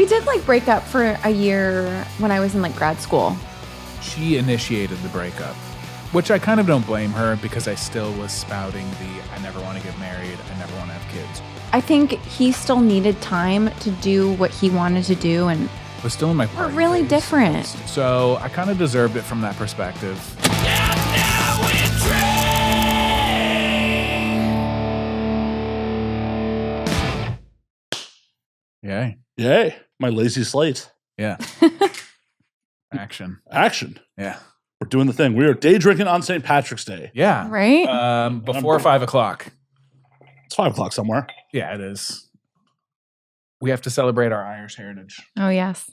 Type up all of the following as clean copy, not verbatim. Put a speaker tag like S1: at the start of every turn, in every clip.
S1: did like break up for a year when I was in like grad school.
S2: She initiated the breakup, which I kind of don't blame her because I still was spouting I never want to get married, I never want to have kids.
S1: I think he still needed time to do what he wanted to do, and
S2: Was still in my
S1: we're
S2: party
S1: really
S2: phase.
S1: different.
S2: So I kind of deserved it from that perspective. Yay.
S3: Yay. My lazy slate.
S2: Yeah. Action.
S3: Action.
S2: Yeah.
S3: We're doing the thing. We are day drinking on St. Patrick's Day.
S2: Yeah.
S1: Right?
S2: Before 5 o'clock.
S3: It's 5 o'clock somewhere.
S2: Yeah, it is. We have to celebrate our Irish heritage.
S1: Oh, yes.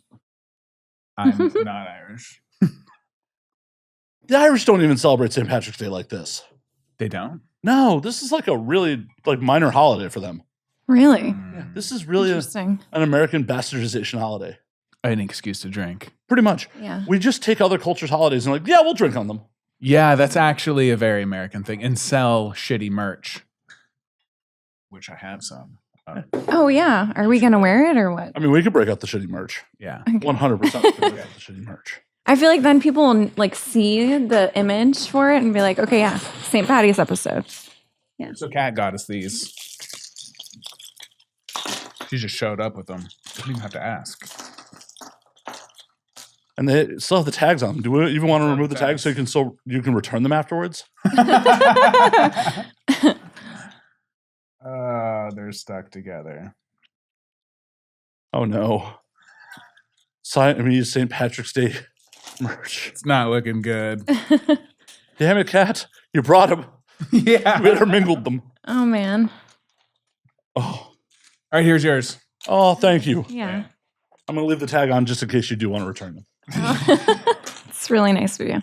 S2: I'm not Irish.
S3: The Irish don't even celebrate St. Patrick's Day like this.
S2: They don't?
S3: No, this is like a really minor holiday for them.
S1: Really?
S3: Yeah, this is really
S1: Interesting.
S3: an American bastardization holiday.
S2: An excuse to drink.
S3: Pretty much.
S1: Yeah.
S3: We just take other cultures' holidays and like, yeah, we'll drink on them.
S2: Yeah, that's actually a very American thing. And sell shitty merch. Which I have some.
S1: Oh, yeah. Are we going to wear it or what?
S3: I mean, we could break out the shitty merch.
S2: Yeah.
S3: 100% we could break out the shitty merch.
S1: I feel like then people will like see the image for it and be like, okay, yeah, St. Paddy's episode. Yeah.
S2: So Kat got us these. She just showed up with them. Didn't even have to ask.
S3: And they still have the tags on them. Do we even want to remove the tags so you can return them afterwards?
S2: They're stuck together.
S3: Oh no. St. Patrick's Day merch.
S2: It's not looking good.
S3: Damn it, Kat. You brought them.
S2: Yeah.
S3: We intermingled them.
S1: Oh, man.
S3: Oh.
S2: All right, here's yours.
S3: Oh, thank you.
S1: Yeah.
S3: I'm going to leave the tag on just in case you do want to return them.
S1: It's really nice of you.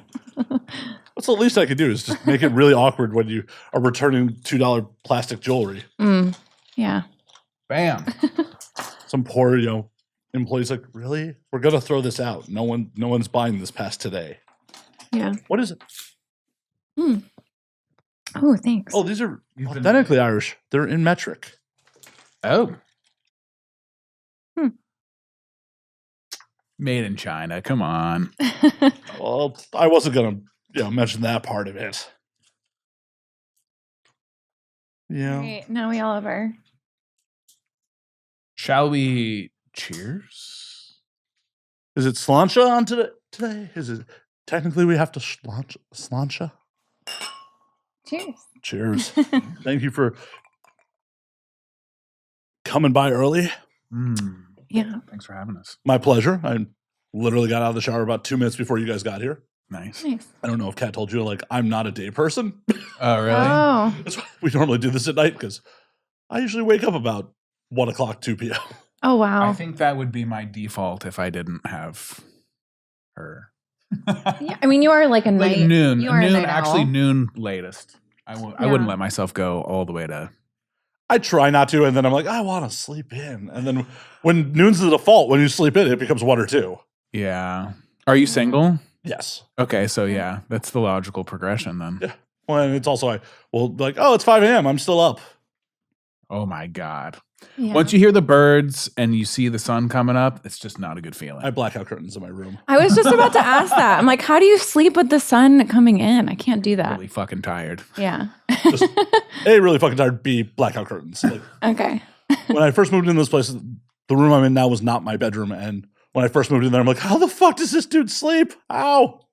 S3: That's the least I could do is just make it really awkward when you are returning $2 plastic jewelry.
S1: Yeah.
S2: Bam.
S3: Some poor, employee's like, really? We're going to throw this out. No one's buying this past today.
S1: Yeah.
S3: What is it?
S1: Oh, thanks.
S3: Oh, these are authentically Irish. They're in metric.
S2: Oh. Made in China. Come on.
S3: Well, I wasn't going to mention that part of it. Yeah.
S1: Great. Now we all have our.
S2: Shall we cheers?
S3: Is it slancha on today? Is it technically we have to slancha?
S1: Cheers.
S3: Cheers. Thank you for coming by early.
S1: Yeah.
S2: Thanks for having us.
S3: My pleasure. I literally got out of the shower about 2 minutes before you guys got here.
S2: Nice.
S3: I don't know if Kat told you, I'm not a day person.
S2: Oh, really?
S1: Oh.
S3: That's why we normally do this at night because I usually wake up about 1 o'clock, 2 p.m.
S1: Oh, wow.
S2: I think that would be my default if I didn't have her.
S1: Yeah, I mean, you are like a
S2: Like
S1: night.
S2: noon.
S1: You are a
S2: Noon,
S1: night
S2: actually
S1: owl.
S2: noon latest. I wouldn't let myself go all the way to.
S3: I try not to, and then I'm like, I want to sleep in. And then when noon's the default, when you sleep in, it becomes 1 or 2.
S2: Yeah. Are you single?
S3: Yes.
S2: Okay, so yeah, that's the logical progression then.
S3: Yeah. Well, and it's also it's 5 a.m. I'm still up.
S2: Oh my God.
S1: Yeah.
S2: Once you hear the birds and you see the sun coming up, it's just not a good feeling.
S3: I have blackout curtains in my room.
S1: I was just about to ask that. I'm like, how do you sleep with the sun coming in? I can't do that.
S2: Really fucking tired.
S1: Yeah.
S3: Just A, really fucking tired. B, blackout curtains.
S1: Okay.
S3: When I first moved in this place, the room I'm in now was not my bedroom. And when I first moved in there, I'm like, how the fuck does this dude sleep? How?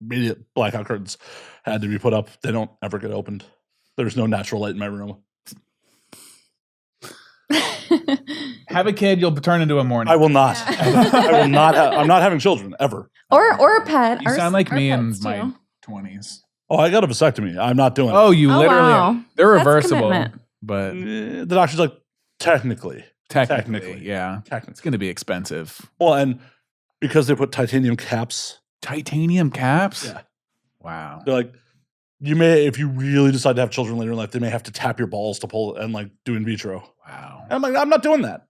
S3: Immediate blackout curtains had to be put up. They don't ever get opened. There's no natural light in my room.
S2: Have a kid, you'll turn into a morning.
S3: I will not. I will not. I'm not having children ever.
S1: Or a pet.
S2: You sound like
S1: Our
S2: me in
S1: pets,
S2: my
S1: too.
S2: 20s.
S3: Oh, I got a vasectomy. I'm not doing
S2: Oh, you
S1: Oh,
S2: literally.
S1: wow.
S2: They're
S1: That's
S2: reversible,
S1: commitment.
S2: but
S3: it. The doctor's like, technically.
S2: technically, yeah, it's
S3: Technically.
S2: going to be expensive.
S3: Well, and because they put titanium caps.
S2: Titanium caps?
S3: Yeah.
S2: Wow.
S3: They're like, you may, if you really decide to have children later in life, they may have to tap your balls to pull and do in vitro.
S2: Wow.
S3: And I'm like, I'm not doing that.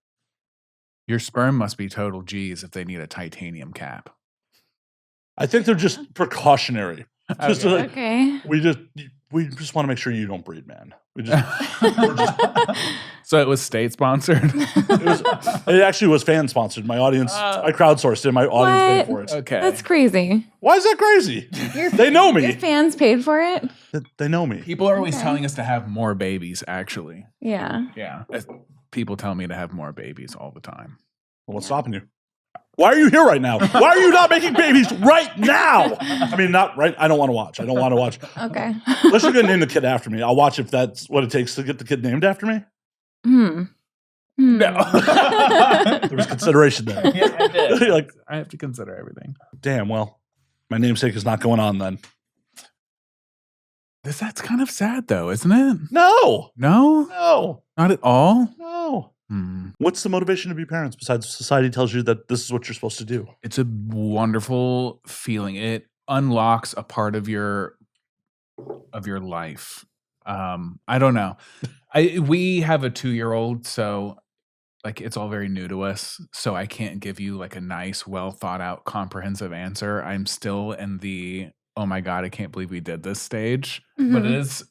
S2: Your sperm must be total G's if they need a titanium cap.
S3: I think they're just precautionary. Just
S2: Okay.
S3: like,
S1: Okay.
S3: we we just want to make sure you don't breed, man. We're just
S2: So it was state sponsored.
S3: it actually was fan sponsored. My audience, I crowdsourced it. My audience paid for it.
S2: Okay.
S1: That's crazy.
S3: Why is that crazy? They know
S1: Your
S3: me.
S1: fans paid for it?
S3: They know me.
S2: People are always telling us to have more babies, actually.
S1: Yeah.
S2: Yeah. People tell me to have more babies all the time.
S3: Well, what's stopping you? Why are you here right now? Why are you not making babies right now? I mean, not right. I don't want to watch. I don't want to watch.
S1: Okay.
S3: Unless you're going to name the kid after me. I'll watch if that's what it takes to get the kid named after me.
S1: No.
S3: There was consideration there.
S2: Yeah, I did.
S3: You're like,
S2: I have to consider everything.
S3: damn, well, my namesake is not going on then.
S2: That's kind of sad, though, isn't it?
S3: No.
S2: No?
S3: No.
S2: Not at all?
S3: No. What's the motivation to be parents besides society tells you that this is what you're supposed to do?
S2: It's a wonderful feeling. It unlocks a part of your life. I don't know. We have a 2-year-old, so like it's all very new to us. So I can't give you like a nice, well thought out, comprehensive answer. I'm still in the oh my God, I can't believe we did this stage. But it is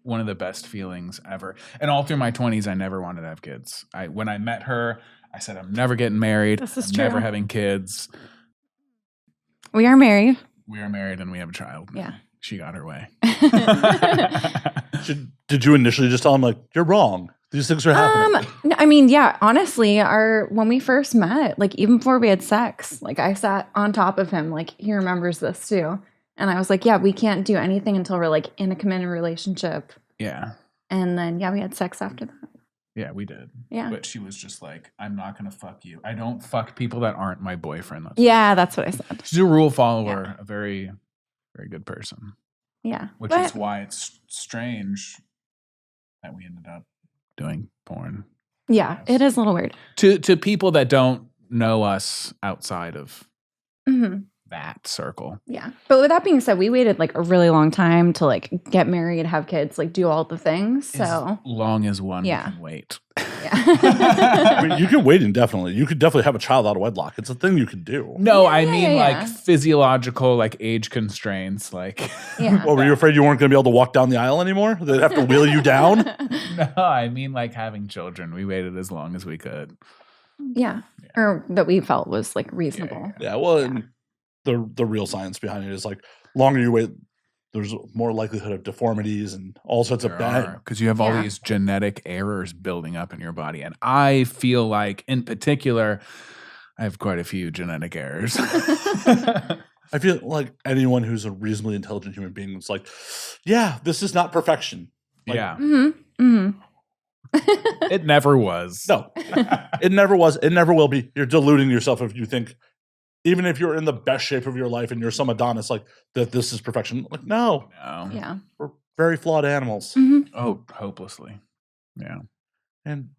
S2: one of the best feelings ever. And all through my 20s, I never wanted to have kids. When I met her, I said, I'm never getting married.
S1: This is
S2: I'm never
S1: true.
S2: having kids.
S1: We are married.
S2: We are married and we have a child.
S1: Yeah.
S2: She got her way.
S3: Did you initially just tell him, like, you're wrong? These things are happening.
S1: No, I mean, yeah, honestly, when we first met, like even before we had sex, like I sat on top of him, like he remembers this too. And I was like, yeah, we can't do anything until we're like in a committed relationship.
S2: Yeah.
S1: And then, yeah, we had sex after that.
S2: Yeah, we did.
S1: Yeah.
S2: But she was just like, I'm not going to fuck you. I don't fuck people that aren't my boyfriend.
S1: That's what I said.
S2: She's a rule follower, a very, very good person.
S1: Yeah.
S2: Which is why it's strange that we ended up doing porn.
S1: Yeah, it is a little weird.
S2: To people that don't know us outside of that circle.
S1: Yeah. But with that being said, we waited like a really long time to like get married, have kids, like do all the things. So
S2: As long as one can wait.
S1: yeah.
S3: I mean, you can wait indefinitely. You could definitely have a child out of wedlock. It's a thing you can do.
S2: No, I mean
S1: yeah.
S2: like physiological, like age constraints. Like,
S1: Yeah.
S3: Well, were you afraid you weren't going to be able to walk down the aisle anymore? They'd have to wheel you down?
S2: no, I mean like having children. We waited as long as we could.
S1: Yeah. Or that we felt was like reasonable.
S3: Yeah, well, and the real science behind it is like, longer you wait, there's more likelihood of deformities and all sorts of bad.
S2: Because you have all these genetic errors building up in your body. And I feel like, in particular, I have quite a few genetic errors.
S3: I feel like anyone who's a reasonably intelligent human being is like, yeah, this is not perfection. Like,
S2: yeah. It never was.
S3: No, it never was. It never will be. You're deluding yourself if you think, even if you're in the best shape of your life and you're some Adonis, like that this is perfection. Like, no.
S1: Yeah.
S3: We're very flawed animals.
S2: Oh, hopelessly. Yeah.
S3: And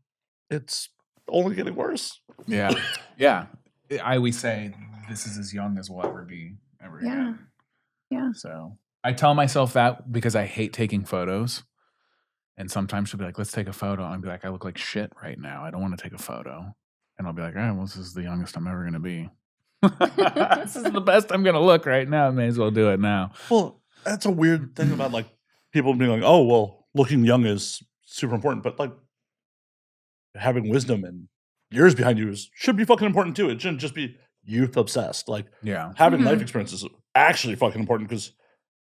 S3: it's only getting worse.
S2: Yeah. Yeah. I always say this is as young as we'll ever be ever again.
S1: Yeah.
S2: So I tell myself that because I hate taking photos. And sometimes she'll be like, let's take a photo. I'll be like, I look like shit right now. I don't want to take a photo. And I'll be like, all right, well, this is the youngest I'm ever going to be. This is the best I'm going to look right now. I may as well do it now.
S3: Well, that's a weird thing about like people being like, oh, well, looking young is super important. But like having wisdom and years behind you should be fucking important too. It shouldn't just be youth obsessed. Like having life experiences is actually fucking important because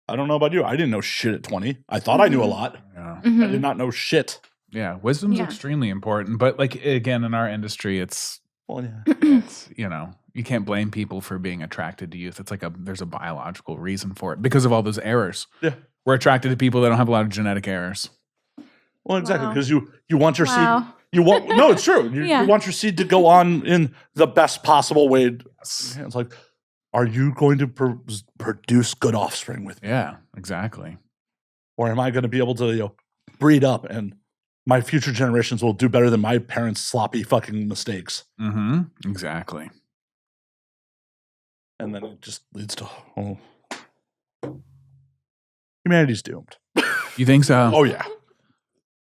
S3: I don't know about you. I didn't know shit at 20. I thought I knew a lot.
S2: Yeah.
S3: I did not know shit.
S2: Yeah. Wisdom's extremely important. But like, again, in our industry, it's, you can't blame people for being attracted to youth. It's like there's a biological reason for it because of all those errors.
S3: Yeah.
S2: We're attracted to people that don't have a lot of genetic errors.
S3: Well, exactly. Because you want your
S1: Wow.
S3: seed. No, it's true. You want your seed to go on in the best possible way. It's like, are you going to produce good offspring with me?
S2: Yeah, exactly.
S3: Or am I going to be able to breed up and my future generations will do better than my parents' sloppy fucking mistakes?
S2: Exactly.
S3: And then it just leads to humanity's doomed.
S2: You think so?
S3: Oh yeah.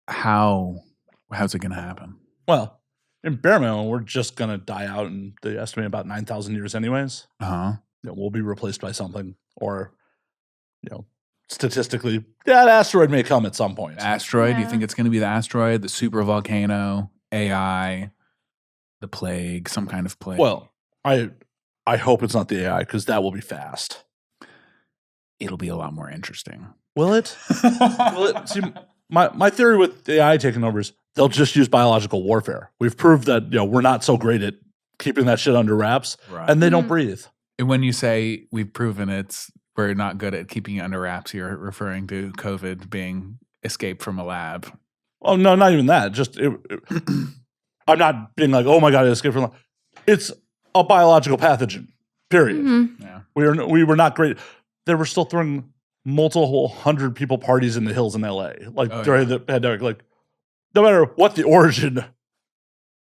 S2: How's it gonna happen?
S3: Well, in bare minimum, we're just gonna die out in they estimate about 9,000 years anyways.
S2: Uh-huh.
S3: We'll be replaced by something, or statistically, that asteroid may come at some point.
S2: Asteroid? You
S1: Yeah.
S2: think it's going to be the asteroid, the super volcano, AI, the plague, some kind of plague?
S3: Well, I hope it's not the AI because that will be fast.
S2: It'll be a lot more interesting.
S3: Will it? Will it? See, my theory with AI taking over is they'll just use biological warfare. We've proved that we're not so great at keeping that shit under wraps,
S2: Right.
S3: and they don't breathe.
S2: And when you say we've proven we're not good at keeping it under wraps, you're referring to COVID being escaped from a lab.
S3: Oh no, not even that. Just I'm not being like, oh my god, it escaped from a lab. It's a biological pathogen. Period.
S1: Mhm.
S2: Yeah.
S3: We were not great. They were still throwing multiple 100 people parties in the hills in LA, during the pandemic. Like, no matter what the origin,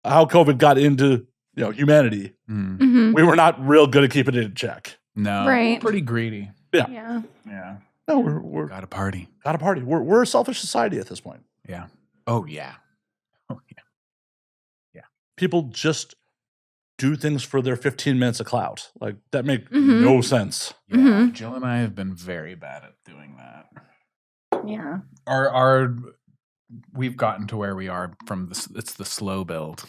S3: how COVID got into humanity,
S1: Mhm.
S3: we were not real good at keeping it in check.
S2: No.
S1: Right.
S2: We're pretty greedy.
S1: Yeah.
S2: Yeah.
S3: No, we're
S2: Got a party.
S3: got a party. We're a selfish society at this point.
S2: Yeah. Oh, yeah. Oh, yeah.
S3: People just do things for their 15 minutes of clout. Like, that make
S1: Mhm.
S3: no sense.
S2: Yeah.
S1: Mhm.
S2: Jill and I have been very bad at doing that.
S1: Yeah.
S2: We've gotten to where we are from it's the slow build.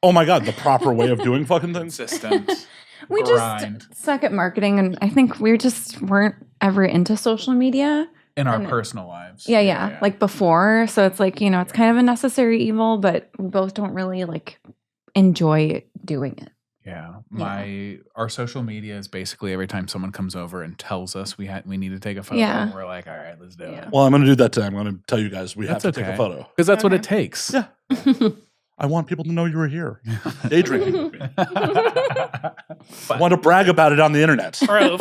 S3: Oh my god, the proper way of doing fucking things.
S2: Consistent.
S1: We
S2: grind.
S1: just suck at marketing, and I think we just weren't ever into social media.
S2: In our
S1: And-
S2: personal lives.
S1: Yeah. Like before. So it's like, it's kind of a necessary evil, but we both don't really like enjoy doing it.
S2: Yeah. Our social media is basically every time someone comes over and tells us we need to take a photo,
S1: Yeah.
S2: we're like, all right, let's do
S1: Yeah.
S2: it.
S3: Well, I'm going to do that today. I'm going to tell you guys we
S2: That's
S3: have to take
S2: okay.
S3: a photo.
S2: Because that's what
S1: Okay.
S2: it takes.
S3: Yeah. I want people to know you were here. Day drinking. I want to brag about it on the internet.
S2: Proof.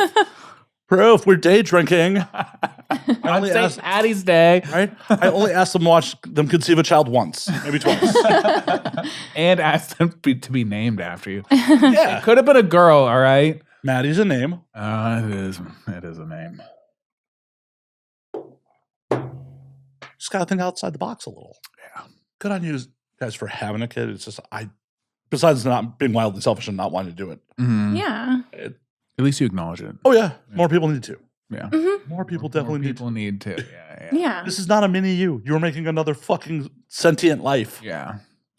S3: Proof, we're day drinking.
S2: On
S3: only
S2: St.
S3: asked-
S2: Patty's Day.
S3: Right? I only asked them to watch them conceive a child once, maybe twice.
S2: And asked them to be named after you.
S3: Yeah.
S2: Could have been a girl, all right?
S3: Maddie's a name.
S2: It is a name.
S3: Just got to think outside the box a little.
S2: Yeah.
S3: Good on you guys for having a kid. It's just, besides not being wildly selfish and not wanting to do it.
S2: Mhm.
S1: Yeah.
S2: At least you acknowledge it.
S3: Oh, yeah. More people need to.
S2: Yeah.
S1: Mhm.
S3: More people
S2: More
S3: definitely need to.
S2: people need to. Yeah.
S1: Yeah.
S3: This is not a mini you. You're making another fucking sentient life.
S2: Yeah.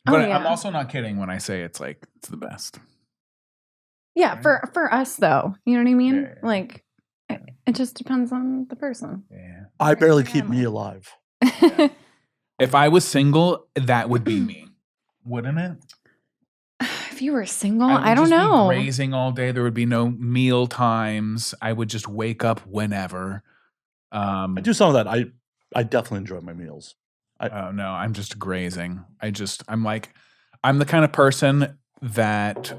S1: Oh,
S2: But
S1: yeah.
S2: I'm also not kidding when I say it's the best.
S1: Yeah. For us though, you know what I mean?
S2: Yeah.
S1: Like it just depends on the person.
S2: Yeah.
S3: I barely
S1: Yeah,
S3: keep me
S1: man.
S3: alive.
S2: If I was single, that would be me, wouldn't it?
S1: If you were single,
S2: would
S1: I don't
S2: just be
S1: know.
S2: grazing all day. There would be no meal times. I would just wake up whenever.
S3: I do some of that. I definitely enjoy my meals.
S2: Oh no, I'm just grazing. I'm the kind of person that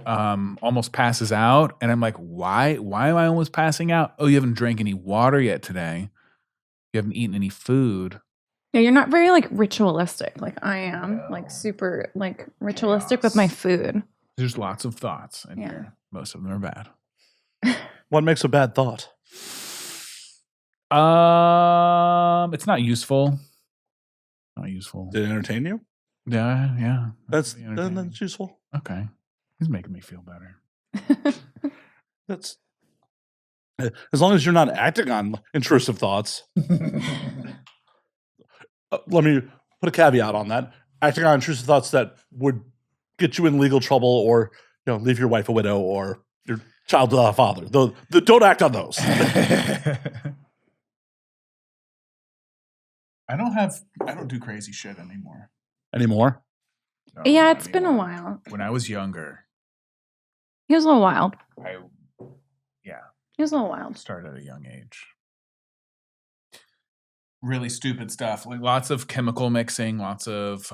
S2: almost passes out, and I'm like, why am I almost passing out? Oh, you haven't drank any water yet today. You haven't eaten any food.
S1: Yeah, you're not very like ritualistic like I am.
S2: No.
S1: Like super like ritualistic with my food.
S2: There's lots of thoughts in
S1: Yeah.
S2: here. Most of them are bad.
S3: What makes a bad thought?
S2: It's not useful. Not useful.
S3: Did it entertain you?
S2: Yeah.
S3: That's
S2: pretty entertaining.
S3: that's useful.
S2: Okay. He's making me feel better.
S3: That's as long as you're not acting on intrusive thoughts. Let me put a caveat on that. Acting on intrusive thoughts that would get you in legal trouble, or leave your wife a widow, or your child without a father. Don't act on those.
S2: I don't do crazy shit anymore.
S3: Anymore.
S2: No,
S1: Yeah,
S2: not
S1: it's been a
S2: anymore.
S1: while.
S2: When I was younger,
S1: He was a little wild.
S2: I
S1: He was a little wild.
S2: started at a young age. Really stupid stuff, like lots of chemical mixing, lots of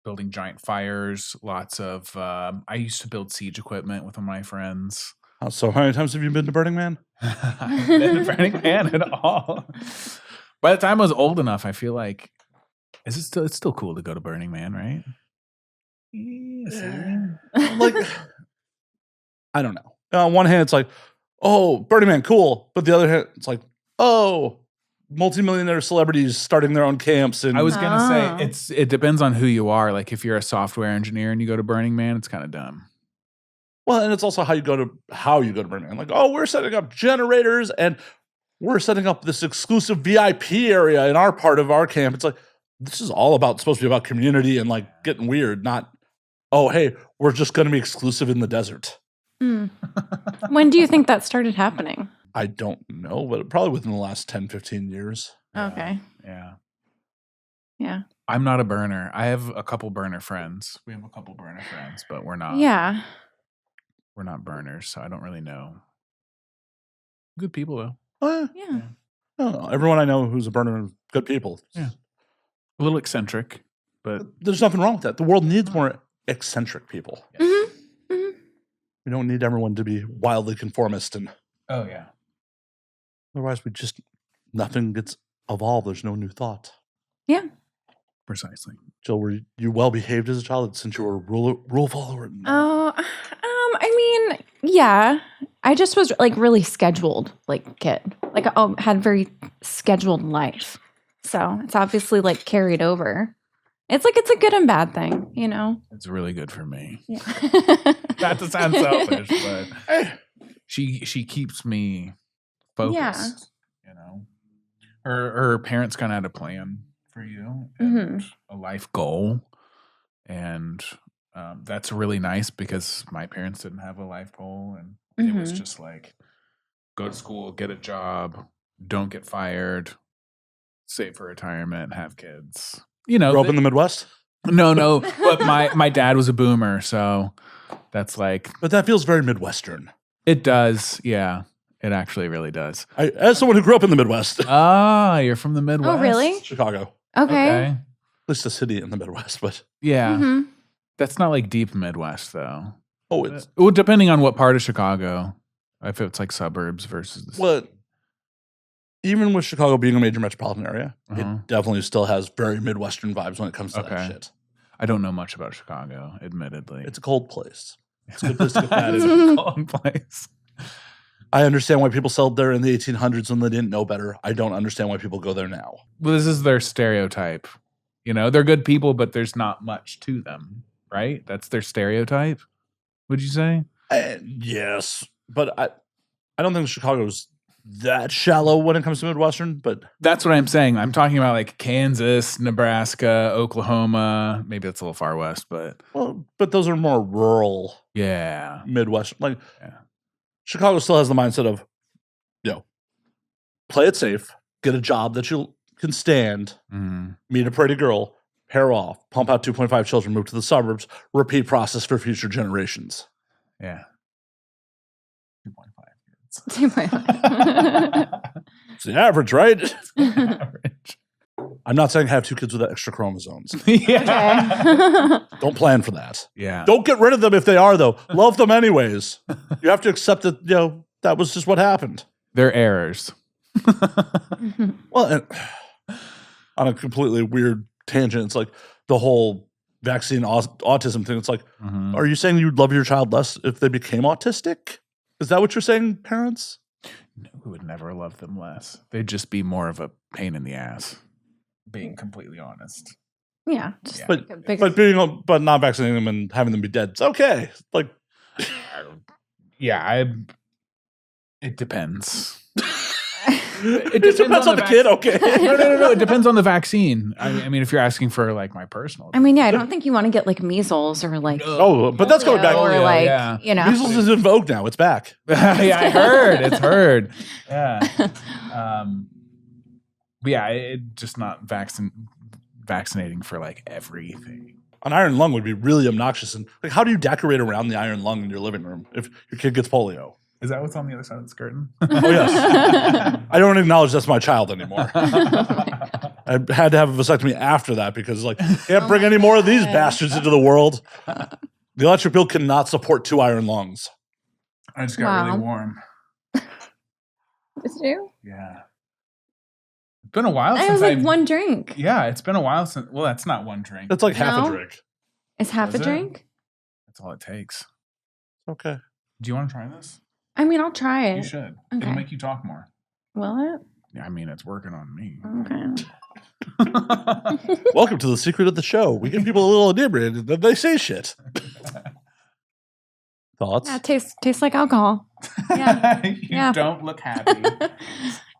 S2: building giant fires, lots of I used to build siege equipment with one of my friends.
S3: So how many times have you been to Burning Man?
S2: I haven't been to Burning Man at all. By the time I was old enough, I feel like it's still cool to go to Burning Man, right? Yeah,
S3: Like, I don't know. On one hand, it's like, oh, Burning Man, cool. But the other hand, it's like, oh, multimillionaire celebrities starting their own camps. And
S2: I was gonna
S1: Oh.
S2: say it depends on who you are. Like if you're a software engineer and you go to Burning Man, it's kind of dumb.
S3: well, and it's also how you go to Burning Man. Like, oh, we're setting up generators, and we're setting up this exclusive VIP area in our part of our camp. It's like, this is all supposed to be about community and like getting weird, not, oh, hey, we're just going to be exclusive in the desert.
S1: When do you think that started happening?
S3: I don't know, but probably within the last 10, 15 years.
S1: Okay.
S2: Yeah. I'm not a burner. I have a couple burner friends. We have a couple burner friends, but we're not.
S1: Yeah.
S2: We're not burners, so I don't really know. Good people, though.
S1: Yeah.
S3: I don't know. Everyone I know who's a burner is good people.
S2: Yeah. A little eccentric, but
S3: there's nothing wrong with that. The world needs more eccentric people.
S1: Mm-hmm. Mm-hmm.
S3: We don't need everyone to be wildly conformist, and
S2: oh yeah.
S3: Otherwise, nothing gets evolved. There's no new thought.
S1: Yeah.
S2: Precisely.
S3: Jill, were you well behaved as a child since you were a rule follower?
S1: Oh, I mean, yeah. I just was like really scheduled, like kid. Like I had very scheduled life, so it's obviously like carried over. It's like it's a good and bad thing, you know.
S2: It's really good for me.
S1: Yeah.
S2: Not to sound selfish, but she keeps me focused.
S1: Yeah.
S2: You know, her parents kind of had a plan for you and a life goal, and that's really nice because my parents didn't have a life goal, and it was just like go to school, get a job, don't get fired, save for retirement, have kids. You know,
S3: grew up in the Midwest?
S2: No, but my dad was a boomer, so that's like.
S3: But that feels very Midwestern.
S2: It does, yeah. It actually really does.
S3: As someone who grew up in the Midwest.
S2: Ah, you're from the Midwest.
S1: Oh, really?
S3: Chicago.
S1: Okay.
S3: At least a city in the Midwest, but
S2: yeah, that's not like deep Midwest though.
S3: Oh, it's
S2: well, depending on what part of Chicago, if it's like suburbs versus the
S3: city. Even with Chicago being a major metropolitan area, it definitely still has very Midwestern vibes when it comes to that shit.
S2: I don't know much about Chicago, admittedly.
S3: It's a cold place. It's a good place to get mad.
S2: It's a cold place.
S3: I understand why people settled there in the 1800s when they didn't know better. I don't understand why people go there now.
S2: Well, this is their stereotype. You know, they're good people, but there's not much to them, right? That's their stereotype, would you say?
S3: Yes, but I don't think Chicago's that shallow when it comes to Midwestern, but
S2: that's what I'm saying. I'm talking about like Kansas, Nebraska, Oklahoma. Maybe that's a little far west, but
S3: those are more rural.
S2: Yeah,
S3: Midwestern. Like Chicago still has the mindset of, play it safe, get a job that you can stand, meet a pretty girl, pair off, pump out 2.5 children, move to the suburbs, repeat process for future generations.
S2: Yeah. 2.5.
S1: It's
S3: the average, right?
S2: It's the average.
S3: I'm not saying have 2 kids with extra chromosomes.
S2: Yeah.
S3: Don't plan for that.
S2: Yeah.
S3: Don't get rid of them if they are, though. Love them anyways. You have to accept that, that was just what happened.
S2: They're errors.
S3: Well, and on a completely weird tangent, it's like the whole vaccine autism thing. It's like, are you saying you'd love your child less if they became autistic? Is that what you're saying, parents?
S2: No, we would never love them less. They'd just be more of a pain in the ass, being completely honest.
S1: Yeah.
S3: But not vaccinating them and having them be dead, it's okay. Like,
S2: it depends.
S3: It depends on the kid, okay.
S2: No. It depends on the vaccine. I mean, if you're asking for like my personal.
S1: I mean, I don't think you want to get like measles or like.
S3: Oh, but that's going back.
S1: Or
S3: Measles is in vogue now. It's back.
S2: Yeah, I heard. It's heard. Yeah. But yeah, it just not vaccinating for like everything.
S3: An iron lung would be really obnoxious. And like, how do you decorate around the iron lung in your living room if your kid gets polio?
S2: Is that what's on the other side of the skirting?
S3: Oh, yes. I don't acknowledge that's my child anymore. I had to have a vasectomy after that because, can't bring any more of these bastards into the world. The electric bill cannot support 2 iron lungs.
S2: I just got really warm.
S1: Did you?
S2: Yeah. It's been a while since
S1: I was like one drink.
S2: Yeah, it's been a while since. Well, that's not one drink.
S3: That's like half a drink.
S1: It's half a drink?
S2: That's all it takes.
S3: Okay.
S2: Do you want to try this?
S1: I mean, I'll try it.
S2: You should.
S1: Okay.
S2: It'll make you talk more.
S1: Will it?
S2: Yeah, I mean, it's working on me.
S1: Okay.
S3: Welcome to the secret of the show. We give people a little inebriated, then they say shit. Thoughts?
S1: Yeah, tastes like alcohol. Yeah.
S2: You don't look happy.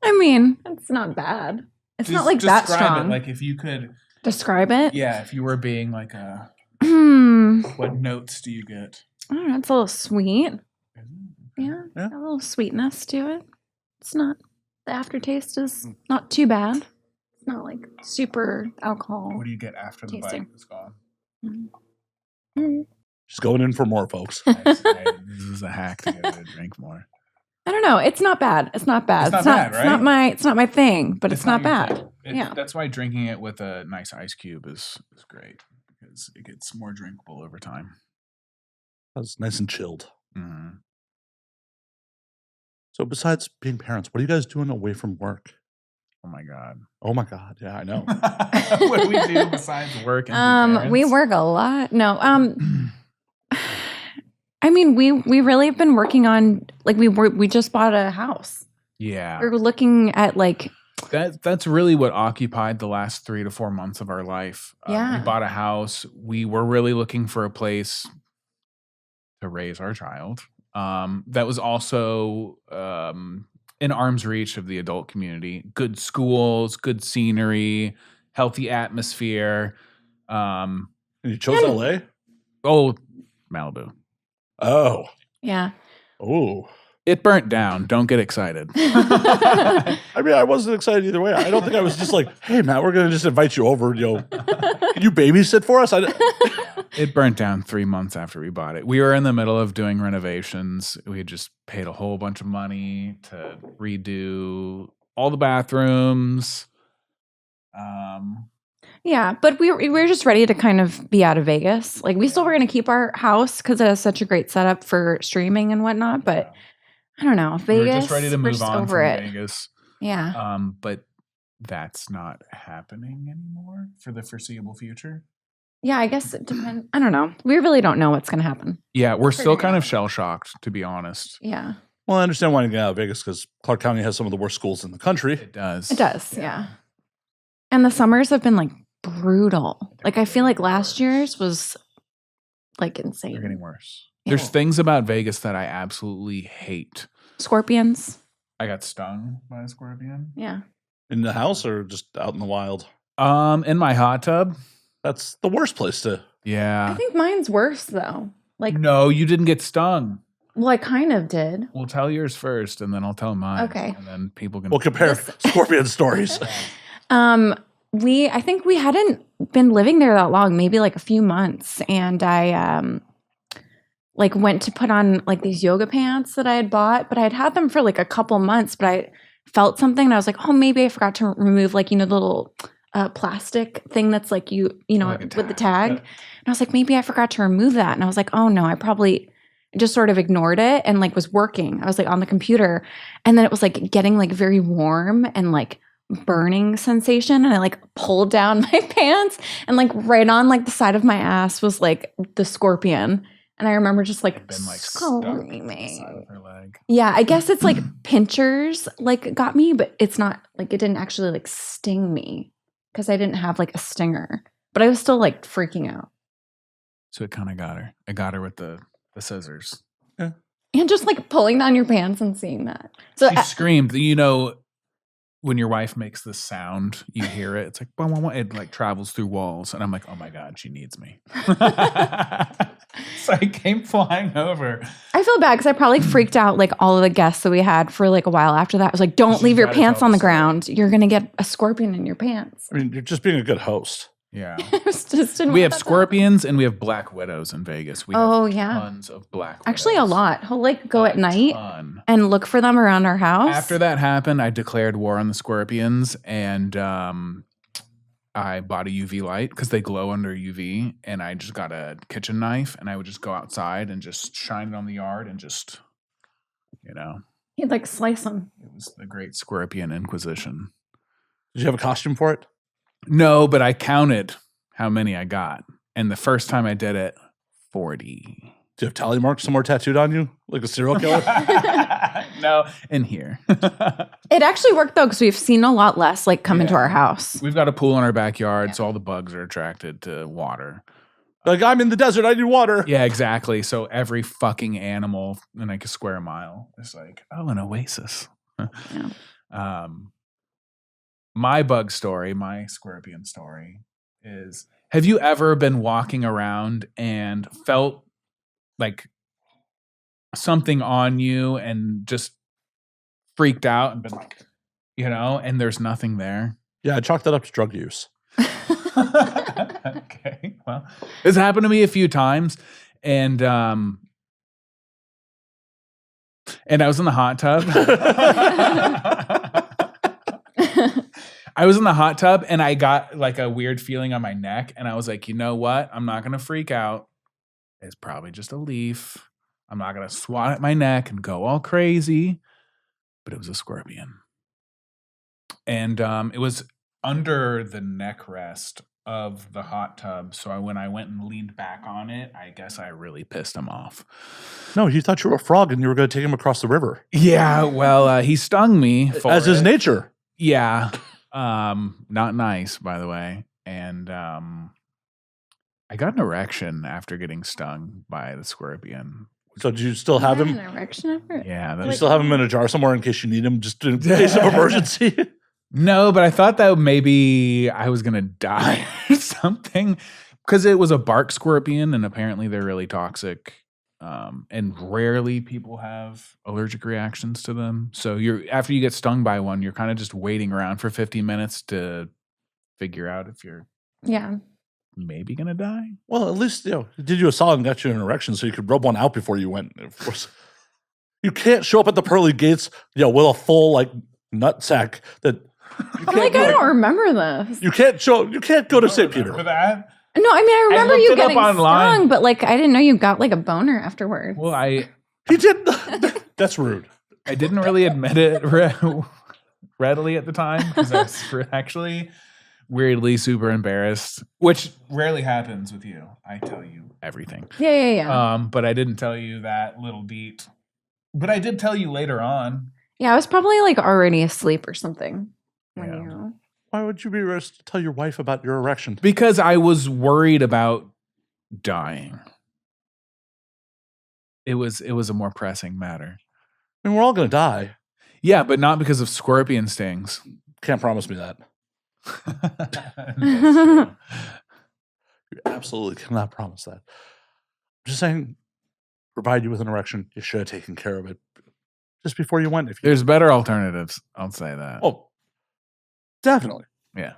S1: I mean, it's not bad. It's not like that strong.
S2: It, like if you could
S1: describe it.
S2: Yeah, if you were being like a. What notes do you get?
S1: I don't know. It's a little sweet. Yeah, a little sweetness to it. It's not. The aftertaste is not too bad. It's not like super alcohol.
S2: What do you get after the bite is gone?
S3: Just going in for more, folks.
S2: This is a hack to get to drink more.
S1: I don't know. It's not bad. It's not bad.
S2: It's not bad, right?
S1: It's not my thing, but it's not bad.
S2: Yeah. That's why drinking it with a nice ice cube is great because it gets more drinkable over time.
S3: That's nice and chilled.
S2: Mm-hmm.
S3: So besides being parents, what are you guys doing away from work?
S2: Oh my God.
S3: Oh my God. Yeah, I know.
S2: What do we do besides work and
S1: we work a lot. No. I mean, we really have been working on, like, we just bought a house.
S2: Yeah.
S1: We're looking at, like,
S2: that's really what occupied the last 3 to 4 months of our life. We bought a house. We were really looking for a place to raise our child. That was also in arm's reach of the adult community. Good schools, good scenery, healthy atmosphere.
S3: And you chose LA?
S2: Oh, Malibu.
S3: Oh.
S1: Yeah.
S3: Oh.
S2: It burnt down. Don't get excited.
S3: I mean, I wasn't excited either way. I don't think I was just like, hey, Matt, we're going to just invite you over. Can you babysit for us?
S2: It burnt down 3 months after we bought it. We were in the middle of doing renovations. We had just paid a whole bunch of money to redo all the bathrooms.
S1: Yeah, but we were just ready to kind of be out of Vegas. Like, we still were going to keep our house because it has such a great setup for streaming and whatnot. But I don't know, Vegas.
S2: We were just ready to move on
S1: over
S2: from Vegas.
S1: Yeah.
S2: But that's not happening anymore for the foreseeable future.
S1: Yeah, I guess it depends. I don't know. We really don't know what's going to happen.
S2: Yeah, we're still kind of shell-shocked, to be honest.
S1: Yeah.
S3: Well, I understand wanting to get out of Vegas because Clark County has some of the worst schools in the country.
S2: It does.
S1: It does, yeah. And the summers have been, like, brutal. Like, I feel like last year's was, like, insane.
S2: They're getting worse.
S1: Yeah.
S2: There's things about Vegas that I absolutely hate.
S1: Scorpions.
S2: I got stung by a scorpion.
S1: Yeah.
S3: In the house or just out in the wild?
S2: In my hot tub.
S3: That's the worst place to.
S2: Yeah.
S1: I think mine's worse, though. Like,
S2: no, you didn't get stung.
S1: Well, I kind of did.
S2: We'll tell yours first, and then I'll tell mine.
S1: Okay.
S2: And then people can.
S3: We'll compare scorpion stories.
S1: I think we hadn't been living there that long, maybe like a few months, and I like went to put on like these yoga pants that I had bought, but I'd had them for like a couple months, but I felt something, and I was like, oh, maybe I forgot to remove like, you know, the little plastic thing that's like you know, like with the tag. And I was like, maybe I forgot to remove that. And I was like, oh no, I probably just sort of ignored it and like was working. I was like on the computer, and then it was like getting like very warm and like burning sensation. And I like pulled down my pants, and like right on like the side of my ass was like the scorpion. And I remember just like, screaming. Yeah, I guess it's like pinchers like got me, but it's not like, it didn't actually like sting me because I didn't have like a stinger, but I was still like freaking out.
S2: So it kind of got her. I got her with the scissors.
S3: Yeah.
S1: And just like pulling down your pants and seeing that. So
S2: she screamed. You know, when your wife makes this sound, you hear it. It's like, bah, bah, bah. It like travels through walls. And I'm like, oh my God, she needs me. So I came flying over.
S1: I feel bad because I probably freaked out like all of the guests that we had for like a while after that. I was like, don't leave your pants on the ground. You're going to get a scorpion in your pants.
S3: I mean, you're just being a good host.
S2: Yeah.
S1: We
S2: have scorpions and we have black widows in Vegas. We have tons of black widows.
S1: Actually, a lot. He'll like go at night and look for them around our house.
S2: After that happened, I declared war on the scorpions, and I bought a UV light because they glow under UV, and I just got a kitchen knife, and I would just go outside and just shine it on the yard and just, you know.
S1: He'd like slice them.
S2: It was the Great Scorpion Inquisition.
S3: Did you have a costume for it?
S2: No, but I counted how many I got. And the first time I did it, 40.
S3: Do you have tally marks somewhere tattooed on you? Like a serial killer?
S2: No, in here.
S1: It actually worked though, because we've seen a lot less like come into our house.
S2: We've got a pool in our backyard, so all the bugs are attracted to water.
S3: Like, I'm in the desert, I need water.
S2: Yeah, exactly. So every fucking animal in like a square mile is like, oh, an oasis.
S1: Yeah.
S2: My bug story, my scorpion story is, have you ever been walking around and felt like something on you and just freaked out and been like, and there's nothing there?
S3: Yeah, I chalked that up to drug use.
S2: Okay, well, it's happened to me a few times, and I was in the hot tub. I was in the hot tub and I got like a weird feeling on my neck, and I was like, you know what? I'm not gonna freak out. It's probably just a leaf. I'm not gonna swat at my neck and go all crazy. But it was a scorpion. And it was under the neck rest of the hot tub. So when I went and leaned back on it, I guess I really pissed him off.
S3: No, you thought you were a frog and you were going to take him across the river.
S2: Yeah, well, he stung me for
S3: as his
S2: it.
S3: nature.
S2: Yeah. Not nice, by the way. And I got an erection after getting stung by the scorpion.
S3: So do you still have him?
S1: An erection effort?
S2: Yeah.
S3: Do you still have him in a jar somewhere in case you need him, just in case of emergency?
S2: No, but I thought that maybe I was going to die or something, because it was a bark scorpion, and apparently they're really toxic. And rarely people have allergic reactions to them. So after you get stung by one, you're kind of just waiting around for 15 minutes to figure out if you're maybe gonna die. Well,
S3: at least did you a solid and got you an erection so you could rub one out before you went. Of course, you can't show up at the pearly gates, with a full like nut sack that.
S1: I don't remember this.
S3: You can't go to St. Peter
S2: for that.
S1: No, I mean I remember you getting stung, but like I didn't know you got like a boner afterwards.
S2: Well,
S3: he did. That's rude.
S2: I didn't really admit it readily at the time because I was actually weirdly super embarrassed, which rarely happens with you. I tell you everything.
S1: Yeah.
S2: But I didn't tell you that little beat. But I did tell you later on.
S1: Yeah, I was probably like already asleep or something.
S3: Why would you be rushed to tell your wife about your erection?
S2: Because I was worried about dying. It was a more pressing matter.
S3: I mean, we're all going to die.
S2: Yeah, but not because of scorpion stings.
S3: Can't promise me that. You absolutely cannot promise that. I'm just saying, provide you with an erection, you should have taken care of it just before you went.
S2: There's better alternatives. I'll say that.
S3: Oh, definitely.
S2: Yeah.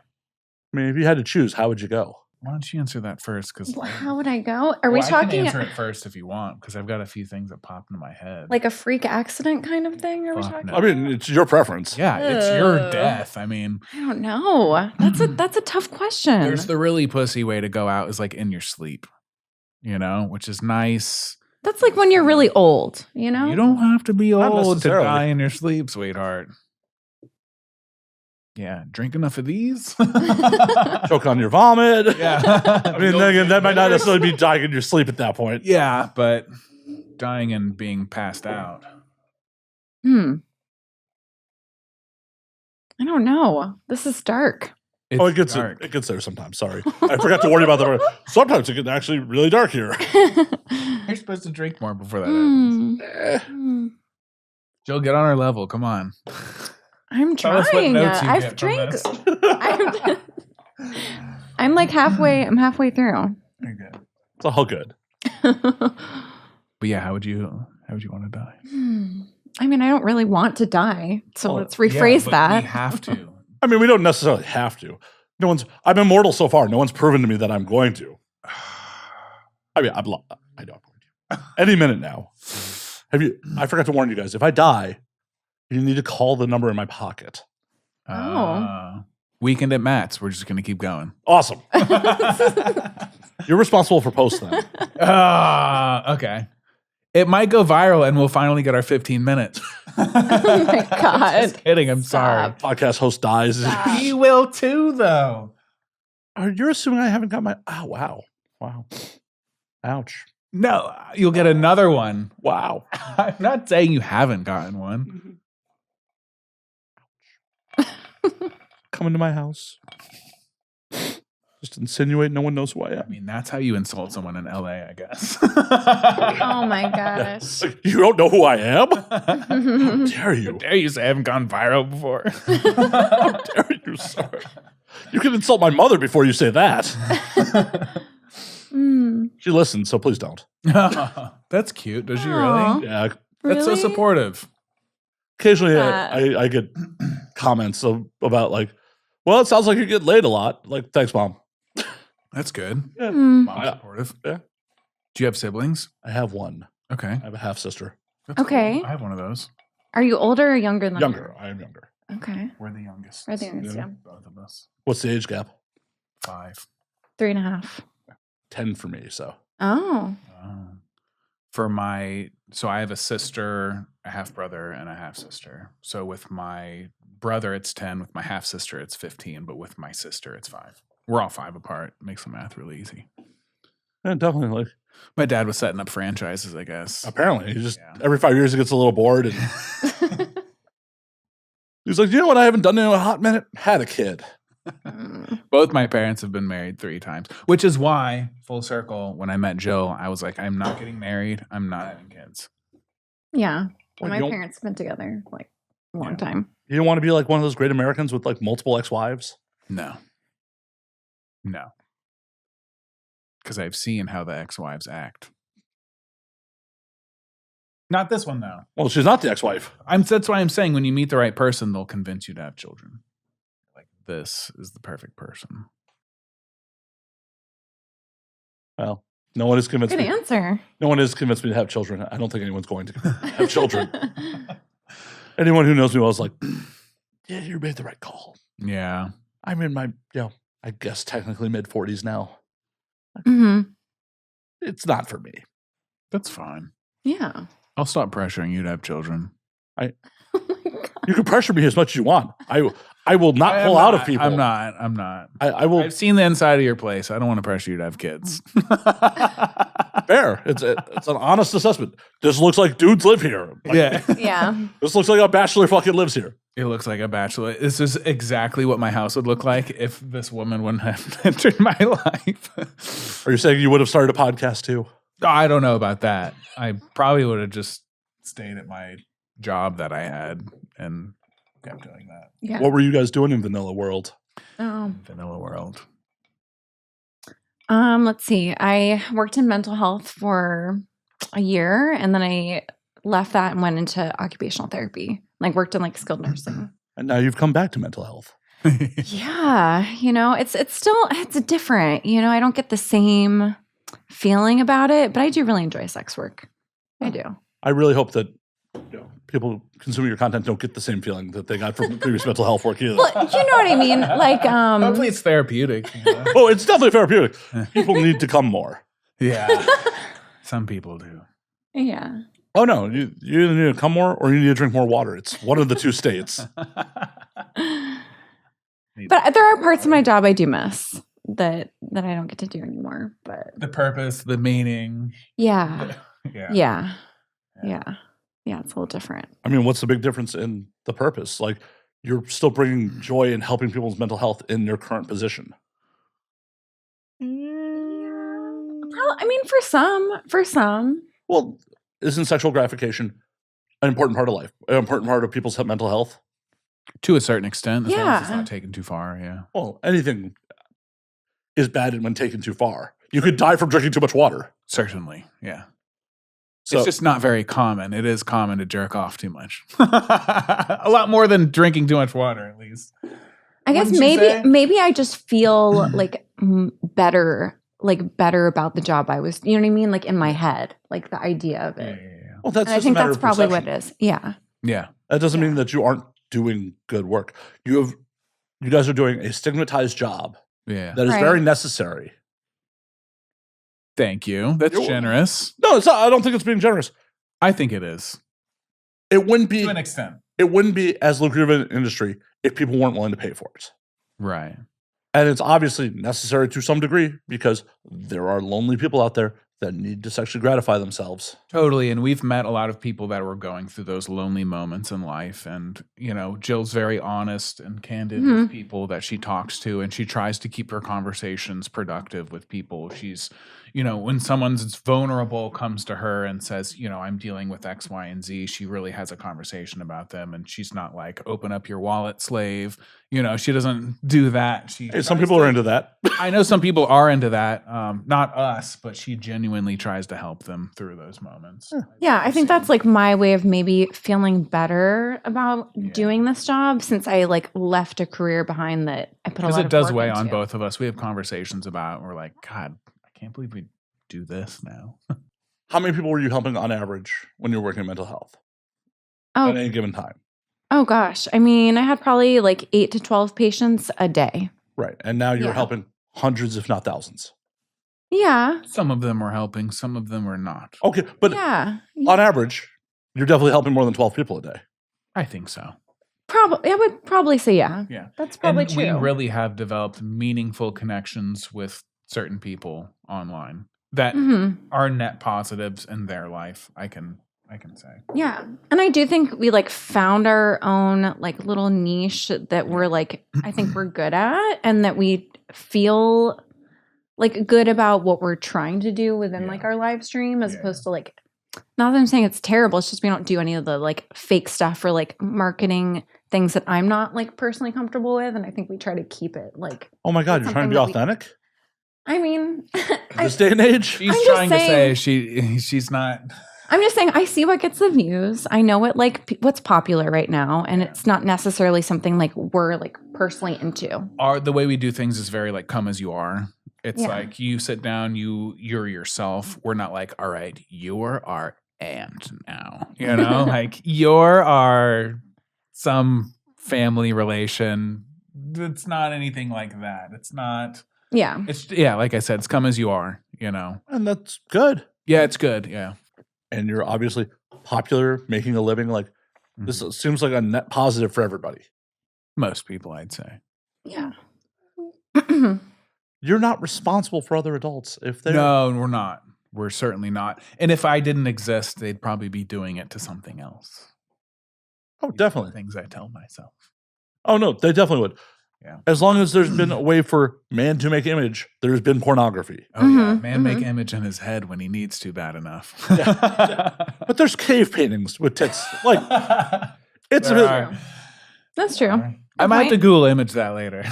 S3: I mean, if you had to choose, how would you go?
S2: Why don't you answer that first? Because
S1: how would I go? Are we talking?
S2: I can answer it first if you want, because I've got a few things that popped into my head.
S1: Like a freak accident kind of thing? Are we talking?
S3: No. I mean, it's your preference.
S2: Yeah, it's your death. I mean,
S1: I don't know. That's a tough question.
S2: There's the really pussy way to go out is like in your sleep, which is nice.
S1: That's like when you're really old, You
S2: don't have to be old to die in your sleep, sweetheart. Yeah, drink enough of these.
S3: Choke on your vomit.
S2: Yeah.
S3: I mean, again, that might not necessarily be dying in your sleep at that point.
S2: Yeah, but dying and being passed out.
S1: I don't know. This is dark.
S3: It gets there sometimes. Sorry. I forgot to warn you about that. Sometimes it gets actually really dark here.
S2: You're supposed to drink more before that happens. Jill, get on our level. Come on.
S1: I'm trying. I've drank. I'm like halfway. I'm halfway through.
S2: Very good.
S3: It's all good.
S2: But yeah, how would you want to die?
S1: I mean, I don't really want to die, so let's rephrase that.
S2: We have to.
S3: I mean, we don't necessarily have to. I'm immortal so far. No one's proven to me that I'm going to. I mean, I know I'm going to. Any minute now. I forgot to warn you guys. If I die, you need to call the number in my pocket.
S2: Weekend at Matt's. We're just going to keep going.
S3: Awesome. You're responsible for post then.
S2: Okay. It might go viral and we'll finally get our 15 minutes.
S1: Oh my God.
S2: Just kidding. I'm sorry.
S3: Podcast host dies.
S2: He will too, though.
S3: You're assuming I haven't got my... Oh, wow. Wow. Ouch.
S2: No, you'll get another one.
S3: Wow.
S2: I'm not saying you haven't gotten one.
S3: Come into my house. Just insinuate no one knows who I
S2: I
S3: am.
S2: mean, that's how you insult someone in LA, I guess.
S1: Oh my gosh.
S3: Like, you don't know who I am? How dare you?
S2: How dare you say I haven't gone viral before?
S3: How dare you, sir? You can insult my mother before you say that. She listens, so please don't.
S2: That's cute. Does she
S1: Aw.
S2: really?
S3: Yeah.
S2: That's so
S1: Really?
S2: supportive.
S3: Occasionally, I get comments about like, well, it sounds like you get laid a lot. Like, thanks, Mom.
S2: That's good.
S3: Yeah.
S2: Mom's supportive.
S3: Yeah.
S2: Do you have siblings?
S3: I have one.
S2: Okay.
S3: I have a half sister.
S2: That's
S1: Okay.
S2: cool. I have one of those.
S1: Are you older or younger than
S3: Younger. I am younger.
S1: her? Okay.
S2: We're the youngest.
S1: We're the youngest, yeah.
S2: Both of us.
S3: What's the age gap?
S2: 5.
S1: 3.5.
S3: 10 for me. So
S1: Oh.
S2: So I have a sister, a half brother, and a half sister. So with my brother, it's 10. With my half sister, it's 15. But with my sister, it's 5. We're all 5 apart. Makes the math really easy.
S3: yeah, definitely. Like,
S2: My dad was setting up franchises, I guess.
S3: apparently, he just
S2: Yeah.
S3: every 5 years he gets a little bored, and he's like, you know what? I haven't done it in a hot minute. Had a kid.
S2: Both my parents have been married 3 times, which is why, full circle, when I met Jill, I was like, I'm not getting married. I'm not having kids.
S1: Yeah.
S3: Like,
S1: My
S3: you don't-
S1: parents have been together like a long
S2: Yeah.
S1: time.
S3: You don't want to be like one of those great Americans with like multiple ex-wives.
S2: No. Because I've seen how the ex-wives act. Not this one, though.
S3: Well, she's not the ex-wife.
S2: That's why I'm saying when you meet the right person, they'll convince you to have children. Like, this is the perfect person.
S3: Well, no one has convinced
S1: Good
S3: me.
S1: answer.
S3: No one has convinced me to have children. I don't think anyone's going to have children. Anyone who knows me well is like, yeah, you made the right call.
S2: Yeah.
S3: I'm in my, I guess technically mid-40s now.
S1: Mm-hmm.
S3: It's not for me.
S2: That's fine.
S1: Yeah.
S2: I'll stop pressuring you to have children.
S1: Oh my God.
S3: You can pressure me as much as you want. I will not pull out of people.
S2: I'm not.
S3: I will.
S2: I've seen the inside of your place. I don't want to pressure you to have kids.
S3: Fair. It's an honest assessment. This looks like dudes live here. Like,
S2: Yeah.
S1: Yeah.
S3: This looks like a bachelor fucking lives here.
S2: It looks like a bachelor. This is exactly what my house would look like if this woman wouldn't have entered my life.
S3: Are you saying you would have started a podcast too?
S2: I don't know about that. I probably would have just stayed at my job that I had and kept doing that.
S1: Yeah.
S3: What were you guys doing in Vanilla World?
S1: Oh.
S2: Vanilla world.
S1: Let's see. I worked in mental health for a year and then I left that and went into occupational therapy. Like worked in like skilled nursing.
S3: And now you've come back to mental health.
S1: Yeah, it's still different. I don't get the same feeling about it, but I do really enjoy sex work. I do.
S3: I really hope that people consuming your content don't get the same feeling that they got from previous mental health work either.
S1: Well, you know what I mean? Like
S2: Hopefully it's therapeutic. You know?
S3: Oh, it's definitely therapeutic. People need to come more.
S2: Yeah. Some people do.
S1: yeah.
S3: Oh no, you either need to come more or you need to drink more water. It's one of the 2 states.
S1: But there are parts of my job I do miss that I don't get to do anymore. But
S2: The purpose, the meaning.
S1: yeah.
S2: Yeah.
S1: Yeah. Yeah, it's a little different.
S3: I mean, what's the big difference in the purpose? Like, you're still bringing joy and helping people's mental health in your current position.
S1: I mean, for some.
S3: Well, isn't sexual gratification an important part of life? An important part of people's mental health?
S2: To a certain extent, as long as it's
S1: Yeah.
S2: not taken too far, yeah.
S3: Well, anything is bad when taken too far. You could die from drinking too much water.
S2: Certainly, yeah.
S3: So,
S2: It's just not very common. It is common to jerk off too much. A lot more than drinking too much water, at least.
S1: I guess
S2: Wouldn't you say?
S1: maybe I just feel like better about the job I was, you know what I mean? Like in my head, like the idea of it.
S3: well, that's
S1: And I
S3: just
S1: think
S3: a matter
S1: that's
S3: of
S1: probably what
S3: perception.
S1: it is. Yeah.
S2: Yeah.
S3: That doesn't
S1: Yeah.
S3: mean that you aren't doing good work. You guys are doing a stigmatized job
S2: Yeah.
S3: that is
S1: Right.
S3: very necessary.
S2: Thank you. That's
S3: You're-
S2: generous.
S3: No, it's not. I don't think it's being generous.
S2: I think it is.
S3: It wouldn't be.
S2: To an extent.
S3: It wouldn't be as lucrative an industry if people weren't willing to pay for it.
S2: Right.
S3: And it's obviously necessary to some degree because there are lonely people out there that need to sexually gratify themselves.
S2: Totally. And we've met a lot of people that were going through those lonely moments in life. And, Jill's very honest and candid with people that she talks to, and she tries to keep her conversations productive with people. She's, when someone's vulnerable comes to her and says, I'm dealing with X, Y, and Z, she really has a conversation about them. And she's not like, open up your wallet, slave. She doesn't do that.
S3: Some people are into that.
S2: I know some people are into that. Not us, but she genuinely tries to help them through those moments.
S1: Yeah, I think that's like my way of maybe feeling better about doing this job, since I like left a career behind that I put a lot of work into.
S2: Because it does weigh on both of us. We have conversations about, we're like, God, I can't believe we do this now.
S3: How many people were you helping on average when you were working in mental health
S1: Oh,
S3: at any given time?
S1: oh gosh. I mean, I had probably like 8 to 12 patients a day.
S3: Right. And now you're
S1: Yeah.
S3: helping hundreds, if not thousands.
S1: Yeah.
S2: Some of them were helping, some of them were not.
S3: Okay. But
S1: Yeah.
S3: on average, you're definitely helping more than 12 people a day.
S2: I think so.
S1: Probably, I would probably say yeah.
S2: Yeah.
S1: That's probably
S2: And
S1: true.
S2: we really have developed meaningful connections with certain people online that are net positives in their life, I can say.
S1: Yeah. And I do think we like found our own like little niche that we're like, I think we're good at, and that we feel like good about what we're trying to do within like our live stream, as opposed to like, not that I'm saying it's terrible. It's just we don't do any of the like fake stuff or like marketing things that I'm not like personally comfortable with. And I think we try to keep it like,
S3: Oh my God, you're trying to be
S1: something that
S3: authentic?
S1: I mean,
S3: In this day and age?
S2: She's
S1: I'm just
S2: trying to say
S1: saying-
S2: she's not.
S1: I'm just saying I see what gets the views. I know what like what's popular right now, and it's not necessarily something like we're like personally into.
S2: The way we do things is very like come as you are. It's
S1: Yeah.
S2: like you sit down, you're yourself. We're not like, all right, you're our aunt now. Like you're our some family relation. It's not anything like that. It's not.
S1: Yeah.
S2: It's like I said, it's come as you are.
S3: And that's good.
S2: Yeah, it's good. Yeah.
S3: And you're obviously popular, making a living. Like, this seems like a net positive for everybody.
S2: Most people, I'd say.
S1: Yeah.
S3: You're not responsible for other adults if they're.
S2: No, we're not. We're certainly not. And if I didn't exist, they'd probably be doing it to something else.
S3: Oh, definitely.
S2: Things I tell myself.
S3: Oh, no, they definitely would.
S2: Yeah.
S3: As long as there's been a way for man to make image, there's been pornography.
S2: Oh, yeah. Man make image in his head when he needs to bad enough.
S3: But there's cave paintings with tits. Like, it's a bit,
S1: That's true.
S2: I might have to Google image that later.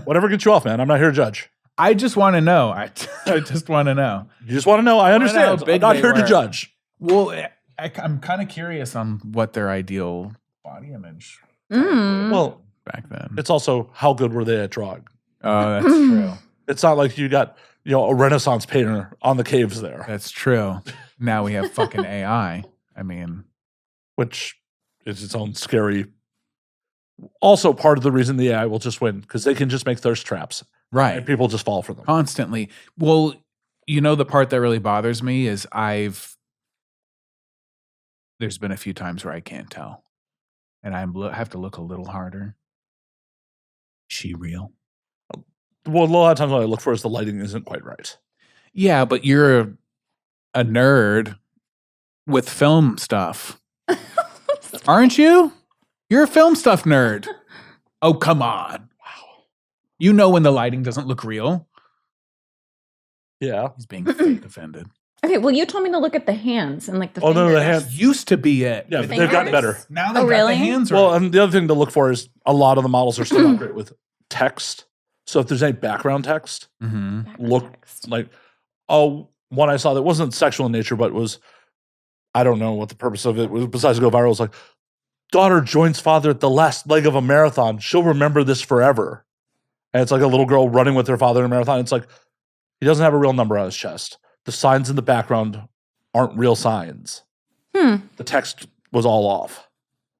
S3: whatever gets you off, man. I'm not here to judge.
S2: I just want to know. I just want to know.
S3: You just want to know. I understand.
S2: how
S3: I'm
S2: big
S3: not
S2: they
S3: here to
S2: were.
S3: judge.
S2: Well, I'm kind of curious on what their ideal body image
S3: Well,
S2: back then.
S3: it's also how good were they at drawing?
S2: Oh, that's true.
S3: It's not like you got, a Renaissance painter on the caves there,
S2: That's true. Now we have fucking AI. I mean,
S3: which is its own scary. Also, part of the reason the AI will just win because they can just make thirst traps
S2: right.
S3: and people just fall for them.
S2: Constantly. Well, the part that really bothers me is there's been a few times where I can't tell. And I have to look a little harder. She real?
S3: Well, a lot of times what I look for is the lighting isn't quite right.
S2: Yeah, but you're a nerd with film stuff. Aren't you? You're a film stuff nerd. Oh, come on. Wow. You know when the lighting doesn't look real.
S3: Yeah.
S2: He's being fake offended.
S1: Okay, well, you told me to look at the hands and like the
S3: Oh, no,
S1: fingers.
S3: the hands.
S2: Used to be it.
S3: Yeah,
S2: But
S3: they've gotten better.
S2: Now they've
S1: Oh,
S2: got
S1: really?
S2: the hands right.
S3: Well, and the other thing to look for is a lot of the models are still not great with text. So if there's any background text, look like, one I saw that wasn't sexual in nature, but was, I don't know what the purpose of it was besides to go viral. It's like, daughter joins father at the last leg of a marathon. She'll remember this forever. And it's like a little girl running with her father in a marathon. It's like, he doesn't have a real number on his chest. The signs in the background aren't real signs. The text was all off.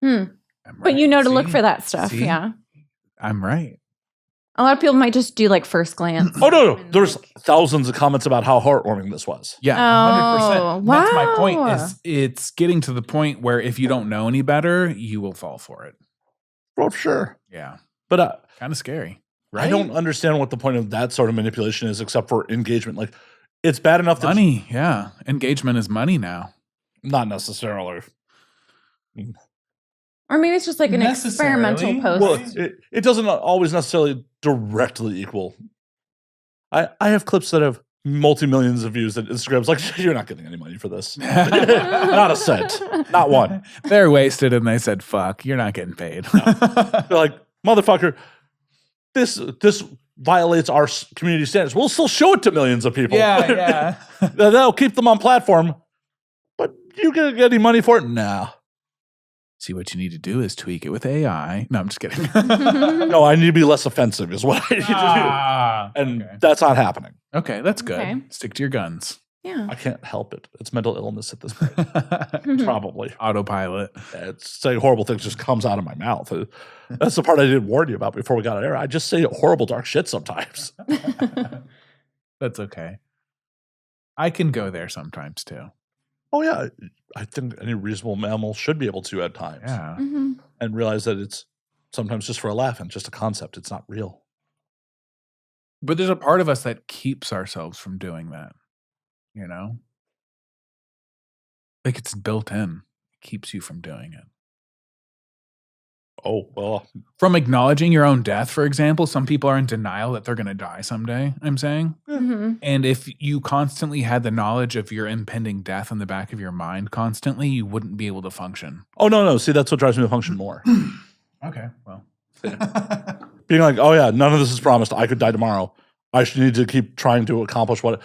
S2: I'm
S1: But
S2: right.
S1: you know to look
S2: See?
S1: for that stuff,
S2: See?
S1: yeah.
S2: I'm right.
S1: A lot of people might just do like first glance.
S3: Oh, no. There's thousands of comments about how heartwarming this was.
S2: Yeah,
S1: Oh,
S2: 100%. That's my point.
S1: wow.
S2: Is it's getting to the point where if you don't know any better, you will fall for it.
S3: Well, sure.
S2: Yeah,
S3: But
S2: kind of scary, right?
S3: I don't understand what the point of that sort of manipulation is except for engagement. Like, it's bad enough that
S2: Money, yeah. Engagement is money now.
S3: not necessarily.
S1: Or maybe it's just like an experimental
S2: Necessarily.
S1: post.
S3: Well, it doesn't always necessarily directly equal. I have clips that have multi-millions of views that Instagram's like, you're not getting any money for this. Not a cent. Not one.
S2: They're wasted and they said, fuck, you're not getting paid.
S3: They're like, motherfucker, this violates our community standards. We'll still show it to millions of people.
S2: Yeah.
S3: That'll keep them on platform. But you gonna get any money for it? No.
S2: See, what you need to do is tweak it with AI. No, I'm just kidding.
S3: No, I need to be less offensive is what I need to do. And that's not happening.
S2: Okay, that's good.
S1: Okay.
S2: Stick to your guns.
S1: Yeah.
S3: I can't help it. It's mental illness at this point. Probably.
S2: Autopilot.
S3: It's saying horrible things just comes out of my mouth. That's the part I didn't warn you about before we got on air. I just say horrible, dark shit sometimes.
S2: That's okay. I can go there sometimes too.
S3: Oh, yeah. I think any reasonable mammal should be able to at times.
S2: Yeah.
S1: Mm-hmm.
S3: And realize that it's sometimes just for a laugh and just a concept. It's not real.
S2: But there's a part of us that keeps ourselves from doing that. You know? Like it's built in. It keeps you from doing it.
S3: Oh, well.
S2: From acknowledging your own death, for example, some people are in denial that they're going to die someday, I'm saying.
S1: Mm-hmm.
S2: And if you constantly had the knowledge of your impending death in the back of your mind constantly, you wouldn't be able to function.
S3: Oh, no. See, that's what drives me to function more.
S2: Okay, well.
S3: Being like, oh, yeah, none of this is promised. I could die tomorrow. I should need to keep trying to accomplish what.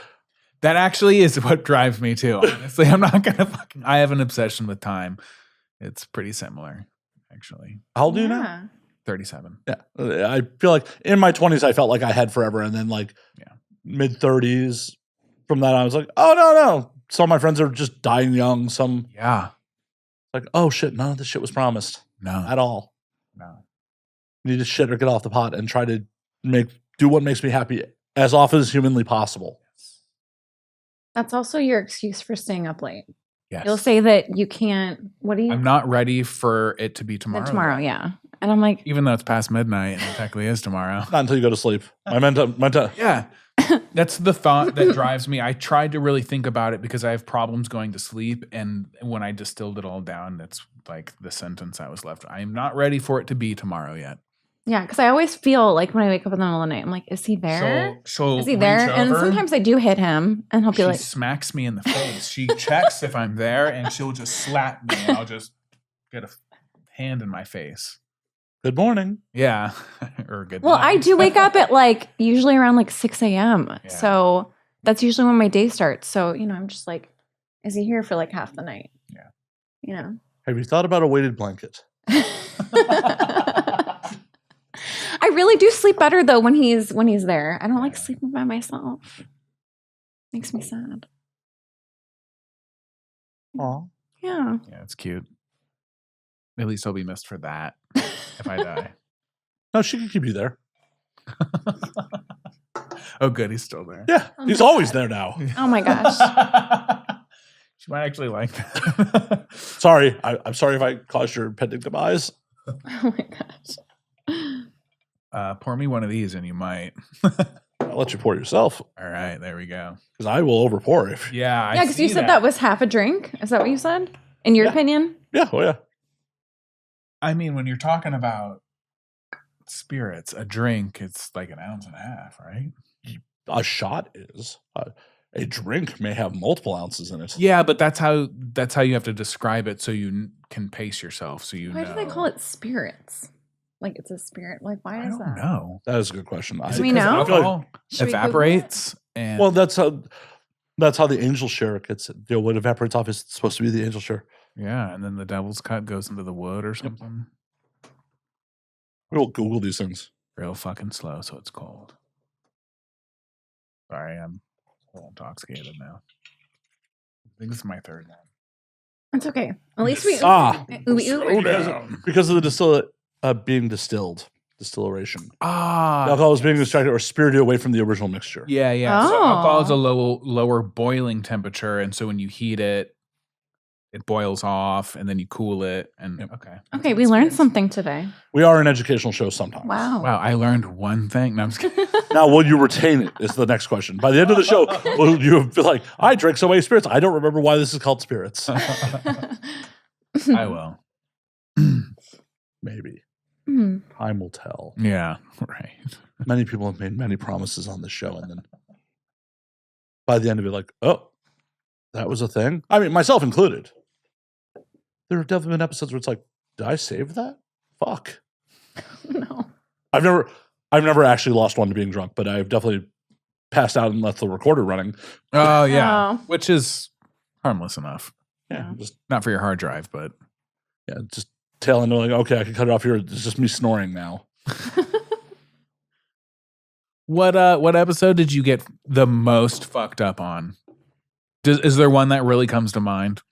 S2: That actually is what drives me too, honestly. I'm not going to I have an obsession with time. It's pretty similar, actually.
S3: How old are you now?
S2: 37.
S3: Yeah. I feel like in my 20s, I felt like I had forever. And then like mid 30s, from that on, I was like, oh, no. Some of my friends are just dying young. Some.
S2: Yeah.
S3: Like, oh, shit, none of this shit was promised.
S2: No.
S3: At all.
S2: No.
S3: Need to shit or get off the pot and try to do what makes me happy as often as humanly possible.
S1: That's also your excuse for staying up late.
S2: Yes.
S1: You'll say that you can't. What do you?
S2: I'm not ready for it to be tomorrow.
S1: Tomorrow, yeah. And I'm like,
S2: even though it's past midnight and it technically is tomorrow.
S3: Not until you go to sleep. I meant to.
S2: Yeah. That's the thought that drives me. I tried to really think about it because I have problems going to sleep. And when I distilled it all down, that's like the sentence I was left. I am not ready for it to be tomorrow yet.
S1: yeah, because I always feel like when I wake up in the middle of the night, I'm like, is he there?
S2: So
S1: Is he there? And sometimes I do hit him, and he'll be
S2: she
S1: like,
S2: smacks me in the face. She checks if I'm there, and she'll just slap me, and I'll just get a hand in my face.
S3: Good morning.
S2: Yeah, or good.
S1: well,
S2: night.
S1: I do wake up at like usually around like 6 a.m.
S2: Yeah.
S1: So that's usually when my day starts. So, I'm just like, is he here for like half the night?
S2: Yeah.
S3: Have you thought about a weighted blanket?
S1: I really do sleep better though when he's there. I don't like sleeping by myself. Makes me sad.
S3: Aw.
S1: Yeah.
S2: Yeah, it's cute. At least I'll be missed for that if I die.
S3: No, she can keep you there.
S2: Oh, good. He's still there.
S3: Yeah,
S1: Oh
S3: he's
S1: my
S3: always
S1: God.
S3: there now.
S1: Oh my gosh.
S2: She might actually like that.
S3: Sorry. I'm sorry if I caused your impending demise.
S1: Oh my gosh.
S2: Pour me one of these and you might.
S3: I'll let you pour yourself
S2: All right, there we go.
S3: because I will over pour if.
S2: Yeah,
S1: Yeah, because you said that was half a drink. Is that what you said? In your opinion?
S3: Yeah, oh yeah.
S2: I mean, when you're talking about spirits, a drink, it's like an ounce and a half, right?
S3: A shot is. A drink may have multiple ounces in it.
S2: Yeah, but that's how you have to describe it so you can pace yourself. So
S1: Why do they call it spirits? Like it's a spirit. Like why
S2: I
S1: is
S2: don't
S1: that?
S2: know.
S3: That is a good question.
S2: Is
S1: Do we
S2: it 'cause
S1: know?
S2: alcohol
S1: Should we Google
S2: evaporates and
S3: Well, that's how the angel share gets it. What evaporates off is supposed to be the angel share.
S2: yeah, and then the devil's cut goes into the wood or something.
S3: We'll Google these things.
S2: Real fucking slow, so it's cold. Sorry, I'm a little intoxicated now. I think this is my third one.
S1: It's okay. At least we
S3: Because of the distillate being distilled, distillation. The
S2: Ah,
S3: alcohol is being extracted or spirited away from the original mixture.
S2: yeah. So alcohol is a
S1: Oh.
S2: lower boiling temperature, and so when you heat it, it boils off, and then you cool it. And okay.
S1: Okay, we learned something today.
S3: We are an educational show sometimes.
S1: Wow.
S2: Wow, I learned one thing. No, I'm just kidding.
S3: Now, will you retain it? Is the next question. By the end of the show, will you be like, I drank so many spirits. I don't remember why this is called spirits.
S2: I will.
S3: Maybe.
S1: Hmm.
S3: Time will tell.
S2: Yeah, right.
S3: Many people have made many promises on this show, and then by the end of it, like, oh, that was a thing. I mean, myself included. There have definitely been episodes where it's like, did I save that? Fuck.
S1: No.
S3: I've never actually lost one to being drunk, but I've definitely passed out and left the recorder running.
S2: Oh yeah,
S1: Oh.
S2: which is harmless enough.
S3: Yeah, just
S2: Not for your hard drive, but
S3: just tail into like, okay, I can cut it off here. It's just me snoring now.
S2: what episode did you get the most fucked up on? Is there one that really comes to mind?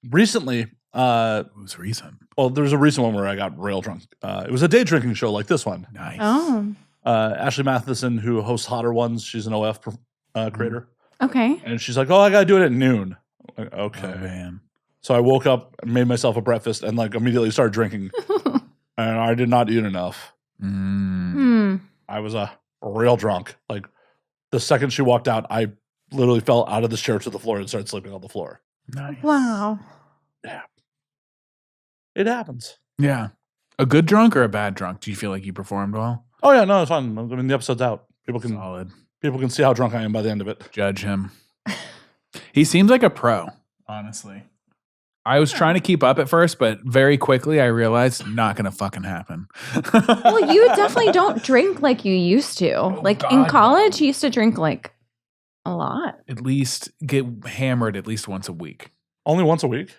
S3: Recently,
S2: It was recent.
S3: well, there's a recent one where I got rail drunk. It was a day drinking show like this one.
S2: Nice.
S1: Oh.
S3: Ashley Matheson, who hosts Hotter Ones, she's an OF creator.
S1: Okay.
S3: And she's like, oh, I got to do it at noon. I'm like, okay.
S2: Oh, man.
S3: So I woke up, made myself a breakfast, and like immediately started drinking. And I did not eat enough.
S1: Hmm.
S3: I was real drunk. Like the second she walked out, I literally fell out of the chair to the floor and started sleeping on the floor.
S2: Nice.
S1: Wow.
S3: It happens.
S2: Yeah. A good drunk or a bad drunk? Do you feel like you performed well?
S3: Oh yeah, no, it's fun. I mean, the episode's out. People can
S2: Solid.
S3: see how drunk I am by the end of it.
S2: Judge him. He seems like a pro, honestly. I was trying to keep up at first, but very quickly I realized not gonna fucking happen.
S1: Well, you definitely don't drink like you used to. Like in
S2: God,
S1: college, you used to drink like a lot.
S2: At least get hammered at least once a week.
S3: Only once a week.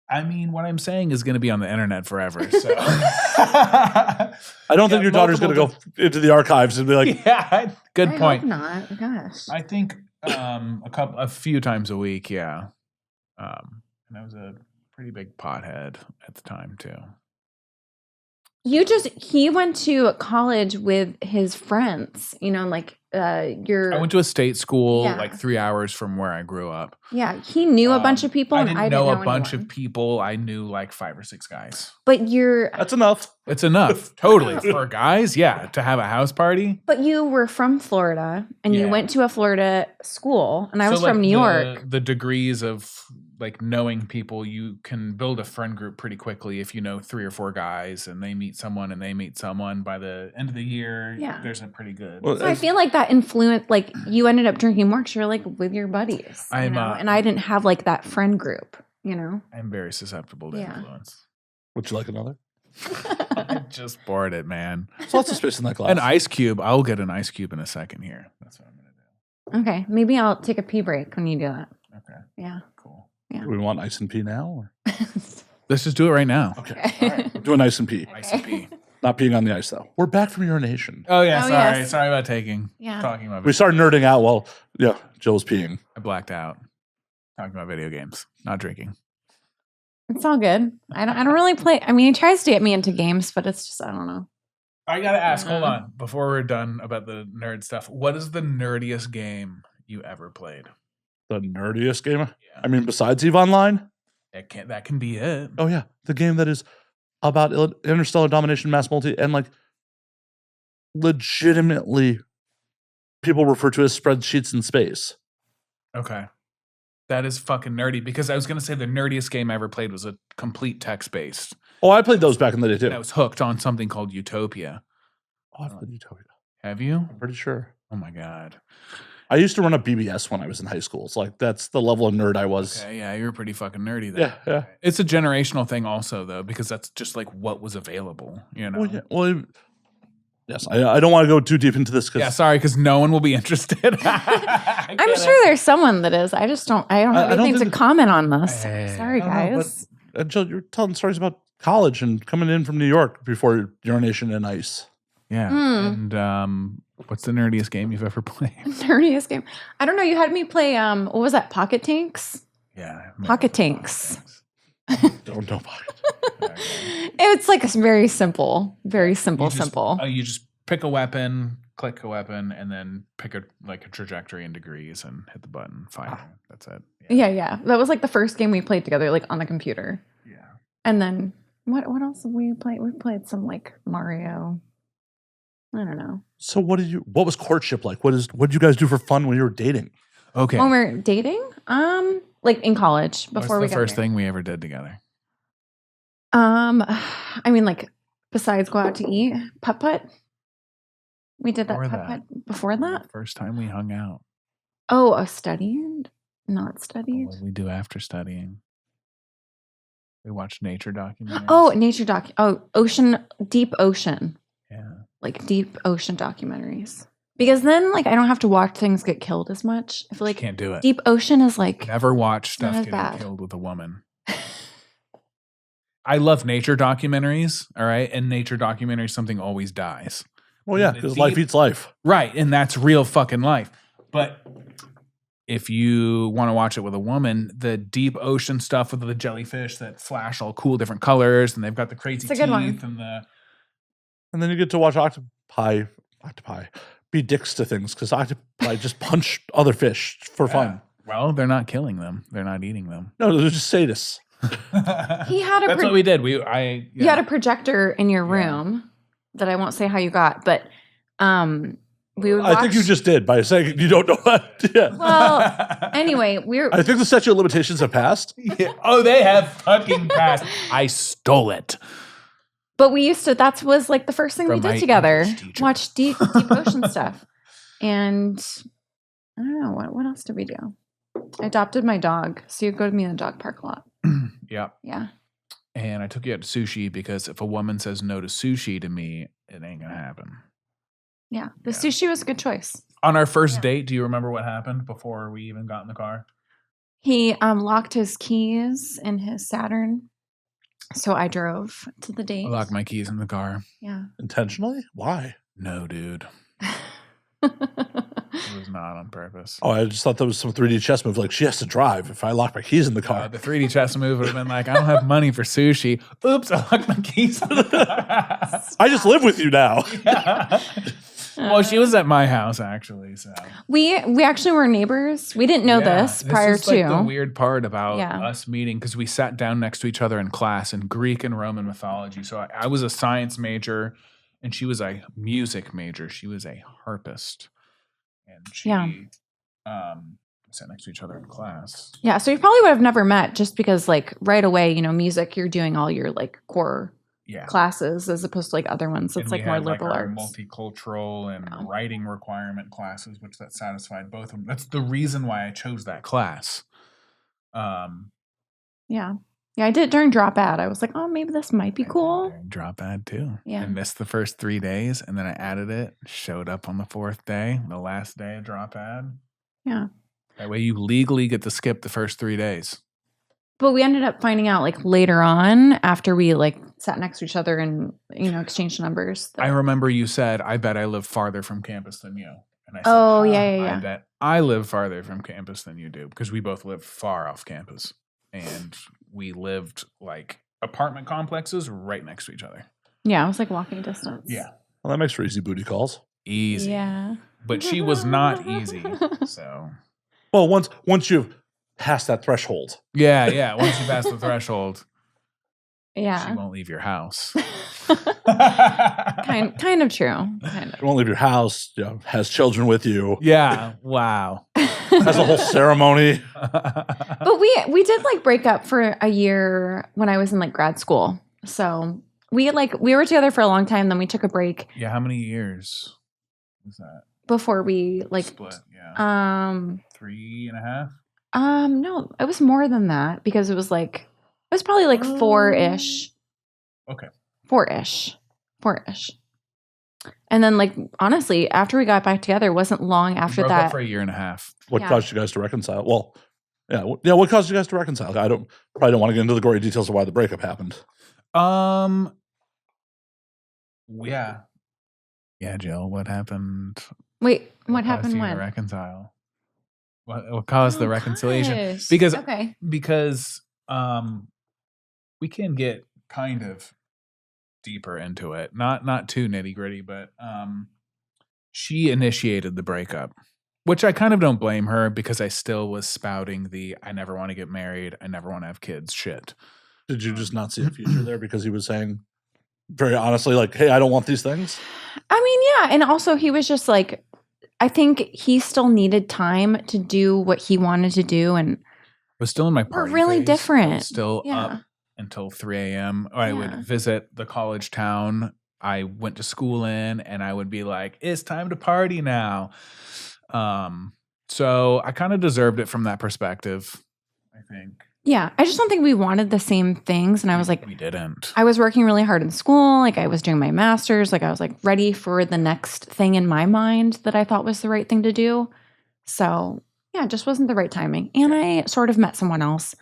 S2: I mean, what I'm saying is going to be on the internet forever. So
S3: I don't think your daughter's going to go into the archives and be like,
S2: yeah, good
S1: I
S2: point.
S1: hope not. Gosh.
S2: I think a few times a week, yeah. And I was a pretty big pothead at the time too.
S1: He went to college with his friends, like
S2: I went to a state school
S1: Yeah.
S2: like 3 hours from where I grew up.
S1: yeah, he knew a bunch of people
S2: I
S1: and
S2: didn't
S1: I didn't
S2: know
S1: know
S2: a bunch
S1: anyone.
S2: of people. I knew like 5 or 6 guys.
S1: But
S3: that's enough.
S2: It's enough. Totally. For guys, yeah. To have a house party.
S1: But you were from Florida and you
S2: Yeah.
S1: went to a Florida school and I
S2: So,
S1: was
S2: like,
S1: from New York.
S2: The degrees of like knowing people, you can build a friend group pretty quickly if you know 3 or 4 guys and they meet someone and they meet someone. By the end of the year,
S1: Yeah.
S2: there's a pretty good.
S3: Well,
S1: So I feel like that influence, like you ended up drinking more because you're like with your buddies,
S2: I'm,
S1: and I didn't have like that friend group,
S2: I'm very susceptible to
S1: Yeah.
S2: influence.
S3: Would you like another?
S2: I just bored it, man.
S3: There's lots of space in that glass.
S2: An ice cube. I'll get an ice cube in a second here. That's what I'm gonna do.
S1: Okay, maybe I'll take a pee break when you do that.
S2: Okay,
S1: Yeah.
S2: cool.
S3: Do we want ice and pee now? Or?
S2: Let's just do it right now.
S3: Okay. All right. We're doing ice and pee.
S2: Ice and pee.
S3: Not peeing on the ice, though. We're back from urination.
S2: Oh yeah,
S1: Oh,
S2: sorry.
S1: yes.
S2: Sorry about
S1: Yeah.
S2: talking about
S3: We started nerding out while, Jill was peeing.
S2: I blacked out. Talking about video games, not drinking.
S1: It's all good. I don't really play. I mean, he tries to get me into games, but it's just I don't know.
S2: I gotta ask, hold
S1: Mhm.
S2: on, before we're done about the nerd stuff. What is the nerdiest game you ever played?
S3: The nerdiest game?
S2: Yeah.
S3: I mean, besides EVE Online?
S2: That can be it.
S3: Oh, yeah. The game that is about interstellar domination, mass multi, and like legitimately people refer to as spreadsheets in space.
S2: Okay. That is fucking nerdy because I was gonna say the nerdiest game I ever played was a complete text based.
S3: Oh, I played those back in the day, too.
S2: And I was hooked on something called Utopia.
S3: Oh, I've played Utopia.
S2: Have you?
S3: I'm pretty sure.
S2: Oh my god.
S3: I used to run a BBS when I was in high school. It's like that's the level of nerd I was.
S2: Okay, yeah, you're pretty fucking nerdy then.
S3: Yeah.
S2: It's a generational thing also though, because that's just like what was available,
S3: Well, yeah. Well, yes. I don't want to go too deep into this because
S2: Yeah, sorry, because no one will be interested.
S1: I'm sure theure someone that is. I just don't. I don't have
S3: I don't
S1: anything to
S3: think-
S1: comment on this.
S2: Hey.
S1: Sorry,
S3: I don't know,
S1: guys.
S3: Jill, you're telling stories about college and coming in from New York before urination and ice.
S2: Yeah.
S1: Hmm.
S2: And what's the nerdiest game you've ever played?
S1: Nerdiest game. I don't know. You had me play. What was that? Pocket Tanks.
S2: Yeah.
S1: Pocket Tanks.
S3: Don't know about it.
S2: Okay.
S1: It's like a very simple,
S2: You just-
S1: simple.
S2: Oh, you just pick a weapon, click a weapon, and then pick a trajectory in degrees and hit the button, fire. That's it.
S1: Yeah. That was like the first game we played together, like on the computer.
S2: Yeah.
S1: And then what else have we played? We played some like Mario. I don't know.
S3: So what was courtship like? What did you guys do for fun when you were dating?
S2: Okay.
S1: When we were dating, like in college before
S2: What's
S1: we
S2: the
S1: got
S2: first
S1: married.
S2: thing we ever did together?
S1: I mean, like besides go out to eat, putt. We did that
S2: Before
S1: putt before that.
S2: The first time we hung out.
S1: Oh, studied, not studied.
S2: What did we do after studying? We watched nature documentaries.
S1: Oh, nature doc. Oh, deep ocean.
S2: Yeah.
S1: Like deep ocean documentaries. Because then, like, I don't have to watch things get killed as much. I feel like
S2: can't do it.
S1: deep ocean is like
S2: Never watch
S1: not
S2: stuff
S1: as
S2: getting
S1: bad.
S2: killed with a woman. I love nature documentaries, all right? And nature documentaries, something always dies.
S3: Well, yeah, because life eats life.
S2: Right, and that's real fucking life. But if you want to watch it with a woman, the deep ocean stuff with the jellyfish that flash all cool different colors, and they've got the crazy
S1: It's a good
S2: teeth
S1: one.
S3: And then you get to watch octopi be dicks to things because octopi just punch other fish for fun.
S2: Well, they're not killing them; they're not eating them.
S3: No, they're just sadists.
S1: He had a
S2: That's what we did. You
S1: had a projector in your room that I won't say how you got, but we would watch.
S3: I think you just did by saying you don't know what. Yeah.
S1: Well, anyway,
S3: I think the statute of limitations have passed.
S2: Yeah. Oh, they have fucking passed. I stole it.
S1: But we used to. That was like the first thing
S2: From
S1: we
S2: my
S1: did together.
S2: English teacher.
S1: Watch deep ocean stuff, and I don't know what else did we do. I adopted my dog, so you'd go to me in the dog park a lot.
S2: Yeah.
S1: Yeah.
S2: And I took you out to sushi because if a woman says no to sushi to me, it ain't gonna happen.
S1: Yeah. The sushi was a good choice.
S2: On our first date, do you remember what happened before we even got in the car?
S1: He locked his keys in his Saturn, so I drove to the date.
S2: I locked my keys in the car.
S1: Yeah.
S3: Intentionally? Why?
S2: No, dude. It was not on purpose.
S3: Oh, I just thought that was some 3D chess move. Like, she has to drive if I lock my keys in the car.
S2: The 3D chess move would have been like, I don't have money for sushi. Oops, I locked my keys in the car.
S3: I just live with you now.
S2: Yeah. Well, she was at my house, actually. So
S1: We actually were neighbors. We didn't know this prior
S2: is
S1: to.
S2: like the weird part about
S1: Yeah.
S2: us meeting because we sat down next to each other in class in Greek and Roman mythology. So I was a science major, and she was a music major. She was a harpist, and she sat next to each other in class.
S1: Yeah, so you probably would have never met just because, like, right away, music, you're doing all your like core classes as opposed to like other ones. It's
S2: And
S1: like
S2: we
S1: more
S2: had,
S1: liberal
S2: our
S1: arts.
S2: multicultural and writing requirement classes, which that satisfied both of them. That's the reason why I chose that class.
S1: Yeah, I did it during drop ad. I was like, oh, maybe this might be cool.
S2: Drop ad too.
S1: Yeah.
S2: I missed the first 3 days, and then I added it. Showed up on the 4th day, the last day of drop ad.
S1: Yeah.
S2: That way, you legally get to skip the first 3 days.
S1: But we ended up finding out like later on after we like sat next to each other and exchanged numbers.
S2: I remember you said, "I bet I live farther from campus than you," and I said,
S1: "Oh yeah.
S2: I bet I live farther from campus than you do because we both live far off campus, and we lived like apartment complexes right next to each other.
S1: Yeah, it was like walking distance.
S2: Yeah,
S3: Well, that makes for easy booty calls.
S2: easy.
S1: Yeah,
S2: but she was not easy. So,
S3: well, once you've passed that threshold,
S2: once you pass the threshold, she
S1: yeah,
S2: won't leave your house.
S1: kind of true. Kind
S3: you won't leave your house. Has children with you.
S2: Yeah, wow.
S3: Has a whole ceremony.
S1: But we did like break up for a year when I was in like grad school. So we were together for a long time. Then we took a break.
S2: Yeah, how many years was that?
S1: Before we like
S2: Split, yeah. 3.5?
S1: No, it was more than that because it was probably like 4-ish.
S2: Okay.
S1: 4-ish. And then like honestly, after we got back together, it wasn't long after
S2: broke
S1: that.
S2: up for 1.5 years.
S3: What caused you guys to reconcile? Well, yeah. What caused you guys to reconcile? I probably don't want to get into the gory details of why the breakup happened.
S2: Yeah, Jill, what happened?
S1: Wait, what
S2: caused
S1: happened
S2: you to
S1: when?
S2: reconcile? What caused the reconciliation?
S1: Gosh.
S2: Because we can get kind of deeper into it. Not too nitty gritty, but she initiated the breakup, which I kind of don't blame her because I still was spouting the I never want to get married, I never want to have kids shit.
S3: Did you just not see a future there because he was saying very honestly, like, hey, I don't want these things?
S1: I mean, yeah. And also, he was just like, I think he still needed time to do what he wanted to do. And
S2: Was still in my party.
S1: really
S2: phase. I was
S1: different.
S2: still
S1: Yeah.
S2: up until 3 a.m. I would
S1: Yeah.
S2: visit the college town I went to school in, and I would be like, it's time to party now. So I kind of deserved it from that perspective, I think.
S1: Yeah. I just don't think we wanted the same things. And I was like,
S2: We didn't.
S1: I was working really hard in school. Like, I was doing my master's. Like, I was like ready for the next thing in my mind that I thought was the right thing to do. So yeah, it just wasn't the right timing. And I sort of met someone else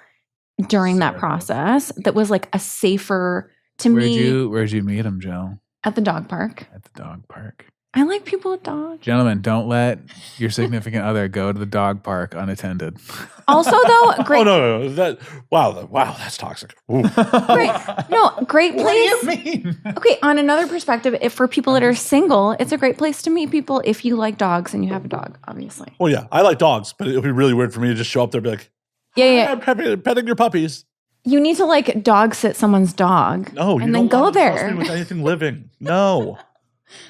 S1: during that
S2: Sort of.
S1: process that was like a safer to me
S2: Where'd you meet him, Joe?
S1: at the dog park.
S2: At the dog park.
S1: I like people with dogs.
S2: Gentlemen, don't let your significant other go to the dog park unattended.
S1: Also, though, great.
S3: Oh no, wow, that's toxic. Ooh.
S1: Great. No, great
S2: What do you
S1: place.
S2: mean?
S1: Okay, on another perspective, if for people that are single, it's a great place to meet people if you like dogs and you have a dog, obviously.
S3: Well, yeah, I like dogs, but it would be really weird for me to just show up there and be like,
S1: Yeah.
S3: I'm petting your puppies.
S1: You need to like dog sit someone's dog.
S3: No, you
S1: and
S3: don't
S1: then go
S3: want to trust
S1: there.
S3: me with anything living. No,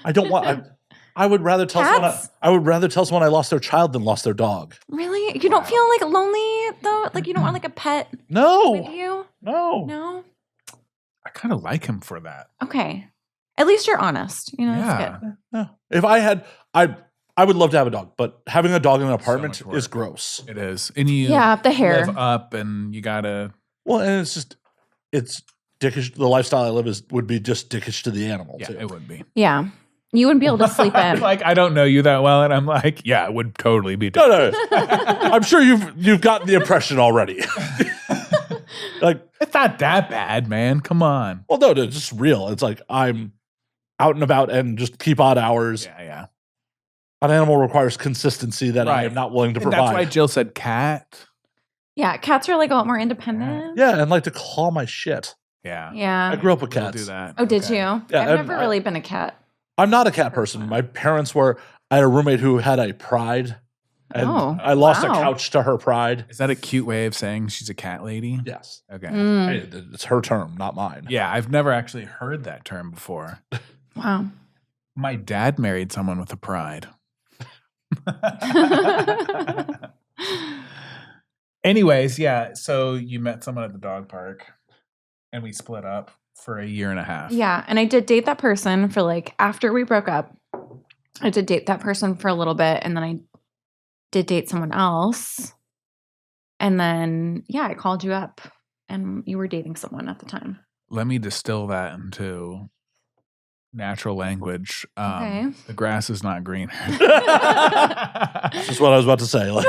S3: I don't want. I would rather tell
S1: Cats?
S3: I would rather tell someone I lost their child than lost their dog.
S1: Really? You don't feel like lonely though? Like you don't want like a pet with
S3: No,
S1: you?
S3: no.
S1: No?
S2: I kind of like him for that.
S1: Okay. At least you're honest. You know, that's
S2: Yeah.
S1: good.
S3: No. If I had, I would love to have a dog, but having a dog in an apartment
S2: much work.
S3: is gross.
S2: It is. And you
S1: Yeah, the hair.
S2: live up and you gotta
S3: Well, and it's dickish. The lifestyle I live would be just dickish to the animal
S2: yeah,
S3: too.
S2: it would be.
S1: Yeah. You wouldn't be able to sleep in.
S2: Like I don't know you that well, and I'm like, yeah, it would totally be
S3: No, I'm sure you've gotten the impression already. Like,
S2: it's not that bad, man. Come on.
S3: well, no, it's just real. It's like I'm out and about and just keep odd hours.
S2: Yeah.
S3: An animal requires consistency that I
S2: Right.
S3: am not willing to
S2: And
S3: provide.
S2: that's why Jill said cat.
S1: Yeah, cats are like a lot more independent.
S3: Yeah, and like to claw my shit.
S2: Yeah.
S1: Yeah.
S3: I grew up with
S2: We'll
S3: cats.
S2: do that.
S1: Oh, did
S2: Okay.
S1: you?
S3: Yeah,
S1: I've
S3: and
S1: never really been a cat.
S3: I'm not a cat person. My parents were. I had a roommate who had a pride, and
S1: Oh,
S3: I lost a
S1: wow.
S3: couch to her pride.
S2: Is that a cute way of saying she's a cat lady?
S3: Yes,
S2: Okay.
S1: Mm,
S3: Hey, it's her term, not mine.
S2: Yeah, I've never actually heard that term before.
S1: wow.
S2: My dad married someone with a pride. Anyways, yeah. So you met someone at the dog park, and we split up for a year and a half.
S1: Yeah, and I did date that person for like after we broke up. I did date that person for a little bit, and then I did date someone else. And then yeah, I called you up, and you were dating someone at the time.
S2: Let me distill that into natural language.
S1: Okay.
S2: The grass is not greener.
S3: That's what I was about to say. Like,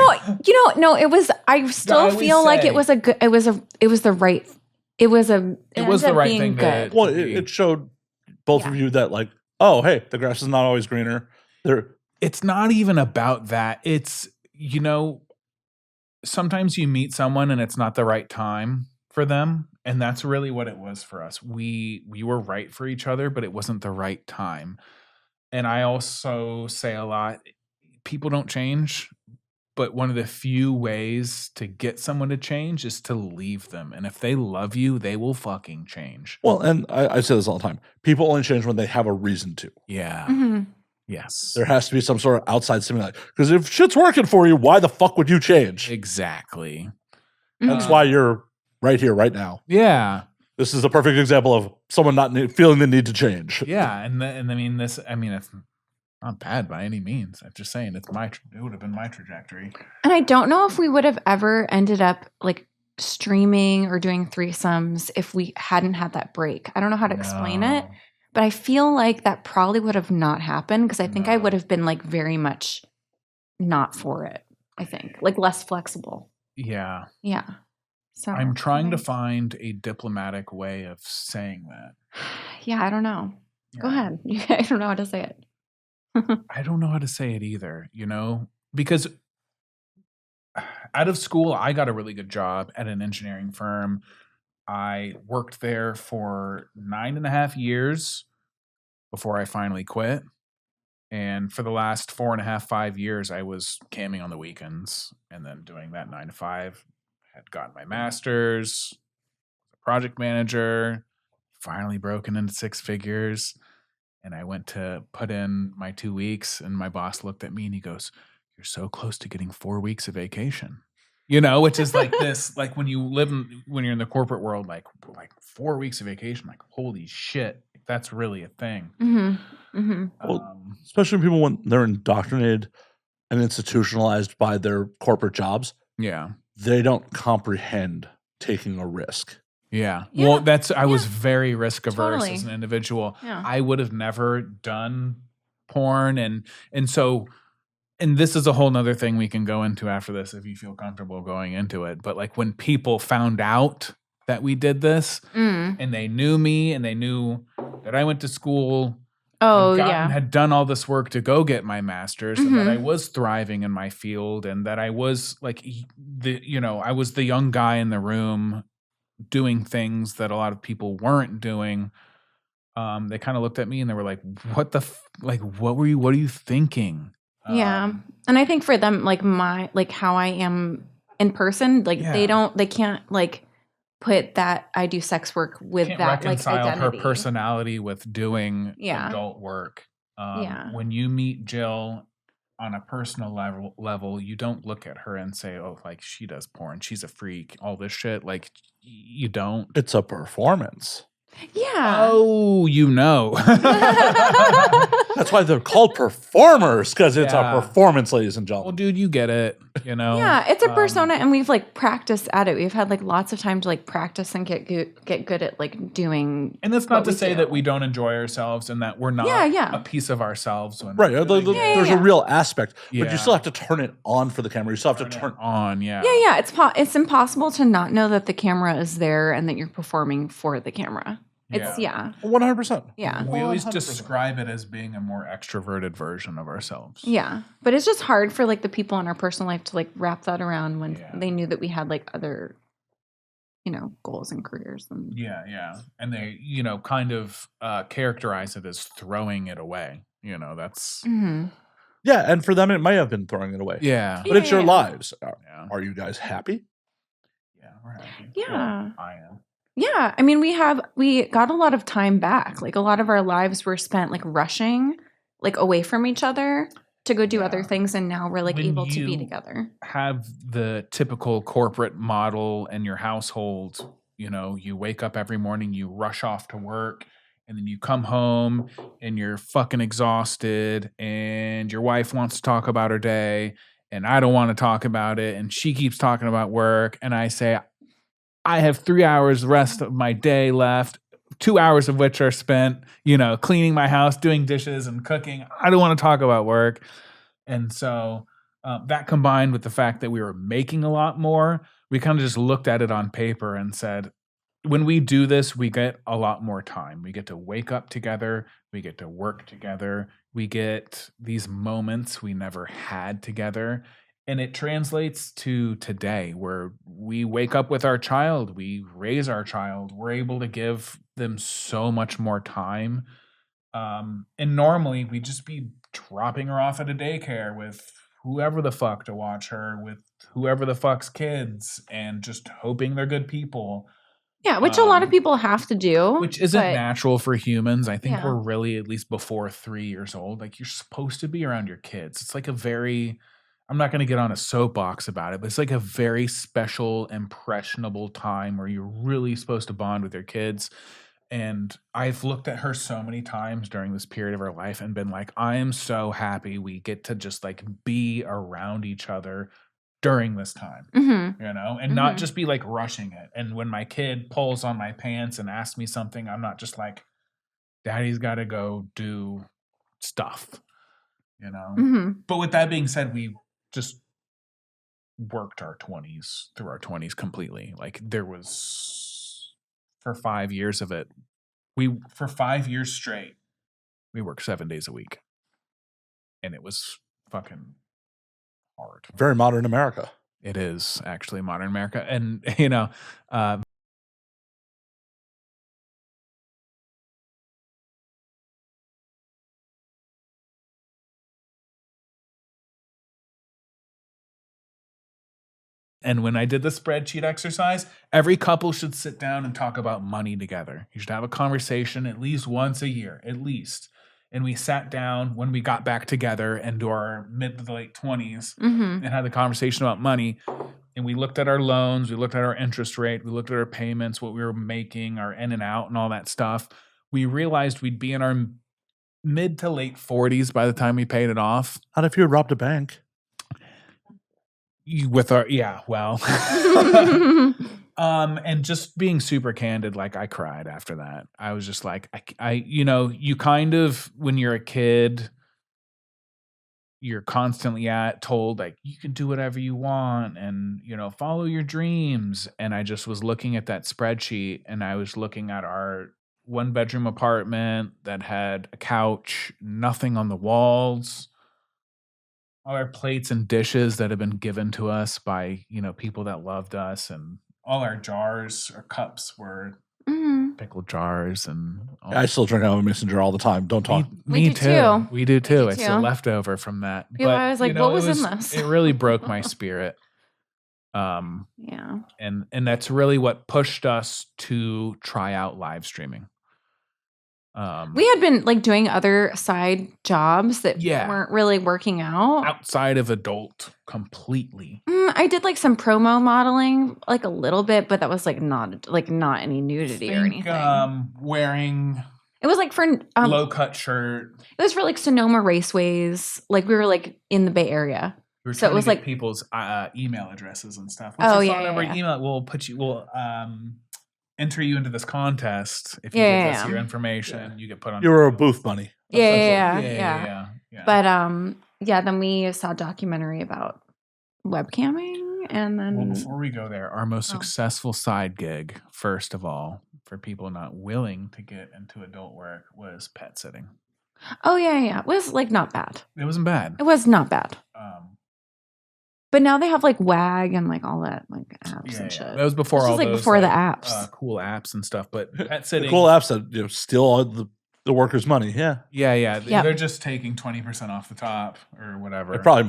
S1: No, it was. I still
S2: always
S1: feel like
S2: say-
S1: it was a good. It was the right. It was a.
S2: It was
S1: ended
S2: the
S1: up
S2: right
S1: being
S2: thing to-
S1: good.
S3: well, it showed both of you that, like, oh, hey, the grass is not always greener.
S2: It's not even about that. It's, sometimes you meet someone and it's not the right time for them. And that's really what it was for us. We were right for each other, but it wasn't the right time. And I also say a lot, people don't change, but one of the few ways to get someone to change is to leave them. And if they love you, they will fucking change.
S3: Well, and I say this all the time. People only change when they have a reason to.
S2: Yeah.
S1: Mhm.
S2: Yes.
S3: There has to be some sort of outside stimuli. Because if shit's working for you, why the fuck would you change?
S2: Exactly.
S3: That's
S2: Mhm.
S3: why you're right here, right now.
S2: Yeah.
S3: This is a perfect example of someone not feeling the need to change.
S2: Yeah, and I mean it's not bad by any means. I'm just saying it would have been my trajectory.
S1: And I don't know if we would have ever ended up like streaming or doing threesomes if we hadn't had that break. I don't know how to explain it,
S2: No.
S1: but I feel like that probably would have not happened because I think I
S2: No.
S1: would have been like very much not for it. I think like less flexible.
S2: Yeah,
S1: Yeah. So
S2: I'm trying to
S1: okay.
S2: find a diplomatic way of saying that.
S1: Yeah, I don't know. Go
S2: Yeah.
S1: ahead. I don't know how to say it.
S2: I don't know how to say it either, because out of school, I got a really good job at an engineering firm. I worked there for 9.5 years before I finally quit. And for the last 4.5, 5 years, I was camming on the weekends and then doing that 9 to 5. Had gotten my master's, project manager, finally broken into 6 figures. And I went to put in my 2 weeks, and my boss looked at me and he goes, "You're so close to getting 4 weeks of vacation." Which is like this, like when you're in the corporate world, like 4 weeks of vacation, like holy shit, that's really a thing.
S3: Well, especially people when they're indoctrinated and institutionalized by their corporate jobs,
S2: Yeah.
S3: they don't comprehend taking a risk.
S2: Yeah.
S1: Yeah.
S2: Well, I was very risk averse
S1: Totally.
S2: as an individual.
S1: Yeah.
S2: I would have never done porn. And this is a whole nother thing we can go into after this if you feel comfortable going into it. But like when people found out that we did this and they knew me and they knew that I went to school, had done all this work to go get my master's, and that I was thriving in my field, and that I was like I was the young guy in the room doing things that a lot of people weren't doing. They kind of looked at me and they were like, "What what are you thinking?"
S1: Yeah. And I think for them, like how I am in person, like they can't like put that I do sex work with
S2: Can't
S1: that
S2: reconcile
S1: like identity.
S2: her personality with doing
S1: Yeah.
S2: adult work.
S1: Yeah.
S2: When you meet Jill on a personal level, you don't look at her and say, "Oh, like she does porn, she's a freak," all this shit. Like you don't.
S3: It's a performance.
S1: Yeah.
S2: Oh,
S3: That's why they're called performers, because it's
S2: Yeah.
S3: a performance, ladies and
S2: Well,
S3: gentlemen.
S2: dude, you get it.
S1: Yeah, it's a persona, and we've like practiced at it. We've had like lots of time to like practice and get good at like doing.
S2: And that's not
S1: what
S2: to
S1: we
S2: say
S1: do.
S2: that we don't enjoy ourselves and that we're not
S1: Yeah.
S2: a piece of ourselves. When
S3: Right.
S2: we're doing it.
S3: There's a real aspect, but
S2: Yeah.
S3: you still have to turn it on for the camera. You still have to turn
S2: on. Yeah.
S1: Yeah. It's impossible to not know that the camera is there and that you're performing for the camera. It's
S3: 100%.
S1: Yeah.
S2: We always
S3: 100%.
S2: describe it as being a more extroverted version of ourselves.
S1: Yeah, but it's just hard for like the people in our personal life to like wrap that around when they knew that we had like other, goals and careers. And
S2: Yeah. And they, kind of characterize it as throwing it away. That's.
S3: Yeah, and for them, it may have been throwing it away.
S2: Yeah.
S3: But it's your
S1: Yeah.
S3: lives. Are you guys happy?
S2: Yeah, we're happy.
S1: Yeah.
S2: Well, I am.
S1: Yeah, I mean, we got a lot of time back. Like a lot of our lives were spent like rushing, like away from each other to go do other things, and now we're like
S2: When
S1: able to be
S2: you
S1: together.
S2: Have the typical corporate model in your household. You wake up every morning, you rush off to work, and then you come home and you're fucking exhausted, and your wife wants to talk about her day, and I don't want to talk about it, and she keeps talking about work, and I say, I have 3 hours the rest of my day left, 2 hours of which are spent, cleaning my house, doing dishes and cooking. I don't want to talk about work. And so that combined with the fact that we were making a lot more, we kind of just looked at it on paper and said, when we do this, we get a lot more time. We get to wake up together. We get to work together. We get these moments we never had together. And it translates to today where we wake up with our child, we raise our child, we're able to give them so much more time. And normally we'd just be dropping her off at a daycare with whoever the fuck to watch her, with whoever the fuck's kids, and just hoping they're good people.
S1: Yeah, which a lot of people have to do.
S2: Which isn't
S1: but-
S2: natural for humans. I think
S1: Yeah.
S2: we're really, at least before 3 years old, like you're supposed to be around your kids. It's like I'm not going to get on a soapbox about it, but it's like a very special, impressionable time where you're really supposed to bond with your kids. And I've looked at her so many times during this period of her life and been like, I am so happy we get to just like be around each other during this time, and not just be like rushing it. And when my kid pulls on my pants and asks me something, I'm not just like, Daddy's got to go do stuff, But with that being said, we just worked our 20s through our 20s completely. Like there was, for 5 years of it, for 5 years straight, we worked 7 days a week, and it was fucking hard.
S3: Very modern America.
S2: It is actually modern America. And, And when I did the spreadsheet exercise, every couple should sit down and talk about money together. You should have a conversation at least once a year, at least. And we sat down when we got back together into our mid to late 20s and had the conversation about money. And we looked at our loans, we looked at our interest rate, we looked at our payments, what we were making, our in and out and all that stuff. We realized we'd be in our mid to late 40s by the time we paid it off.
S3: How if you had robbed a bank?
S2: And just being super candid, like I cried after that. I was just like, you kind of, when you're a kid, you're constantly told like you can do whatever you want and, follow your dreams. And I just was looking at that spreadsheet and I was looking at our 1-bedroom apartment that had a couch, nothing on the walls, all our plates and dishes that have been given to us by, people that loved us, and all our jars or cups were pickle jars. And
S3: I still drink out of a mason jar all the time. Don't talk.
S2: Me too. We do too. It's a leftover from that.
S1: But I was like, what was in this?
S2: It really broke my spirit.
S1: Yeah.
S2: And that's really what pushed us to try out live streaming.
S1: We had been like doing other side jobs that weren't really working out.
S2: Outside of adult completely.
S1: I did like some promo modeling, like a little bit, but that was like not any nudity or anything.
S2: Wearing
S1: it was like for
S2: low cut shirt.
S1: It was for like Sonoma Raceways. Like we were like in the Bay Area.
S2: So it was like people's email addresses and stuff. What's your phone number? Email. We'll enter you into this contest. If you give us your information, you get put on.
S3: You were a booth bunny.
S1: Yeah. But then we saw a documentary about webcamming, and then
S2: before we go there, our most successful side gig, first of all, for people not willing to get into adult work, was pet sitting.
S1: Oh yeah. It was like not bad.
S2: It wasn't bad.
S1: It was not bad. But now they have like WAG and like all that like apps and shit.
S2: That was before all those
S1: before the apps,
S2: cool apps and stuff. But pet sitting,
S3: cool apps that steal all the workers' money. Yeah.
S2: They're just taking 20% off the top or whatever.
S3: Probably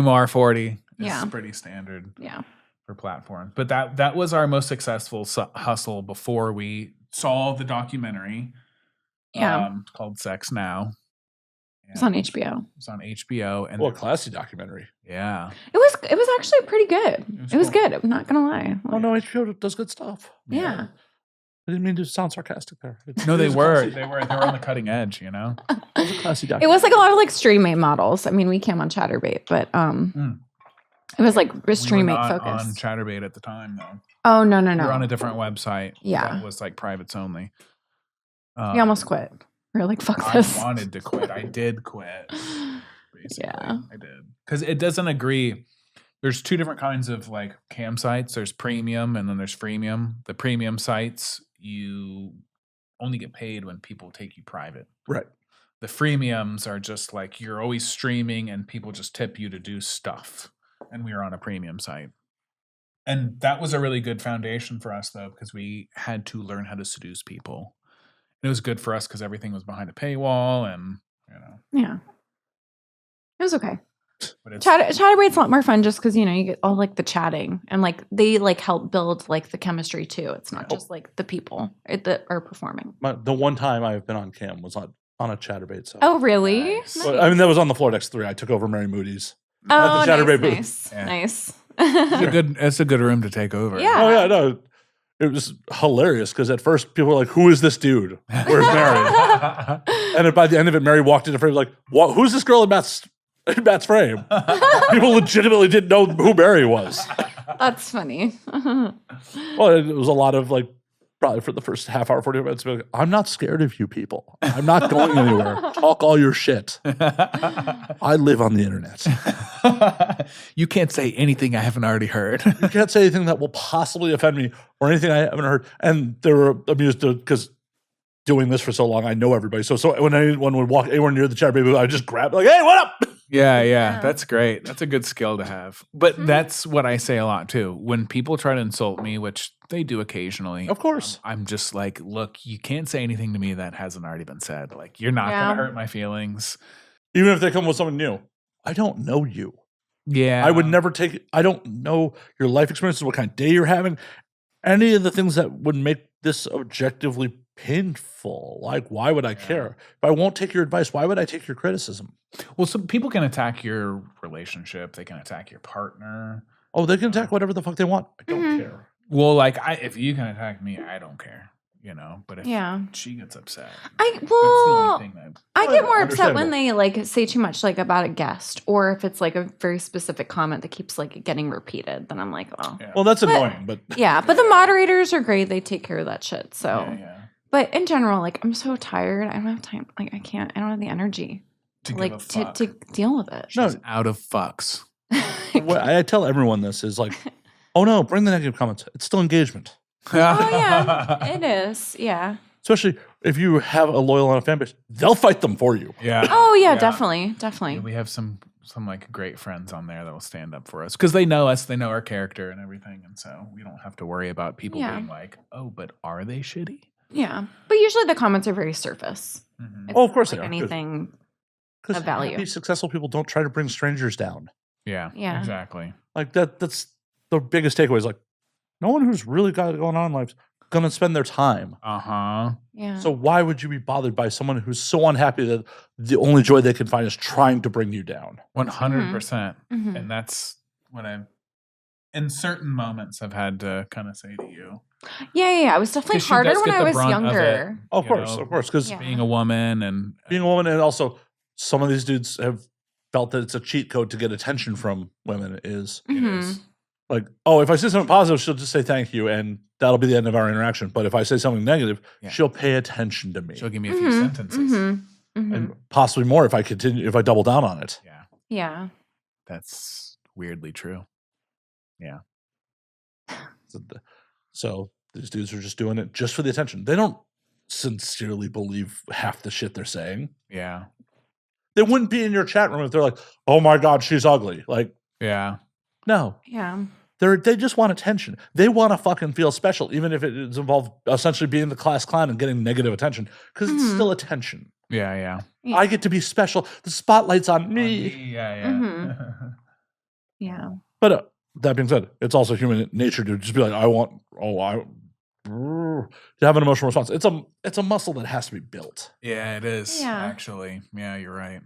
S3: more.
S2: 40. It's pretty standard.
S1: Yeah.
S2: For platforms. But that was our most successful hustle before we saw the documentary. Called Sex Now.
S1: It's on HBO.
S2: It's on HBO. And
S3: a classy documentary.
S2: Yeah.
S1: It was actually pretty good. It was good. I'm not gonna lie.
S3: Oh no, HBO does good stuff.
S1: Yeah.
S3: I didn't mean to sound sarcastic there.
S2: No, they were. They were on the cutting edge,
S3: It was a classy documentary.
S1: It was like a lot of like streammate models. I mean, we came on Chatterbait, but it was like streammate focused.
S2: On Chatterbait at the time, though.
S1: Oh no.
S2: We were on a different website.
S1: Yeah.
S2: That was like privates only.
S1: We almost quit. We were like, fuck this.
S2: I wanted to quit. I did quit. Basically.
S1: Yeah.
S2: I did. Because it doesn't agree. There's two different kinds of like cam sites. There's premium and then there's freemium. The premium sites, you only get paid when people take you private.
S3: Right.
S2: The freemiums are just like you're always streaming and people just tip you to do stuff. And we were on a premium site. And that was a really good foundation for us, though, because we had to learn how to seduce people. It was good for us because everything was behind a paywall and,
S1: Yeah. It was okay. Chatterbait's a lot more fun just because, you get all like the chatting and like they like help build like the chemistry too. It's not just like the people that are performing.
S3: The one time I've been on cam was on a Chatterbait. So.
S1: Oh, really?
S2: Nice.
S1: Nice.
S3: Well, I mean, that was on the Floor Dex 3. I took over Mary Moody's.
S1: Oh,
S3: nice.
S1: Nice.
S2: It's a good room to take over.
S1: Yeah.
S3: Oh, yeah, no. It was hilarious because at first people were like, "Who is this dude? Where's Mary?" And then by the end of it, Mary walked into frame like, "What? Who's this girl in Matt's frame?" People legitimately didn't know who Mary was.
S1: That's funny.
S3: Well, it was a lot of like, probably for the first half hour, 40 minutes, like, I'm not scared of you people. I'm not going anywhere. Talk all your shit. I live on the internet.
S2: You can't say anything I haven't already heard.
S3: You can't say anything that will possibly offend me or anything I haven't heard. And they were amused because doing this for so long, I know everybody. So when anyone would walk anywhere near the Chatterbait booth, I just grab like, "Hey, what up?"
S2: Yeah. That's great. That's a good skill to have. But that's what I say a lot too. When people try to insult me, which they do occasionally.
S3: Of course.
S2: I'm just like, look, you can't say anything to me that hasn't already been said. Like, you're not going to hurt my feelings.
S3: Even if they come with something new. I don't know you.
S2: Yeah.
S3: I would never take. I don't know your life experiences, what kind of day you're having, any of the things that would make this objectively painful. Like, why would I care? If I won't take your advice, why would I take your criticism?
S2: Well, some people can attack your relationship. They can attack your partner.
S3: Oh, they can attack whatever the fuck they want. I don't care.
S2: Well, like if you can attack me, I don't care. But if she gets upset,
S1: I
S2: that's the only thing
S1: I get more upset
S3: understandable.
S1: when they like say too much like about a guest, or if it's like a very specific comment that keeps like getting repeated. Then I'm like, oh,
S3: Well, that's annoying, but
S1: yeah. But the moderators are great; they take care of that shit. So,
S2: yeah.
S1: but in general, like I'm so tired. I don't have time. Like I can't. I don't have the energy
S2: To
S1: like
S2: give a fuck.
S1: to deal with it.
S3: no.
S2: She's out of fucks.
S3: What I tell everyone this is like, oh no, bring the negative comments. It's still engagement.
S1: Oh yeah, it is. Yeah.
S3: Especially if you have a loyal on a fan base, they'll fight them for you.
S2: Yeah.
S1: Oh yeah, definitely.
S2: Yeah, we have some like great friends on there that will stand up for us because they know us, they know our character and everything, and so we don't have to worry about people being like, "Oh, but are they shitty?"
S1: Yeah, but usually the comments are very surface.
S2: Mm-hmm.
S1: It's
S3: Oh, of course
S1: not
S3: they are.
S1: anything
S3: Because
S1: of value.
S3: happy, successful people don't try to bring strangers down.
S2: Yeah.
S1: Yeah.
S2: Exactly.
S3: Like that's the biggest takeaway is like, no one who's really got it going on in life is going to spend their time.
S1: Yeah.
S3: So why would you be bothered by someone who's so unhappy that the only joy they can find is trying to bring you down?
S2: 100%.
S1: Mhm.
S2: And that's what in certain moments, I've had to kind of say to you.
S1: Yeah. It was definitely
S2: 'Cause she
S1: harder
S2: does
S1: when
S2: get
S1: I
S2: the
S1: was
S2: brunt of
S1: younger.
S3: Of
S2: You
S3: course,
S2: know,
S3: of course. Because
S1: Yeah.
S2: being a woman and
S3: being a woman, and also some of these dudes have felt that it's a cheat code to get attention from women is
S2: it
S1: Mhm.
S2: is.
S3: like, oh, if I say something positive, she'll just say thank you, and that'll be the end of our interaction. But if I say something negative,
S2: Yeah.
S3: she'll pay attention to me.
S2: She'll give me a few sentences.
S3: And possibly more if I continue, if I double down on it.
S2: Yeah.
S1: Yeah.
S2: That's weirdly true. Yeah.
S3: So these dudes are just doing it just for the attention. They don't sincerely believe half the shit they're saying.
S2: Yeah.
S3: They wouldn't be in your chat room if they're like, "Oh my god, she's ugly." Like,
S2: Yeah.
S3: no,
S1: Yeah.
S3: they just want attention. They want to fucking feel special, even if it is involved essentially being the class clown and getting negative attention, because it's still attention.
S2: Yeah.
S1: Yeah.
S3: I get to be special. The spotlight's on me.
S2: Yeah.
S1: Yeah.
S3: But that being said, it's also human nature to just be like, to have an emotional response. It's a muscle that has to be built.
S2: Yeah, it is.
S1: Yeah.
S2: Actually. Yeah, you're right.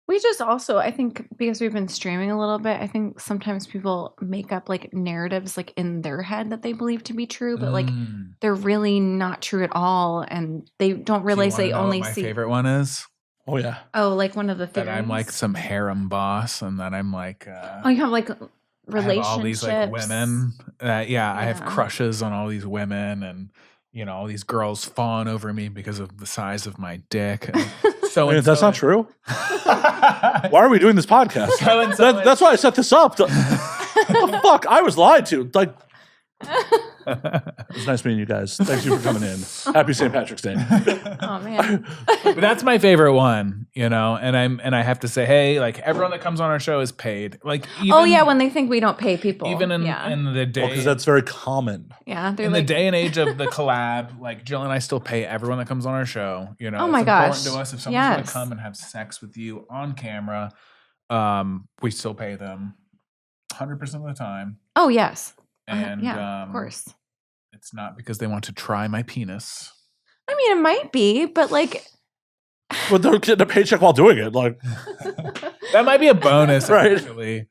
S1: We just also, I think, because we've been streaming a little bit, I think sometimes people make up like narratives like in their head that they believe to be true, but like they're really not true at all, and they don't realize they only
S2: my
S1: see.
S2: favorite one is
S3: Oh yeah.
S1: Oh, like one of the theories.
S2: that I'm like some harem boss, and that I'm like
S1: Oh, you have like
S2: I
S1: relationships.
S2: have all these like women. I have
S1: Yeah.
S2: crushes on all these women, and all these girls fawn over me because of the size of my dick. And so
S3: Wait, that's not true. Why are we doing this podcast? That's why I set this up. The fuck, I was lied to. Like, it was nice meeting you guys. Thank you for coming in. Happy St. Patrick's Day.
S1: Oh man.
S2: But that's my favorite one, and I have to say, hey, like everyone that comes on our show is paid. Like,
S1: Oh yeah, when they think we don't pay people.
S2: even in the day,
S3: Because that's very common.
S1: Yeah, they're
S2: in
S1: like,
S2: the day and age of the collab, like Jill and I still pay everyone that comes on our show.
S1: Oh my
S2: it's
S1: gosh.
S2: important to us if someone's going
S1: Yes.
S2: to come and have sex with you on camera. We still pay them 100% of the time,
S1: oh yes.
S2: and
S1: Yeah, of course.
S2: it's not because they want to try my penis.
S1: I mean, it might be, but like,
S3: But they're getting a paycheck while doing it. Like,
S2: That might be a bonus,
S3: Right.
S2: actually. It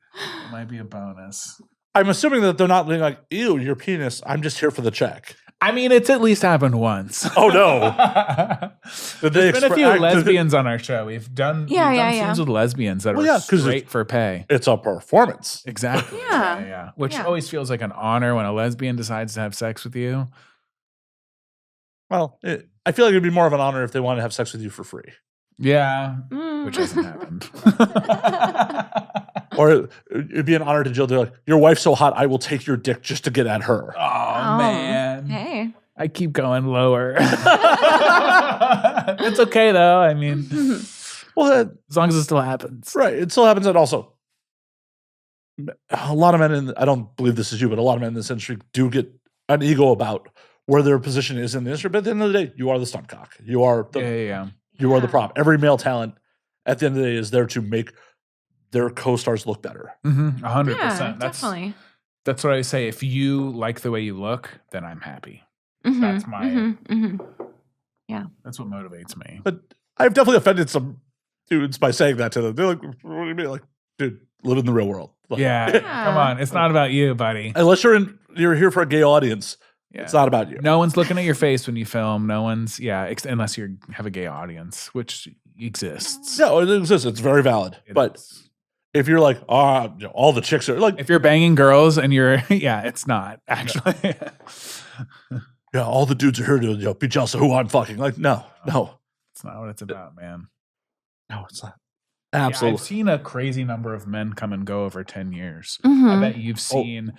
S2: might be a bonus.
S3: I'm assuming that they're not being like, ew, your penis. I'm just here for the check.
S2: I mean, it's at least happened once.
S3: Oh no. Did they
S2: There's been a few
S3: expect-
S2: lesbians on our show. We've done scenes with lesbians that
S3: Well,
S2: are
S3: yeah, 'cause
S2: straight for pay.
S3: It's a performance.
S2: Exactly.
S1: Yeah.
S2: Which
S1: Yeah.
S2: always feels like an honor when a lesbian decides to have sex with you.
S3: Well, I feel like it'd be more of an honor if they wanted to have sex with you for free.
S2: Yeah.
S1: mm.
S2: Which hasn't happened.
S3: Or it'd be an honor to Jill. They're like, your wife's so hot, I will take your dick just to get at her.
S2: Oh, man.
S1: Hey.
S2: I keep going lower. It's okay, though. I mean,
S3: Well,
S2: as long as it still happens.
S3: right. It still happens. And also, a lot of men, I don't believe this is you, but a lot of men in this industry do get an ego about where their position is in the industry. But at the end of the day, you are the stunt cock. You are the
S2: Yeah.
S3: You are the prop. Every male talent at the end of the day is there to make their co-stars look better.
S2: 100%.
S1: Yeah, definitely.
S2: That's what I say. If you like the way you look, then I'm happy. That's my. That's what motivates me.
S3: But I've definitely offended some dudes by saying that to them. They're like, "What do you mean?" Like, dude, live in the real world. Like,
S2: Come on. It's not about you, buddy.
S3: unless you're here for a gay audience, it's not about you.
S2: No one's looking at your face when you film. No one's, unless you have a gay audience, which exists.
S3: No, it exists. It's very valid. But if you're like, all the chicks are like,
S2: if you're banging girls and you're, it's not actually.
S3: Yeah, all the dudes are here to be jealous of who I'm fucking. Like, no.
S2: It's not what it's about, man.
S3: No, it's not. Absolutely.
S2: I've seen a crazy number of men come and go over 10 years.
S1: Mm-hmm.
S2: I bet you've seen.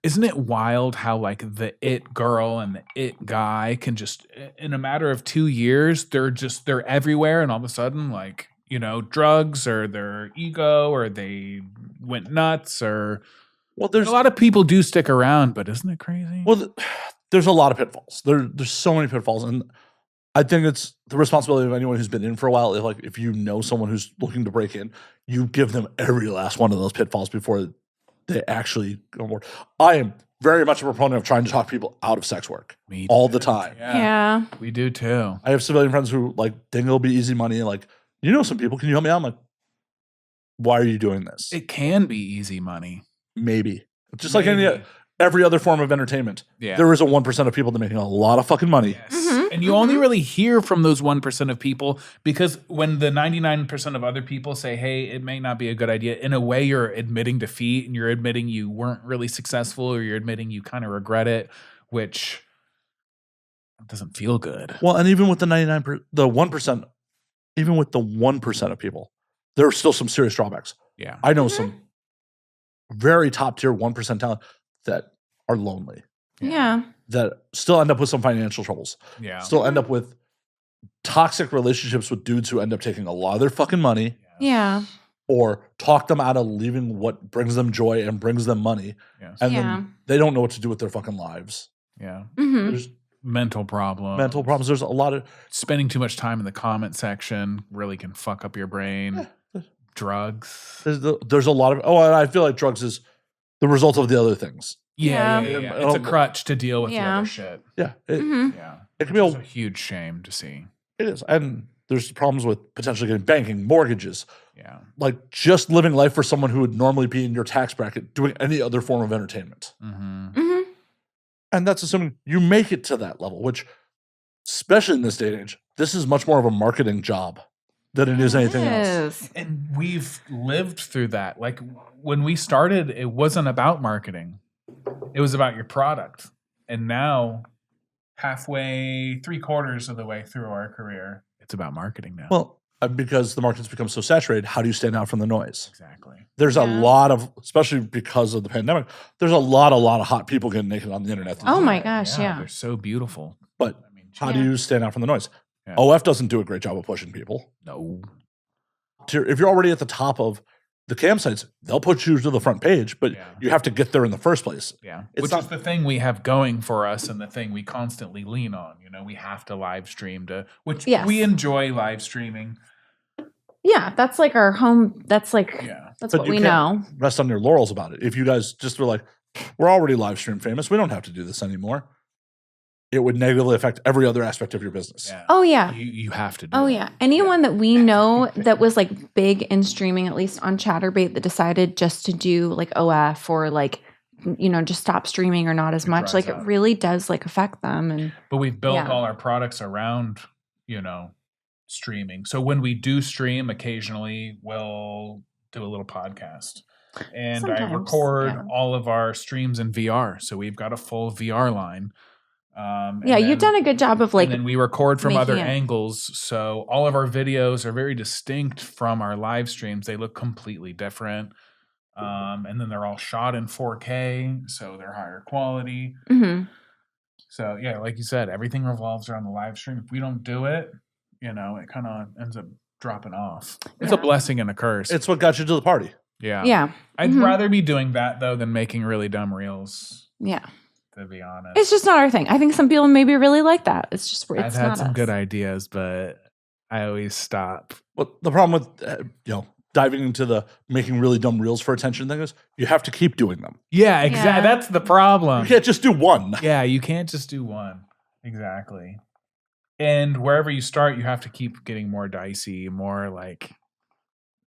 S2: Isn't it wild how like the it girl and the it guy can just, in a matter of 2 years, they're everywhere, and all of a sudden, like, drugs or their ego or they went nuts or. Well, there's a lot of people do stick around, but isn't it crazy?
S3: Well, there's a lot of pitfalls. There's so many pitfalls, and I think it's the responsibility of anyone who's been in for a while. If you know someone who's looking to break in, you give them every last one of those pitfalls before they actually go on board. I am very much a proponent of trying to talk people out of sex work all the time.
S1: Yeah,
S2: we do too.
S3: I have civilian friends who think it'll be easy money. Like, some people, can you help me out? I'm like, why are you doing this?
S2: It can be easy money.
S3: Maybe. Just like every other form of entertainment. Yeah. There is a 1% of people that are making a lot of fucking money.
S2: Yes. Mm-hmm. And you only really hear from those 1% of people because when the 99% of other people say, hey, it may not be a good idea, in a way you're admitting defeat and you're admitting you weren't really successful or you're admitting you kind of regret it, which doesn't feel good.
S3: Well, and even with the 1%, even with the 1% of people, there are still some serious drawbacks.
S2: Yeah.
S3: I know some very top tier 1% talent that are lonely.
S1: Yeah.
S3: That still end up with some financial troubles.
S2: Yeah.
S3: Still end up with toxic relationships with dudes who end up taking a lot of their fucking money.
S1: Yeah.
S3: Or talk them out of leaving what brings them joy and brings them money.
S2: Yes.
S3: And then they don't know what to do with their fucking lives.
S2: Yeah.
S1: Mm-hmm.
S3: There's
S2: mental problems.
S3: There's a lot of
S2: spending too much time in the comment section really can fuck up your brain. Drugs.
S3: There's a lot of and I feel like drugs is the result of the other things.
S2: Yeah. It's a crutch to deal with the other shit.
S3: Yeah.
S2: It can be a huge shame to see.
S3: It is. And there's problems with potentially getting banking, mortgages.
S2: Yeah.
S3: Like just living life for someone who would normally be in your tax bracket doing any other form of entertainment.
S2: Mm-hmm.
S1: Mm-hmm.
S3: And that's assuming you make it to that level, which, especially in this day and age, this is much more of a marketing job than it is anything else.
S2: And we've lived through that. Like when we started, it wasn't about marketing. It was about your product. And now, halfway, 3/4 of the way through our career, it's about marketing now.
S3: Well, because the market's become so saturated, how do you stand out from the noise?
S2: Exactly.
S3: There's a lot of, especially because of the pandemic, there's a lot of hot people getting naked on the internet.
S1: Oh my gosh, yeah.
S2: They're so beautiful.
S3: But how do you stand out from the noise?
S2: Yeah.
S3: OF doesn't do a great job of pushing people.
S2: No.
S3: If you're already at the top of the campsites, they'll put you to the front page, but you have to get there in the first place.
S2: Yeah. Which is the thing we have going for us and the thing we constantly lean on. We have to live stream which we enjoy live streaming.
S1: Yeah, that's like our home. That's like, that's what we know.
S3: Rest on your laurels about it. If you guys just were like, we're already live stream famous, we don't have to do this anymore. It would negatively affect every other aspect of your business.
S2: Yeah.
S1: Oh, yeah.
S2: You have to do
S1: Oh,
S2: that.
S1: yeah. Anyone that we know that was like big in streaming, at least on Chatterbait, that decided just to do like OF or like, just stop streaming or not as much. Like it really does like affect them.
S2: But we've built all our products around, streaming. So when we do stream, occasionally we'll do a little podcast. And
S1: Sometimes,
S2: I record all of our streams in VR. So we've got a full VR line.
S1: You've done a good job of like.
S2: And then we record from other angles. So all of our videos are very distinct from our live streams. They look completely different. And then they're all shot in 4K. So they're higher quality.
S1: Mm-hmm.
S2: So yeah, like you said, everything revolves around the live stream. If we don't do it, it kind of ends up dropping off. It's a blessing and a curse.
S3: It's what got you to the party.
S2: Yeah.
S1: Yeah.
S2: I'd rather be doing that though than making really dumb reels.
S1: Yeah.
S2: To be honest.
S1: It's just not our thing. I think some people maybe really like that. It's just it's
S2: I've had
S1: not
S2: some
S1: us.
S2: good ideas, but I always stop.
S3: Well, the problem with diving into the making really dumb reels for attention thing is you have to keep doing them.
S2: Yeah, exactly.
S1: Yeah.
S2: That's the problem.
S3: You can't just do one.
S2: Yeah, you can't just do one. Exactly. And wherever you start, you have to keep getting more dicey, more like,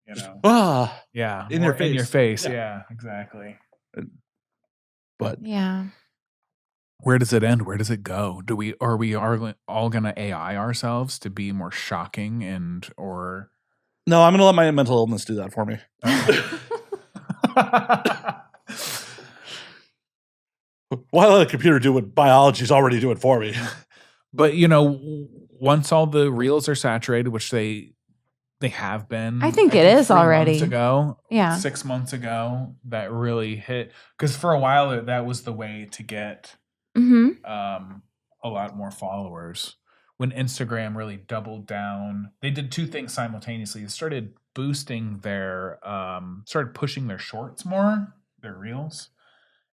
S2: you know, yeah,
S3: in
S2: more
S3: your face.
S2: In your face.
S3: Yeah.
S2: Yeah, exactly.
S3: But
S1: Yeah.
S2: Where does it end? Where does it go? Are we all gonna AI ourselves to be more shocking or
S3: no, I'm going to let my mental illness do that for me. Why let a computer do what biology's already doing for me?
S2: But once all the reels are saturated, which they have been,
S1: I think it is
S2: 3
S1: already.
S2: months ago,
S1: Yeah.
S2: 6 months ago, that really hit because for a while that was the way to get
S1: Mm-hmm.
S2: a lot more followers. When Instagram really doubled down, they did two things simultaneously. They started boosting started pushing their shorts more, their reels.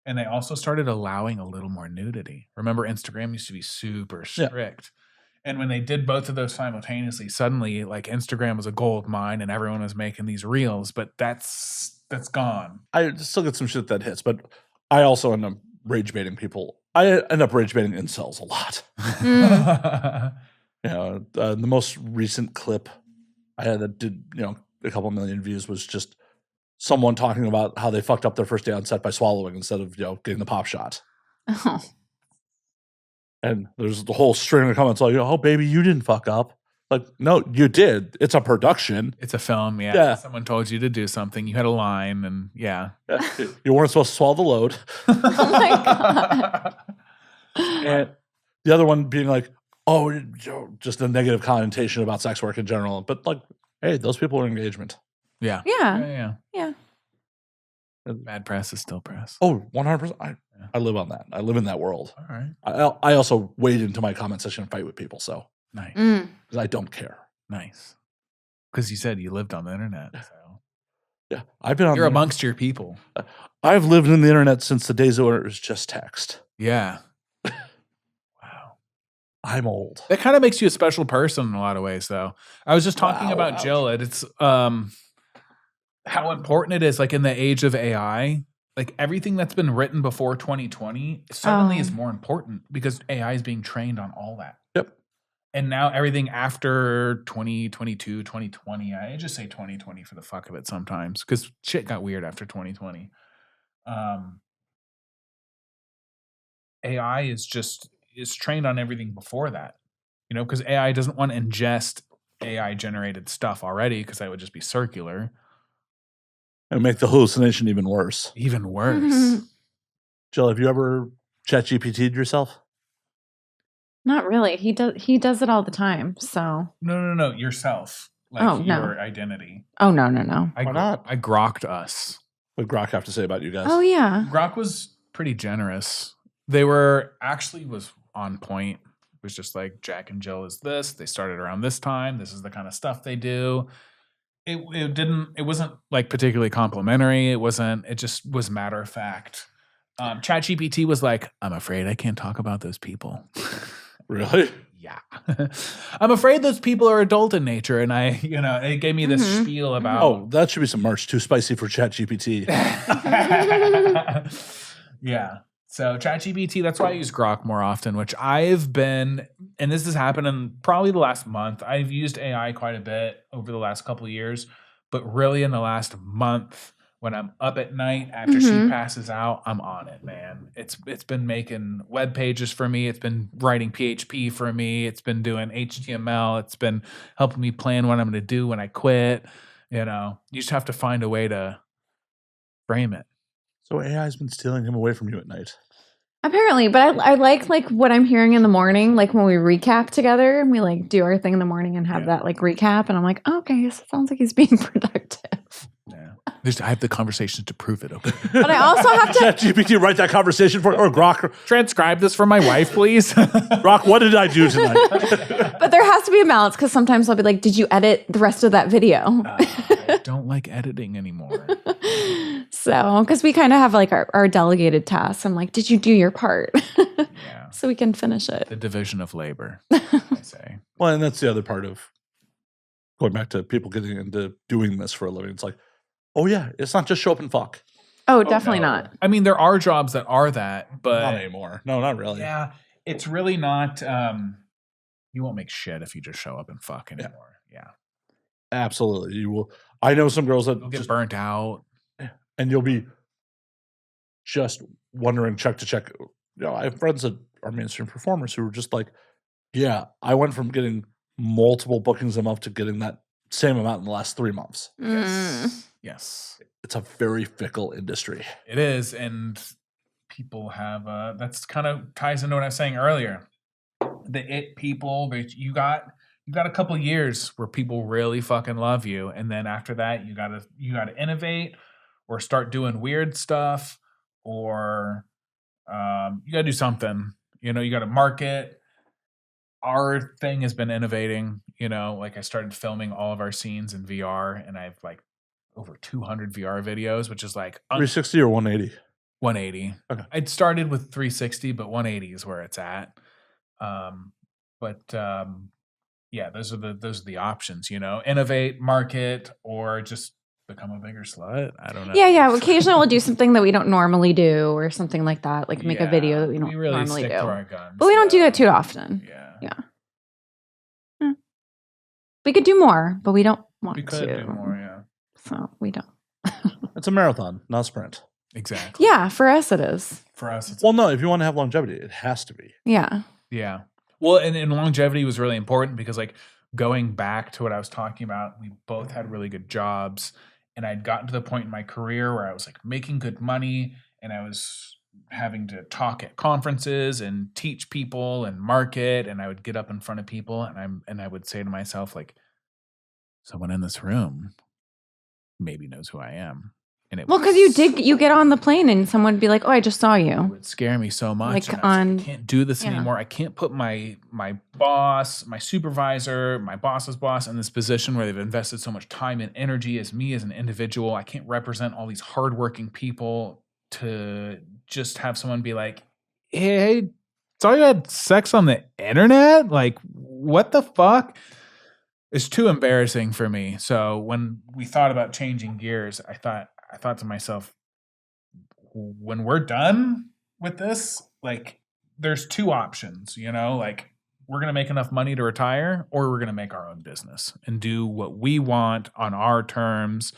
S2: And they also started allowing a little more nudity. Remember, Instagram used to be super strict. And when they did both of those simultaneously, suddenly like Instagram was a gold mine and everyone was making these reels, but that's gone.
S3: I still get some shit that hits, but I also end up rage baiting people. I end up rage baiting incels a lot. The most recent clip I had that did, a couple million views was just someone talking about how they fucked up their first day on set by swallowing instead of, getting the pop shot.
S1: Oh.
S3: And there's the whole string of comments like, oh, baby, you didn't fuck up. Like, no, you did. It's a production.
S2: It's a film, yeah.
S3: Yeah.
S2: Someone told you to do something. You had a line, and yeah.
S3: You weren't supposed to swallow the load.
S1: Oh my God.
S3: And the other one being like, oh, just a negative connotation about sex work in general. But like, hey, those people are engagement.
S2: Yeah.
S1: Yeah.
S2: Yeah. Bad press is still press.
S3: Oh, 100%. I live on that. I live in that world.
S2: All right.
S3: I also wade into my comment section and fight with people. So
S2: Nice.
S3: because I don't care.
S2: Nice. Because you said you lived on the internet. So.
S3: Yeah. I've been on
S2: You're amongst your people.
S3: I've lived in the internet since the days where it was just text.
S2: Yeah. Wow.
S3: I'm old.
S2: That kind of makes you a special person in a lot of ways, though. I was just talking about Jill. It's how important it is, like in the age of AI, like everything that's been written before 2020 suddenly is more important because AI is being trained on all that.
S3: Yep.
S2: And now everything after 2022, 2020, I just say 2020 for the fuck of it sometimes because shit got weird after 2020. AI is trained on everything before that, because AI doesn't want to ingest AI generated stuff already because that would just be circular.
S3: And make the hallucination even worse.
S2: Even worse.
S3: Jill, have you ever ChatGPT'd yourself?
S1: Not really. He does it all the time. So
S2: No. Yourself. Like your identity.
S1: Oh no.
S3: Why not?
S2: I grokked us.
S3: What did Grok have to say about you guys?
S1: Oh yeah.
S2: Grok was pretty generous. They was on point. It was just like Jack and Jill is this. They started around this time. This is the kind of stuff they do. It wasn't like particularly complimentary. It just was matter of fact. ChatGPT was like, I'm afraid I can't talk about those people.
S3: Really?
S2: Yeah. I'm afraid those people are adult in nature. And it gave me this spiel about.
S3: Oh, that should be some merch. Too spicy for ChatGPT.
S2: Yeah. So ChatGPT, that's why I use Grok more often, which I've been, and this has happened in probably the last month. I've used AI quite a bit over the last couple of years, but really in the last month, when I'm up at night after she passes out, I'm on it, man. It's been making web pages for me. It's been writing PHP for me. It's been doing HTML. It's been helping me plan what I'm going to do when I quit. You just have to find a way to frame it.
S3: So AI's been stealing him away from you at night.
S1: Apparently, but I like what I'm hearing in the morning, like when we recap together and we like do our thing in the morning and have that like recap, and I'm like, okay, so it sounds like he's being productive.
S2: Yeah. I have the conversation to prove it. Okay.
S1: But I also have to
S3: ChatGPT write that conversation for, or Grok.
S2: Transcribe this for my wife, please.
S3: Grok, what did I do tonight?
S1: But there has to be a balance because sometimes I'll be like, did you edit the rest of that video?
S2: I don't like editing anymore.
S1: So, because we kind of have like our delegated tasks. I'm like, did you do your part?
S2: Yeah.
S1: So we can finish it.
S2: The division of labor, I say.
S3: Well, and that's the other part of going back to people getting into doing this for a living, it's like, oh yeah, it's not just show up and fuck.
S1: Oh, definitely
S2: no.
S1: not.
S2: I mean, there are jobs that are that, but
S3: Not anymore. No, not really.
S2: yeah, it's really not. You won't make shit if you just show up and fuck anymore. Yeah,
S3: Absolutely. You will. I know some girls that
S2: you'll get
S3: just,
S2: burnt out.
S3: and you'll be just wondering check to check. You know, I have friends that are mainstream performers who are just like, yeah, I went from getting multiple bookings a month to getting that same amount in the last 3 months.
S2: Yes.
S3: It's a very fickle industry.
S2: It is, and people have that's kind of ties into what I was saying earlier. The it people, you got a couple years where people really fucking love you, and then after that you gotta innovate or start doing weird stuff, or you gotta do something. You know, you gotta market. Our thing has been innovating. You know, like I started filming all of our scenes in VR, and I have like over 200 VR videos, which is like
S3: 360 or 180?
S2: 180.
S3: Okay.
S2: I'd started with 360, but 180 is where it's at. Yeah, those are the options, you know, innovate, market, or just become a bigger slut. I don't know.
S1: Yeah. Occasionally we'll do something that we don't normally do or something like that, like make a video that we don't
S2: really
S1: normally
S2: stick
S1: do.
S2: to our guns,
S1: but we don't do that too often.
S2: Yeah.
S1: We could do more, but we don't want
S2: We could
S1: to.
S2: do more, yeah.
S1: So we don't.
S3: It's a marathon, not a sprint.
S2: Exactly.
S1: Yeah, for us it is.
S2: For us, it's
S3: Well, no, if you want to have longevity, it has to be.
S1: Yeah.
S2: yeah. Well, and longevity was really important because, like, going back to what I was talking about, we both had really good jobs, and I'd gotten to the point in my career where I was like making good money, and I was having to talk at conferences and teach people and market, and I would get up in front of people, and I would say to myself, like, someone in this room maybe knows who I am. And it
S1: Well, because you get on the plane and someone would be like, "Oh, I just saw
S2: It
S1: you."
S2: would scare me so much.
S1: Like
S2: and I was
S1: on-
S2: I can't do this
S1: yeah.
S2: anymore. I can't put my boss, my supervisor, my boss's boss in this position where they've invested so much time and energy as me as an individual. I can't represent all these hardworking people to just have someone be like, "Hey, saw you had sex on the internet? Like, what the fuck?" It's too embarrassing for me. So when we thought about changing gears, I thought to myself, when we're done with this, like, there's two options, you know, like, we're going to make enough money to retire, or we're going to make our own business and do what we want on our terms,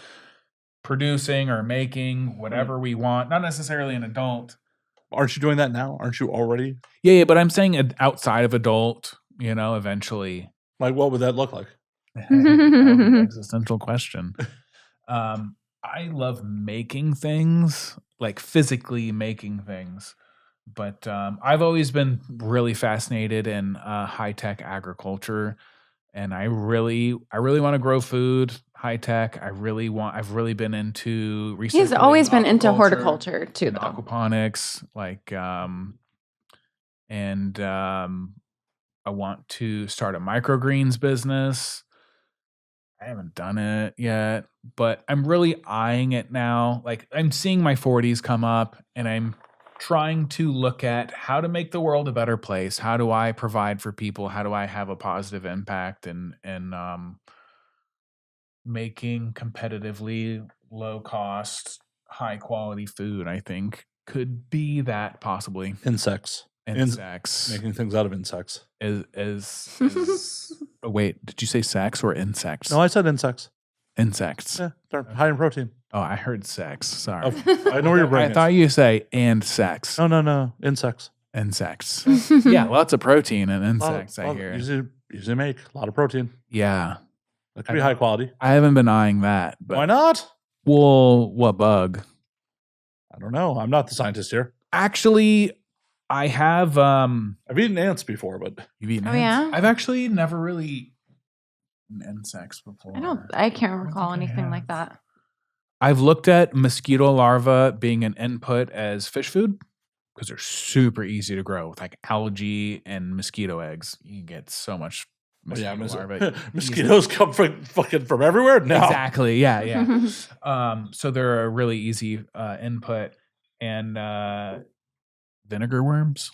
S2: producing or making whatever we want, not necessarily an adult.
S3: Aren't you doing that now? Aren't you already?
S2: Yeah, but I'm saying outside of adult, you know, eventually.
S3: Like, what would that look like?
S2: Existential question. I love making things, like physically making things, but I've always been really fascinated in high-tech agriculture, and I really want to grow food, high tech. I've really been into research.
S1: He's always been into horticulture too, though.
S2: Aquaponics, like, and I want to start a microgreens business. I haven't done it yet, but I'm really eyeing it now. Like, I'm seeing my 40s come up, and I'm trying to look at how to make the world a better place. How do I provide for people? How do I have a positive impact? And making competitively low cost, high quality food, I think, could be that possibly.
S3: Insects.
S2: Insects.
S3: Making things out of insects.
S2: Oh, wait, did you say sex or insects?
S3: No, I said insects.
S2: Insects.
S3: Yeah, they're high in protein.
S2: Oh, I heard sex. Sorry.
S3: I know where your brain
S2: I thought you say and sex.
S3: No. Insects.
S2: Insects. Yeah, lots of protein in insects, I hear.
S3: Usually make a lot of protein.
S2: Yeah.
S3: That could be high quality.
S2: I haven't been eyeing that. But
S3: why not?
S2: Well, what bug?
S3: I don't know. I'm not the scientist here.
S2: Actually, I have.
S3: I've eaten ants before, but
S2: you've eaten
S1: ants?
S2: Yeah, I've actually never really eaten insects before.
S1: I can't recall anything like that.
S2: I've looked at mosquito larvae being an input as fish food because they're super easy to grow with, like, algae and mosquito eggs. You can get so much.
S3: Mosquitoes come from everywhere. No,
S2: exactly. Yeah. So they're a really easy input, and vinegar worms.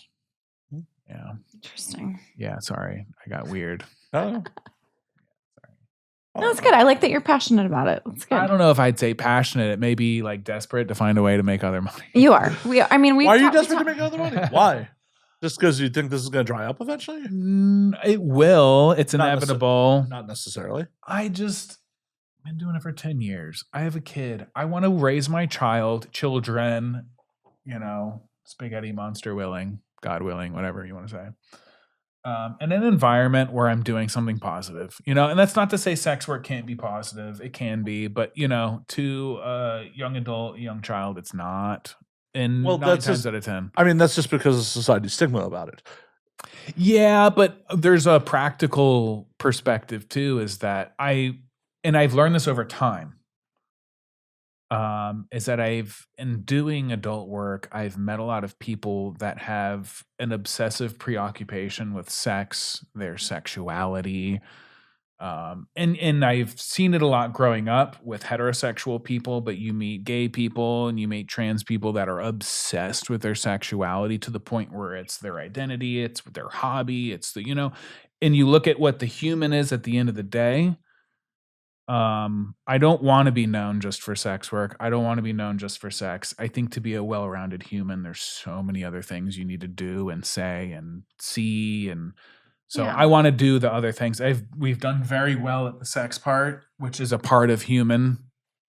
S2: Yeah.
S1: Interesting.
S2: Yeah. Sorry, I got weird.
S3: Oh.
S1: No, that's good. I like that you're passionate about it. That's good.
S2: I don't know if I'd say passionate. It may be like desperate to find a way to make other money.
S1: You are. Why
S3: are you desperate to make other money? Why? Just because you think this is going to dry up eventually?
S2: It will. It's
S3: Not
S2: inevitable.
S3: Not necessarily.
S2: I've been doing it for 10 years. I have a kid. I want to raise my children, spaghetti monster willing, God willing, whatever you want to say. In an environment where I'm doing something positive, and that's not to say sex work can't be positive. It can be, but to a young adult, young child, it's not. And 9 times out of 10.
S3: I mean, that's just because of society's stigma about it.
S2: Yeah, but there's a practical perspective too, is that I've learned this over time. Is that in doing adult work, I've met a lot of people that have an obsessive preoccupation with sex, their sexuality. And I've seen it a lot growing up with heterosexual people, but you meet gay people and you meet trans people that are obsessed with their sexuality to the point where it's their identity, it's their hobby, it's and you look at what the human is at the end of the day. I don't want to be known just for sex work. I don't want to be known just for sex. I think to be a well-rounded human, there's so many other things you need to do and say and see. And so I want to do the other things. We've done very well at the sex part, which is a part of human.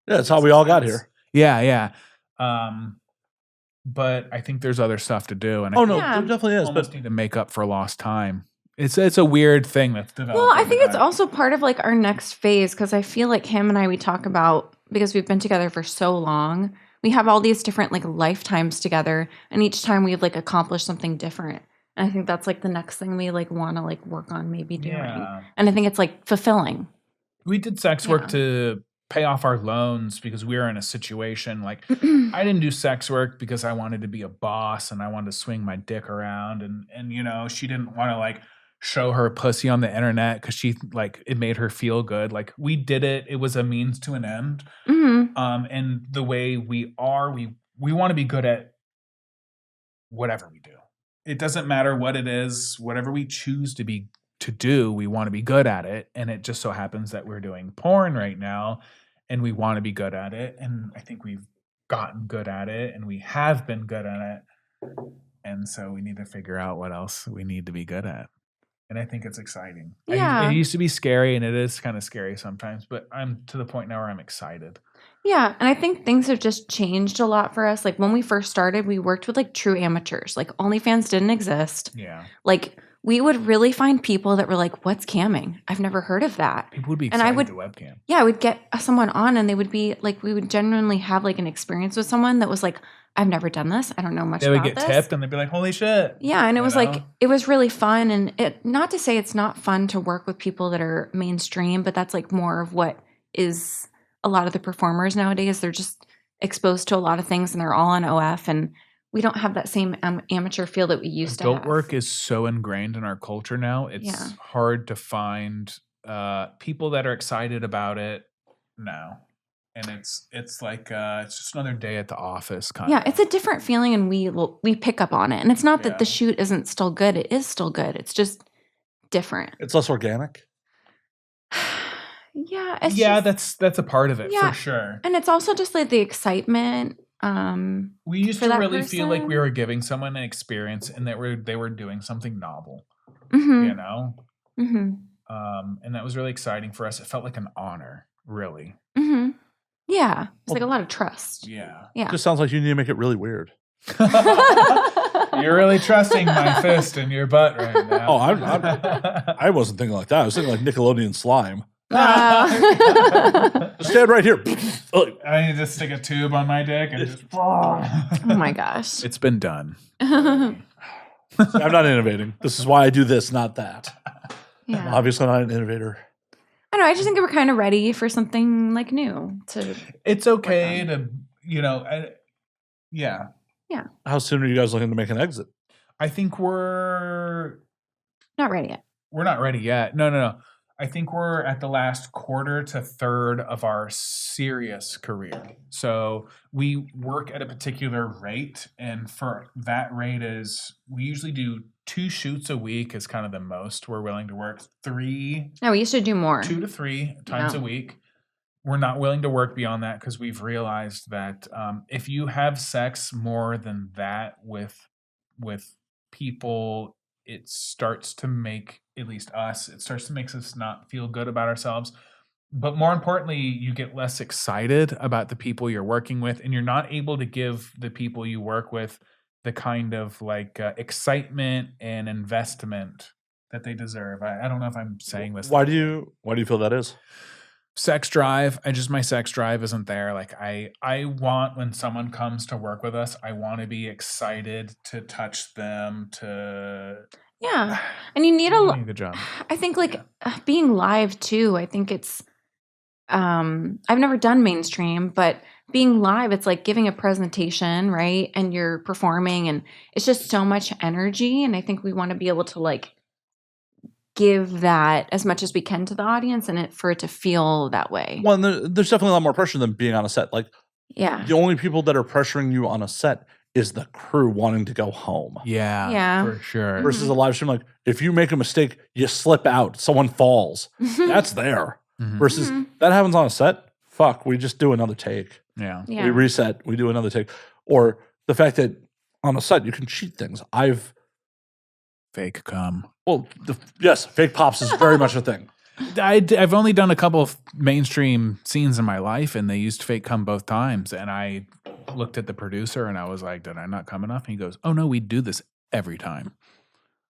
S3: Yeah, that's how we all got here.
S2: Yeah. But I think there's other stuff to do. And
S3: there definitely is.
S2: Almost need to make up for lost time. It's a weird thing that's developed.
S1: Well, I think it's also part of like our next phase, because I feel like him and I, we talk about, because we've been together for so long, we have all these different like lifetimes together, and each time we've like accomplished something different. And I think that's like the next thing we like want to like work on maybe doing. Yeah. And I think it's like fulfilling.
S2: We did sex work to pay off our loans because we were in a situation like I didn't do sex work because I wanted to be a boss and I wanted to swing my dick around and she didn't want to like show her pussy on the internet because she like it made her feel good. Like we did it. It was a means to an end. Mm-hmm. And the way we are, we want to be good at whatever we do. It doesn't matter what it is, whatever we choose to do, we want to be good at it. And it just so happens that we're doing porn right now and we want to be good at it. And I think we've gotten good at it and we have been good at it. And so we need to figure out what else we need to be good at. And I think it's exciting.
S1: Yeah.
S2: It used to be scary, and it is kind of scary sometimes, but I'm to the point now where I'm excited.
S1: Yeah, and I think things have just changed a lot for us. Like when we first started, we worked with like true amateurs. Like OnlyFans didn't exist.
S2: Yeah.
S1: Like we would really find people that were like, "What's camming? I've never heard of that."
S2: People would be excited to webcam.
S1: Yeah, I would get someone on, and they would be like, we would genuinely have like an experience with someone that was like, "I've never done this. I don't know much about this."
S2: They would get tipped, and they'd be like, "Holy shit!"
S1: Yeah, and it was like it was really fun, and it not to say it's not fun to work with people that are mainstream, but that's like more of what is a lot of the performers nowadays. They're just exposed to a lot of things, and they're all on OF, and we don't have that same amateur feel that we used to have.
S2: Adult work is so ingrained in our culture now. It's hard to find people that are excited about it now. And it's like it's just another day at the office kind of.
S1: Yeah, it's a different feeling, and we pick up on it. And it's not that the shoot isn't still good. It is still good. It's just different.
S3: It's less organic.
S1: Yeah,
S2: that's a part of it for sure.
S1: And it's also just like the excitement.
S2: We used to really feel like we were giving someone an experience and that they were doing something novel. Mm-hmm. Mm-hmm. And that was really exciting for us. It felt like an honor, really.
S1: Mm-hmm. Yeah. It's like a lot of trust.
S2: Yeah.
S3: It just sounds like you need to make it really weird.
S2: You're really trusting my fist in your butt right now.
S3: Oh, I wasn't thinking like that. I was thinking like Nickelodeon slime. Just stand right here.
S2: I need to stick a tube on my dick and just.
S1: Oh my gosh.
S2: It's been done.
S3: I'm not innovating. This is why I do this, not that. Yeah. I'm obviously not an innovator.
S1: I don't know. I just think we're kind of ready for something like new.
S2: It's okay to, yeah.
S3: How soon are you guys looking to make an exit?
S2: I think we're
S1: not ready yet.
S2: We're not ready yet. No. I think we're at the last quarter to third of our serious career. So we work at a particular rate, and for that rate we usually do 2 shoots a week is kind of the most we're willing to work. 3,
S1: No, we should do more.
S2: 2 to 3 times a week. We're not willing to work beyond that because we've realized that if you have sex more than that with people, it starts to make, at least us, it starts to make us not feel good about ourselves. But more importantly, you get less excited about the people you're working with, and you're not able to give the people you work with the kind of like excitement and investment that they deserve. I don't know if I'm saying this.
S3: Why do you feel that is?
S2: Sex drive. My sex drive isn't there. Like I want, when someone comes to work with us, I want to be excited to touch them, to
S1: Yeah. And you need
S2: doing a good job.
S1: I think like being live too. I think it's I've never done mainstream, but being live, it's like giving a presentation, right? And you're performing, and it's just so much energy. And I think we want to be able to like give that as much as we can to the audience, and for it to feel that way.
S3: Well, there's definitely a lot more pressure than being on a set. Like,
S1: Yeah.
S3: the only people that are pressuring you on a set is the crew wanting to go home.
S2: Yeah, for sure.
S3: Versus a live stream, like if you make a mistake, you slip out, someone falls. That's there. Versus that happens on a set. Fuck, we just do another take.
S2: Yeah.
S3: We reset. We do another take. Or the fact that on a set you can cheat things.
S2: Fake cum.
S3: Well, yes, fake pops is very much a thing.
S2: I've only done a couple of mainstream scenes in my life, and they used fake cum both times. And I looked at the producer, and I was like, "Did I not come enough?" And he goes, "Oh no, we do this every time."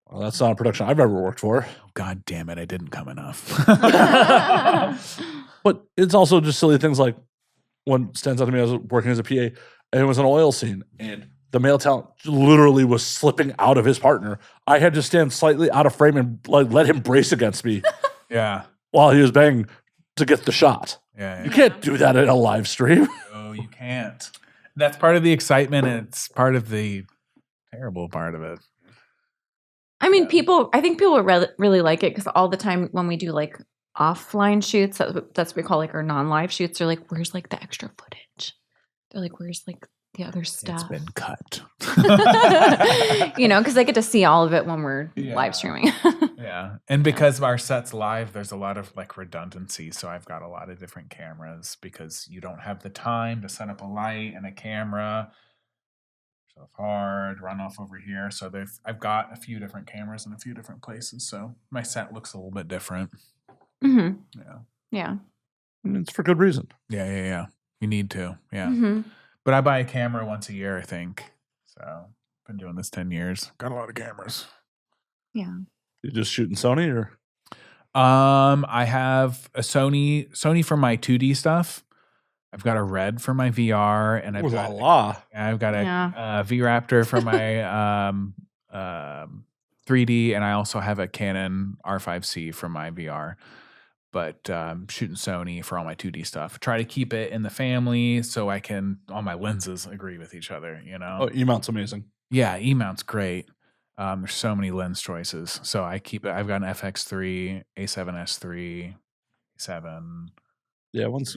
S3: Well, that's not a production I've ever worked for.
S2: God damn it, I didn't come enough.
S3: But it's also just silly things like one stands out to me. I was working as a PA, and it was an oil scene, and the male talent literally was slipping out of his partner. I had to stand slightly out of frame and like let him brace against me.
S2: Yeah.
S3: While he was banging to get the shot.
S2: Yeah.
S3: You can't do that in a live stream.
S2: No, you can't. That's part of the excitement, and it's part of the terrible part of it.
S1: I mean, I think people really like it because all the time when we do like offline shoots, that's what we call like our non-live shoots, they're like, "Where's like the extra footage?" They're like, "Where's like the other stuff?"
S2: It's been cut.
S1: Because they get to see all of it when we're live streaming.
S2: Yeah. And because our set's live, there's a lot of like redundancy. So I've got a lot of different cameras because you don't have the time to set up a light and a camera. So hard, run off over here. So I've got a few different cameras in a few different places. So my set looks a little bit different.
S1: Mm-hmm.
S2: Yeah.
S1: Yeah.
S3: And it's for good reason.
S2: Yeah. You need to. Yeah. But I buy a camera once a year, I think. So been doing this 10 years. Got a lot of cameras.
S1: Yeah.
S3: You just shooting Sony or?
S2: I have a Sony for my 2D stuff. I've got a Red for my VR, and I've got a V-Raptor for my 3D, and I also have a Canon R5C for my VR. But shooting Sony for all my 2D stuff. Try to keep it in the family so I can, all my lenses agree with each other, you know?
S3: Oh, E-mount's amazing.
S2: Yeah, E-mount's great. There's so many lens choices. So I keep it. I've got an FX3, A7S3, 7.
S3: Yeah, once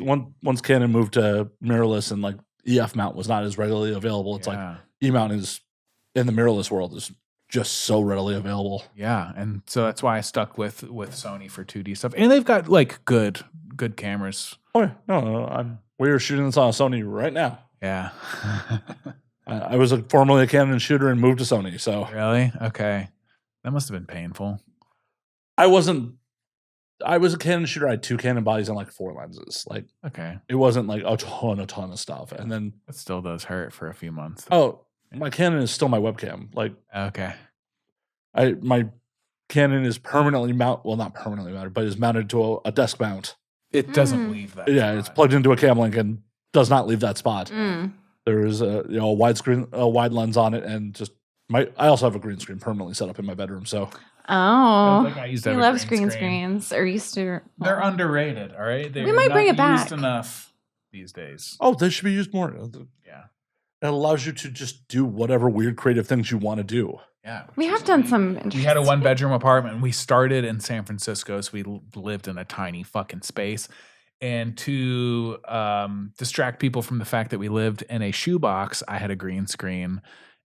S3: Canon moved to mirrorless and like EF mount was not as readily available, it's like E-mount is in the mirrorless world is just so readily available.
S2: Yeah, and so that's why I stuck with Sony for 2D stuff. And they've got like good cameras.
S3: Oh yeah, no, we are shooting this on a Sony right now.
S2: Yeah.
S3: I was formerly a Canon shooter and moved to Sony. So
S2: really, okay, that must have been painful.
S3: I was a Canon shooter. I had 2 Canon bodies and like 4 lenses. Like, okay, it wasn't like a ton of stuff. And then
S2: it still does hurt for a few months.
S3: Oh, my Canon is still my webcam. Like,
S2: okay,
S3: my Canon is permanently mounted. Well, not permanently mounted, but is mounted to a desk mount.
S2: It doesn't leave that.
S3: Yeah,
S2: spot.
S3: It's plugged into a cam link and does not leave that spot. There is a wide lens on it, and just I also have a green screen permanently set up in my bedroom. So
S1: I love green screens. Or used to.
S2: They're underrated. All right,
S1: we might bring it back.
S2: Used enough these days.
S3: Oh, they should be used more.
S2: Yeah,
S3: it allows you to just do whatever weird creative things you want to do.
S2: Yeah,
S1: we have done some.
S2: We had a 1-bedroom apartment. We started in San Francisco, so we lived in a tiny fucking space. And to distract people from the fact that we lived in a shoebox, I had a green screen.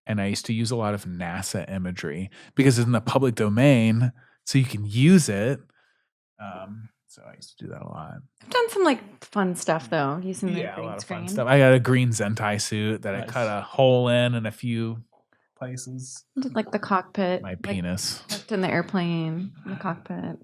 S2: and I used to use a lot of NASA imagery because it's in the public domain, so you can use it. So I used to do that a lot.
S1: I've done some like fun stuff though, using the
S2: Yeah, a
S1: green
S2: lot of
S1: screen.
S2: fun stuff. I got a green Zentai suit that I
S3: Nice.
S2: cut a hole in a few places.
S1: I did like the cockpit.
S2: My
S1: like,
S2: penis.
S1: tucked in the airplane, in the cockpit.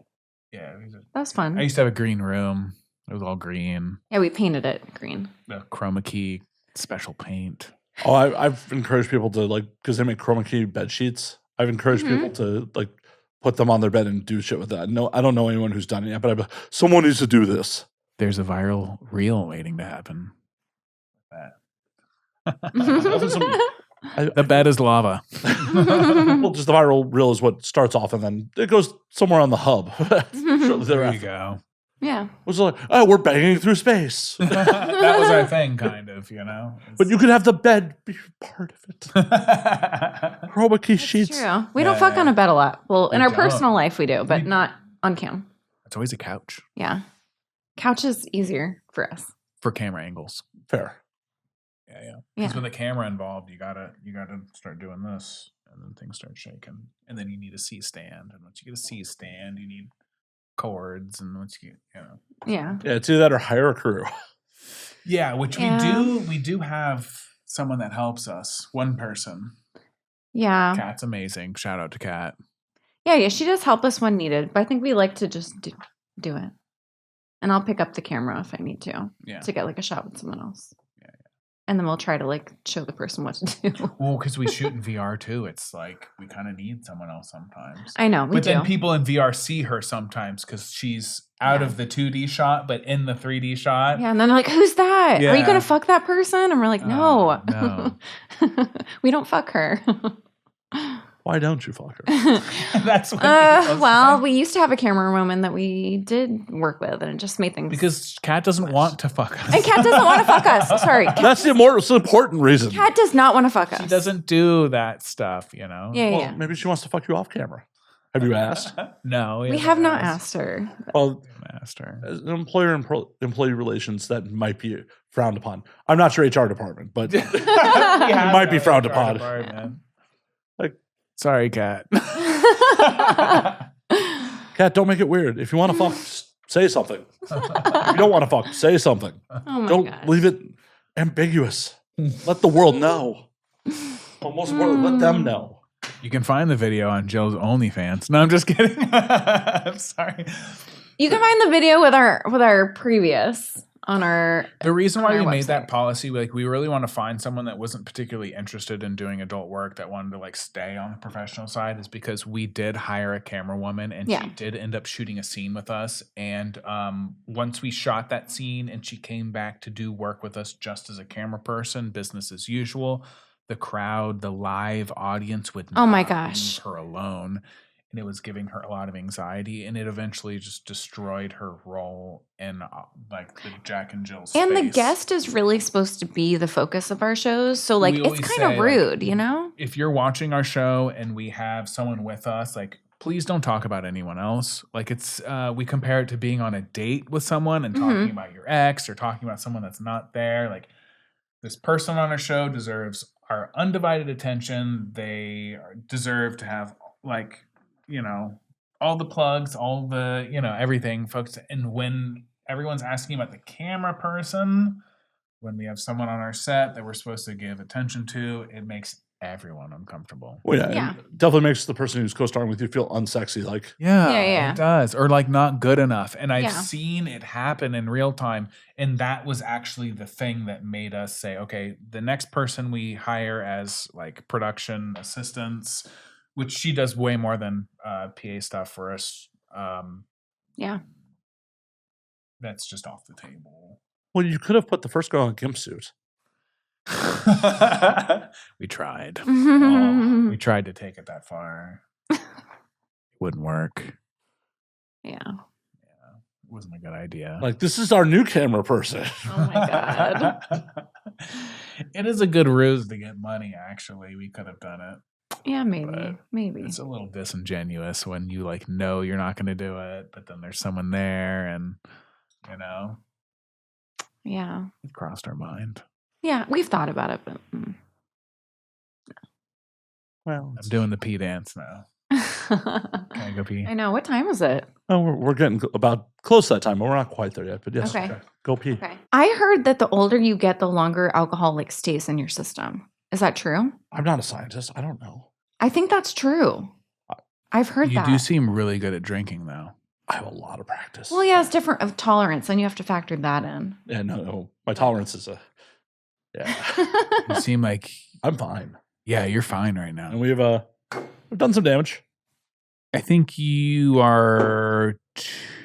S2: Yeah,
S1: That was fun.
S2: I used to have a green room. It was all green.
S1: Yeah, we painted it green.
S2: The chroma key special paint.
S3: Oh, I've encouraged people to like, because they make chroma key bed sheets. I've encouraged people to like put them on their bed and do shit with that. No, I don't know anyone who's done it yet, but someone needs to do this.
S2: There's a viral reel waiting to happen. The bed is lava.
S3: Well, just the viral reel is what starts off, and then it goes somewhere on the hub. Shortly
S2: There you
S3: thereafter.
S2: go.
S1: Yeah.
S3: It was like, oh, we're banging through space.
S2: That was our thing, kind of, you know.
S3: But you could have the bed be part of it. Chroma key sheets.
S1: True. We don't fuck on a bed a lot. Well, in
S2: We
S1: our
S2: don't.
S1: personal life we do, but
S2: We-
S1: not on cam.
S2: It's always a couch
S1: Yeah. Couch is easier for us.
S2: for camera angles.
S3: Fair.
S2: Yeah.
S1: Yeah.
S2: Because with the camera involved, you gotta start doing this, and then things start shaking, and then you need a C stand, and once you get a C stand, you need cords, and once you get,
S1: Yeah.
S3: Yeah, it's either that or hire a crew.
S2: yeah, which
S1: Yeah.
S2: we do have someone that helps us. One person.
S1: Yeah.
S2: Kat's amazing. Shout out to Kat.
S1: Yeah. She does help us when needed, but I think we like to just do it. And I'll pick up the camera if I need to
S2: Yeah.
S1: get like a shot with someone else.
S2: Yeah.
S1: And then we'll try to like show the person what to do.
S2: Well, because we shoot in VR too, it's like we kind of need someone else sometimes.
S1: I know. We
S2: But
S1: do.
S2: then people in VR see her sometimes because she's out of the 2D shot, but in the 3D shot.
S1: Yeah, and then they're like, "Who's that? Are you
S2: Yeah.
S1: gonna fuck that person?" And we're like, "No,
S2: no.
S1: we don't fuck her."
S3: Why don't you fuck her?
S2: That's what people
S1: well,
S2: say.
S1: we used to have a camera woman that we did work with, and it just made things
S2: Because Kat doesn't want to fuck us.
S1: And Kat doesn't want to fuck us. Sorry,
S3: That's the most important reason.
S1: Kat does not want to fuck us.
S2: She doesn't do that stuff, you know?
S1: Yeah,
S3: Well,
S1: yeah.
S3: maybe she wants to fuck you off camera. Have you asked?
S2: No.
S1: We have not asked her.
S3: Well,
S2: Master.
S3: as an employer and employee relations, that might be frowned upon. I'm not your HR department, but
S2: It
S3: might be frowned upon. Like-
S2: Sorry, Kat.
S3: Kat, don't make it weird. If you want to fuck, say something. If you don't want to fuck, say something.
S1: Oh my
S3: Don't
S1: god.
S3: leave it ambiguous. Let the world know. Well, most importantly, let them know.
S2: You can find the video on Jill's OnlyFans. No, I'm just kidding. I'm sorry.
S1: You can find the video with our previous on our.
S2: The reason why
S1: on
S2: we
S1: our
S2: made that
S1: website.
S2: policy, like we really want to find someone that wasn't particularly interested in doing adult work that wanted to like stay on the professional side is because we did hire a camera woman and
S1: Yeah.
S2: she did end up shooting a scene with us. And once we shot that scene and she came back to do work with us just as a camera person, business as usual, the crowd, the live audience would
S1: Oh my
S2: not
S1: gosh.
S2: leave her alone. And it was giving her a lot of anxiety, and it eventually just destroyed her role in like the Jack and Jill space.
S1: And the guest is really supposed to be the focus of our shows, so like
S2: We
S1: it's
S2: always
S1: kind
S2: say,
S1: of
S2: like,
S1: rude, you know?
S2: If you're watching our show and we have someone with us, like please don't talk about anyone else. Like it's we compare it to being on a date with someone and talking about your ex or talking about someone that's not there. Like this person on our show deserves our undivided attention. They deserve to have like, you know, all the plugs, all the, you know, everything, folks. And when everyone's asking about the camera person, when we have someone on our set that we're supposed to give attention to, it makes everyone uncomfortable.
S3: Well, yeah,
S1: Yeah.
S3: it definitely makes the person who's co-starring with you feel unsexy. Like,
S1: Yeah.
S2: It does. Or like not good enough. And I've
S1: Yeah.
S2: seen it happen in real time. And that was actually the thing that made us say, okay, the next person we hire as like production assistants, which she does way more than PA stuff for us.
S1: Yeah.
S2: That's just off the table.
S3: well, you could have put the first girl in a gimp suit.
S2: We tried.
S1: Mm-hmm.
S2: We tried to take it that far. It wouldn't work.
S1: Yeah.
S2: It wasn't a good idea.
S3: Like, this is our new camera person.
S1: Oh my god.
S2: It is a good ruse to get money, actually. We could have done it.
S1: Yeah, maybe.
S2: But
S1: Maybe.
S2: It's a little disingenuous when you like know you're not going to do it, but then there's someone there and, you know,
S1: Yeah.
S2: it crossed our mind.
S1: Yeah, we've thought about it, but
S3: Well,
S2: I'm doing the pee dance now. Can I go pee?
S1: I know. What time is it?
S3: well, we're getting about close to that time, but we're not quite there yet. But yes,
S1: Okay.
S3: go pee.
S1: Okay. I heard that the older you get, the longer alcohol like stays in your system. Is that true?
S3: I'm not a scientist. I don't know.
S1: I think that's true. I've heard
S2: You
S1: that.
S2: do seem really good at drinking, though.
S3: I have a lot of practice.
S1: Well, yeah, it's different of tolerance, and you have to factor that in.
S3: Yeah, no. My tolerance is yeah.
S2: You seem like
S3: I'm fine.
S2: yeah, you're fine right now.
S3: And we've done some damage.
S2: I think you are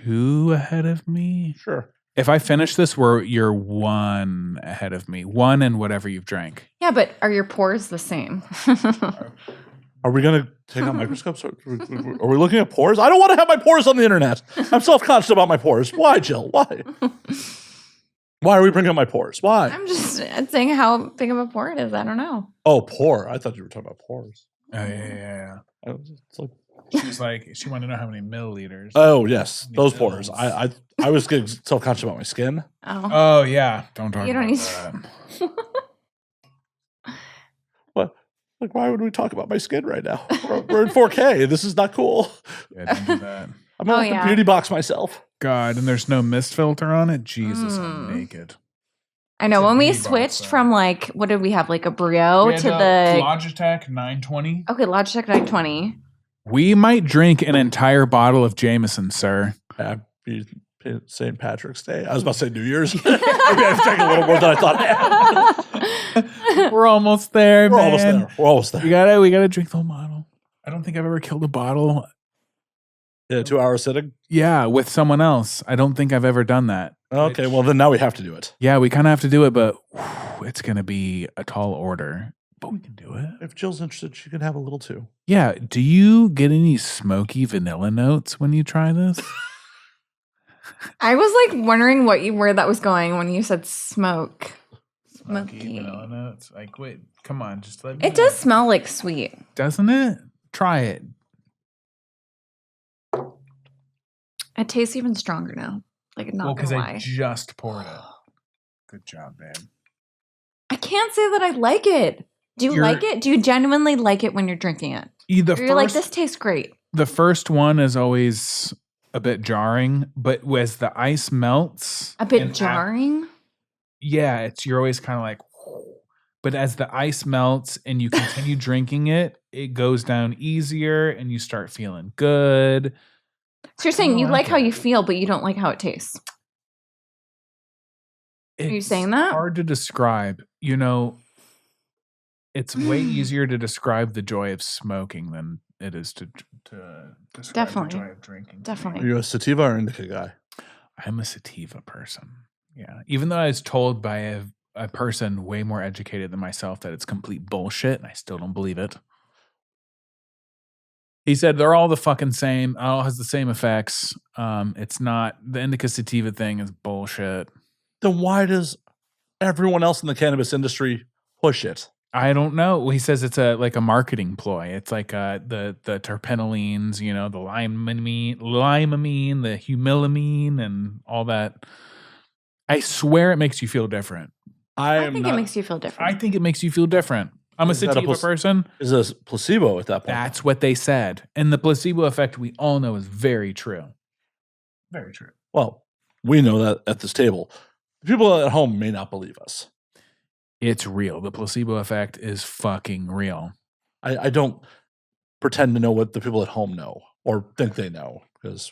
S2: 2 ahead of me.
S3: Sure.
S2: If I finish this, you're 1 ahead of me. 1 and whatever you've drank.
S1: Yeah, but are your pores the same?
S3: Are we going to take out microscopes? Are we looking at pores? I don't want to have my pores on the internet. I'm self-conscious about my pores. Why, Jill? Why? Why are we bringing up my pores? Why?
S1: I'm just saying how big of a pore it is. I don't know.
S3: Oh, pore. I thought you were talking about pores.
S2: Oh, yeah.
S3: It's like,
S2: She's like, she wanted to know how many milliliters.
S3: oh, yes. Those
S2: Pills.
S3: pores. I was getting self-conscious about my skin.
S1: Oh.
S2: Oh, yeah. Don't talk
S1: You don't
S2: about
S1: need
S2: that.
S3: What? Like, why would we talk about my skin right now? We're in 4K. This is not cool.
S2: Yeah, don't do that.
S3: I'm going to have to beauty box myself.
S2: God, and there's no mist filter on it? Jesus, I'm naked.
S1: I know.
S2: It's a
S1: When we
S2: beauty box,
S1: switched
S2: though.
S1: from like, what did we have? Like a Brio to the.
S2: Logitech 920.
S1: Okay, Logitech 920.
S2: We might drink an entire bottle of Jameson, sir.
S3: Happy Saint Patrick's Day. I was about to say New Year's. Maybe I've drank a little more than I thought I had.
S2: We're almost there,
S3: We're
S2: man.
S3: almost there. We're almost there.
S2: We gotta drink the whole bottle. I don't think I've ever killed a bottle.
S3: Yeah, 2 hour sitting.
S2: Yeah, with someone else. I don't think I've ever done that.
S3: Okay, well then now we have to do it.
S2: Yeah, we kind of have to do it, but it's gonna be a tall order. But we can do it.
S3: If Jill's interested, she can have a little too.
S2: Yeah. Do you get any smoky vanilla notes when you try this?
S1: I was like wondering where that was going when you said smoke.
S2: Smoky vanilla notes. Like, wait, come on, just let me.
S1: It does smell like sweet.
S2: Doesn't it? Try it.
S1: It tastes even stronger now. Like, not
S2: because
S1: gonna
S2: I
S1: lie.
S2: just poured it. Good job, babe.
S1: I can't say that I like it. Do you like it? Do you genuinely like it when you're drinking it? You're like, this tastes great.
S2: The first one is always a bit jarring, but as the ice melts,
S1: A bit jarring?
S2: Yeah, you're always kind of like, but as the ice melts and you continue drinking it, it goes down easier and you start feeling good.
S1: So you're saying you like how you feel, but you don't like how it tastes. Are you saying that?
S2: It's hard to describe. It's way easier to describe the joy of smoking than it is to describe the joy of drinking.
S1: Definitely.
S3: Are you a sativa or indica guy?
S2: I'm a sativa person. Yeah. Even though I was told by a person way more educated than myself that it's complete bullshit, and I still don't believe it. He said they're all the fucking same. It all has the same effects. It's not the indica sativa thing is bullshit.
S3: Then why does everyone else in the cannabis industry push it?
S2: I don't know. He says it's like a marketing ploy. It's like the terpenolines, the limonene, the humilamine, and all that. I swear it makes you feel different.
S1: I think it makes you feel different.
S2: I think it makes you feel different. I'm a sativa person.
S3: Is a placebo at that point?
S2: That's what they said. And the placebo effect we all know is very true. Very true.
S3: Well, we know that at this table. The people at home may not believe us.
S2: It's real. The placebo effect is fucking real.
S3: I don't pretend to know what the people at home know or think they know, because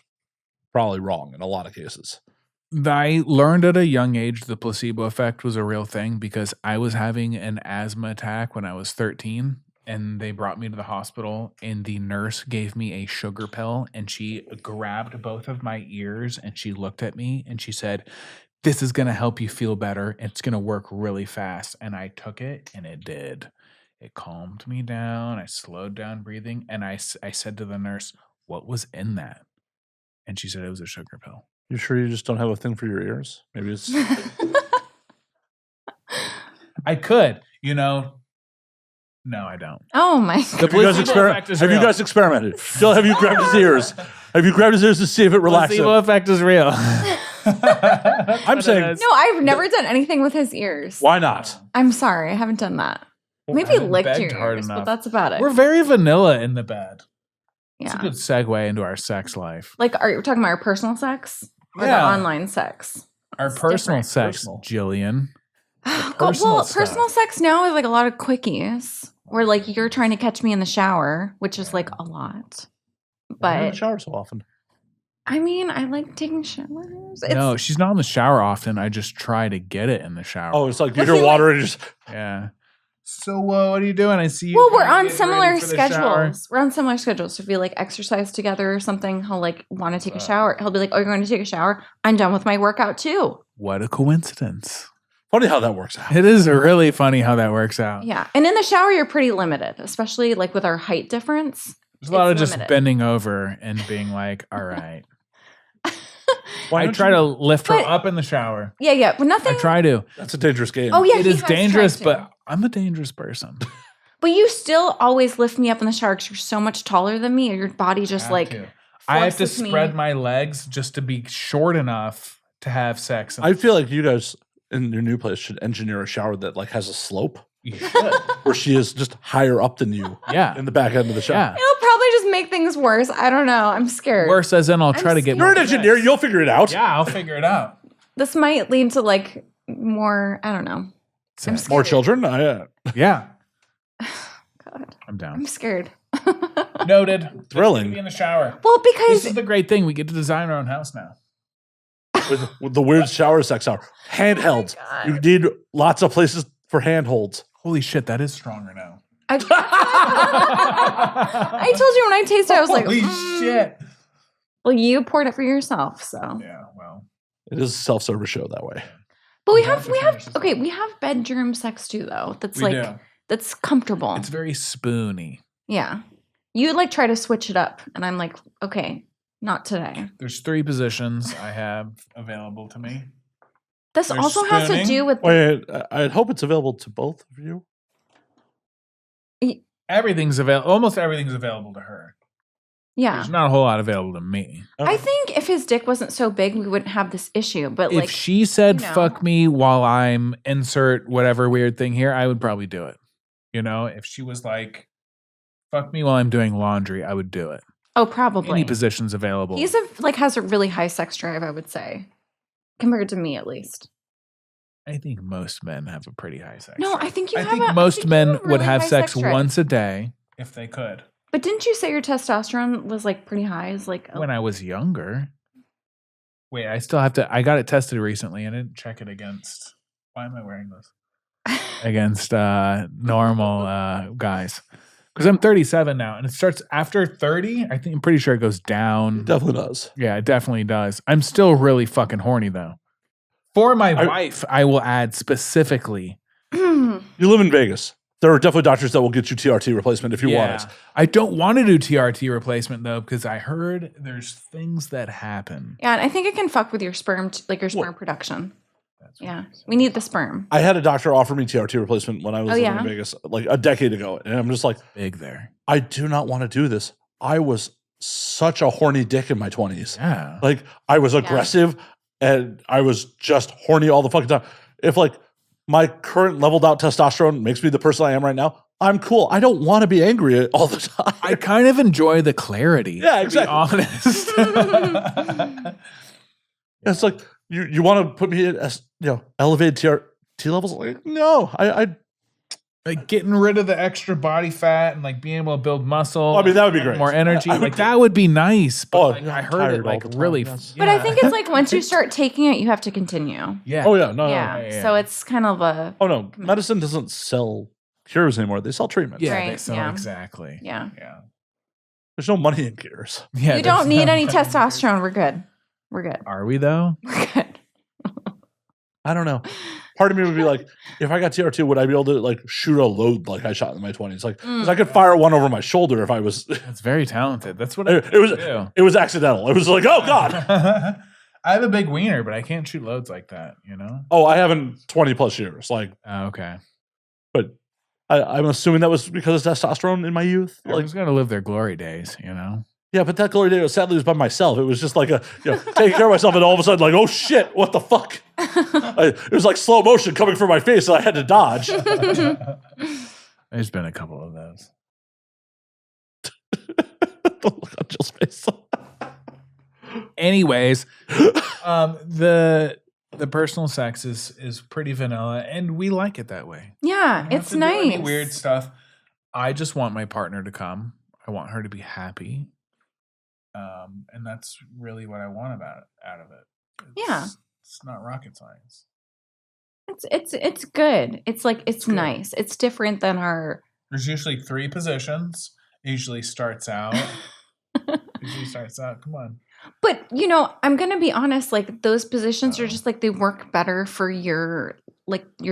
S3: probably wrong in a lot of cases.
S2: I learned at a young age the placebo effect was a real thing because I was having an asthma attack when I was 13, and they brought me to the hospital, and the nurse gave me a sugar pill, and she grabbed both of my ears and she looked at me and she said, "This is going to help you feel better. It's going to work really fast." And I took it, and it did. It calmed me down. I slowed down breathing, and I said to the nurse, "What was in that?" And she said it was a sugar pill.
S3: You sure you just don't have a thing for your ears? Maybe it's...
S2: I could, No, I don't.
S1: Oh my
S3: God. Have you guys experimented? Jill, have you grabbed his ears? Have you grabbed his ears to see if it relaxes him?
S2: Placebo effect is real.
S3: I'm saying...
S1: No, I've never done anything with his ears.
S3: Why not?
S1: I'm sorry. I haven't done that. Maybe
S2: haven't
S1: licked
S2: begged
S1: your
S2: hard
S1: ears, but
S2: enough.
S1: that's about it.
S2: We're very vanilla in the bed. It's a
S1: Yeah.
S2: good segue into our sex life.
S1: Like, are you talking about our personal sex or the
S2: Yeah.
S1: online sex?
S2: Our
S1: It's
S2: personal
S1: different.
S2: sex,
S3: Personal.
S2: Jillian.
S1: Personal
S2: stuff.
S1: sex now is like a lot of quickies where like you're trying to catch me in the shower, which is like a lot.
S3: Why are you in the
S1: But
S3: shower so often?
S1: I mean, I like taking showers.
S2: No, she's not in the shower often. I just try to get it in the shower.
S3: Oh, it's like you
S1: Well,
S3: hear
S1: see,
S3: water and you just
S2: Yeah. So what are you doing? I see you.
S1: well, we're
S2: kinda
S1: on
S2: getting
S1: similar
S2: ready for the shower.
S1: schedules. We're on similar schedules. So if we like exercise together or something, he'll like want to take a shower. He'll be like, "Oh, you're going to take a shower? I'm done with my workout too."
S2: What a coincidence.
S3: funny how that works out.
S2: It is really funny how that works out.
S1: Yeah, and in the shower, you're pretty limited, especially like with our height difference.
S2: There's a lot of
S1: It's
S2: just
S1: limited.
S2: bending over and being like, all right.
S3: Why
S2: I
S3: don't
S2: try
S3: you-
S2: to lift her
S1: But-
S2: up in the shower.
S1: Yeah, but nothing.
S2: I try to.
S3: That's a dangerous game.
S1: Oh yeah,
S2: It
S1: he
S2: is
S1: has
S2: dangerous,
S1: tried to.
S2: but I'm a dangerous person.
S1: But you still always lift me up in the shower because you're so much taller than me. Your body just like
S2: I have to
S1: forces me.
S2: spread my legs just to be short enough to have sex.
S3: I feel like you guys in your new place should engineer a shower that like has a slope
S2: You should.
S3: where she is just higher up than you
S2: Yeah.
S3: in the back end of the shower.
S2: Yeah.
S1: It'll probably just make things worse. I don't know. I'm scared.
S2: Worse as in I'll try to get
S1: scared.
S3: You're
S2: more
S3: an engineer.
S2: sex.
S3: You'll figure it out.
S2: Yeah, I'll figure it out.
S1: This might lead to like more. I don't know. I'm
S2: Sex.
S3: More
S1: scared.
S3: children?
S2: Yeah,
S1: God,
S2: I'm down.
S1: I'm scared.
S2: Noted.
S3: Thrilling.
S2: Be in the shower.
S1: Well,
S2: This
S1: because
S2: is the great thing. We get to design our own house now.
S3: With the weird shower sex hour. Handheld.
S1: God.
S3: You need lots of places for handholds.
S2: Holy shit, that is stronger now.
S1: I told you when I tasted, it, I was like,
S2: Holy shit.
S1: Well, you poured it for yourself, so.
S2: Yeah, well.
S3: It is a self-service show that way.
S1: But we
S2: We have
S1: have
S2: to
S1: we
S2: finish
S1: have
S2: this
S1: okay, we have bedroom sex too though. That's
S2: We
S1: like
S2: do.
S1: that's comfortable.
S2: It's very spoony.
S1: Yeah. You like try to switch it up and I'm like, okay, not today.
S2: There's 3 positions I have available to me.
S1: This
S2: There's
S1: also has to
S2: spooning.
S1: do with
S3: Wait, I hope it's available to both of you.
S2: Everything's available. Almost everything's available to her.
S1: yeah.
S2: There's not a whole lot available to me.
S1: I think if his dick wasn't so big, we wouldn't have this issue. But
S2: If
S1: like
S2: she said
S1: you know.
S2: fuck me while I'm insert whatever weird thing here, I would probably do it. You know, if she was like fuck me while I'm doing laundry, I would do it.
S1: oh probably.
S2: Any positions available.
S1: He's has a really high sex drive, I would say. Compared to me at least.
S2: I think most men have a pretty high sex.
S1: No,
S2: drive.
S1: I think you
S2: I
S1: have
S2: think
S1: a- I
S2: most
S1: think you
S2: men
S1: have a
S2: would
S1: really
S2: have
S1: high
S2: sex
S1: sex drive.
S2: once a day if they could.
S1: But didn't you say your testosterone was like pretty high? Is like
S2: When I was younger. Wait, I still have to. I got it tested recently. I didn't check it against. Why am I wearing this? Against normal guys. Because I'm 37 now, and it starts after 30. I'm pretty sure it goes down.
S3: It definitely does.
S2: Yeah, it definitely does. I'm still really fucking horny though. For my wife, I will add specifically.
S3: You live in Vegas. There are definitely doctors that will get you TRT replacement if you want it.
S2: I don't want to do TRT replacement though, because I heard there's things that happen.
S1: Yeah, and I think it can fuck with your sperm, like your sperm production.
S2: That's what
S1: Yeah,
S2: I'm saying.
S1: we need the sperm.
S3: I had a doctor offer me TRT replacement when I was
S1: Oh,
S3: living
S1: yeah?
S3: in Vegas like a decade ago. And I'm just like,
S2: Big there.
S3: I do not want to do this. I was such a horny dick in my 20s.
S2: Yeah.
S3: Like I was aggressive and I was just horny all the fucking time. If like my current leveled out testosterone makes me the person I am right now, I'm cool. I don't want to be angry all the time.
S2: I kind of enjoy the clarity.
S3: Yeah,
S2: to be
S3: exactly.
S2: honest.
S3: It's like you want to put me at elevated TRT levels? Like, no, I
S2: Like getting rid of the extra body fat and like being able to build muscle.
S3: I mean, that would be
S2: having
S3: great.
S2: more energy.
S3: I would
S2: Like
S3: do-
S2: that would be nice. But
S3: Oh,
S2: like,
S3: yeah,
S2: I
S3: I'm
S2: heard
S3: tired
S2: it
S3: all
S2: like
S3: the time,
S2: really.
S3: yes.
S1: But I think it's like once you start taking it, you have to continue.
S2: yeah.
S3: oh yeah, no,
S1: Yeah.
S3: no.
S2: yeah.
S1: So it's kind of a
S3: Oh no, medicine doesn't sell cures anymore. They sell treatments.
S2: Yeah.
S1: Right,
S2: So
S1: yeah.
S2: exactly.
S1: yeah.
S2: Yeah.
S3: There's no money in cures.
S2: Yeah.
S1: You don't
S2: there's
S1: need
S2: no-
S1: any testosterone. We're good. We're good.
S2: Are we though?
S1: We're good.
S3: I don't know. Part of me would be like, if I got TR2, would I be able to like shoot a load like I shot in my 20s? Like, because I could fire one over my shoulder if I was.
S2: That's very talented. That's what I
S3: It was
S2: do.
S3: it was accidental. It was like, oh god.
S2: I have a big wiener, but I can't shoot loads like that. You know?
S3: Oh, I haven't 20 plus years. Like,
S2: Oh, okay.
S3: but I'm assuming that was because of testosterone in my youth. Like,
S2: Everyone's gonna live their glory days. You know?
S3: yeah, but that glory day sadly was by myself. It was just like taking care of myself, and all of a sudden, like, oh shit, what the fuck? It was like slow motion coming from my face, and I had to dodge.
S2: There's been a couple of those.
S3: The look on Jill's face.
S2: Anyways, the personal sex is pretty vanilla, and we like it that way.
S1: Yeah,
S2: You don't
S1: it's
S2: have to do any
S1: nice.
S2: weird stuff. I just want my partner to come. I want her to be happy. And that's really what I want out of it.
S1: Yeah.
S2: It's not rocket science.
S1: It's good. It's like it's
S2: good.
S1: nice. It's different than our.
S2: There's usually 3 positions. It usually starts out. Come on.
S1: But I'm gonna be honest. Like those positions are just like they work better for your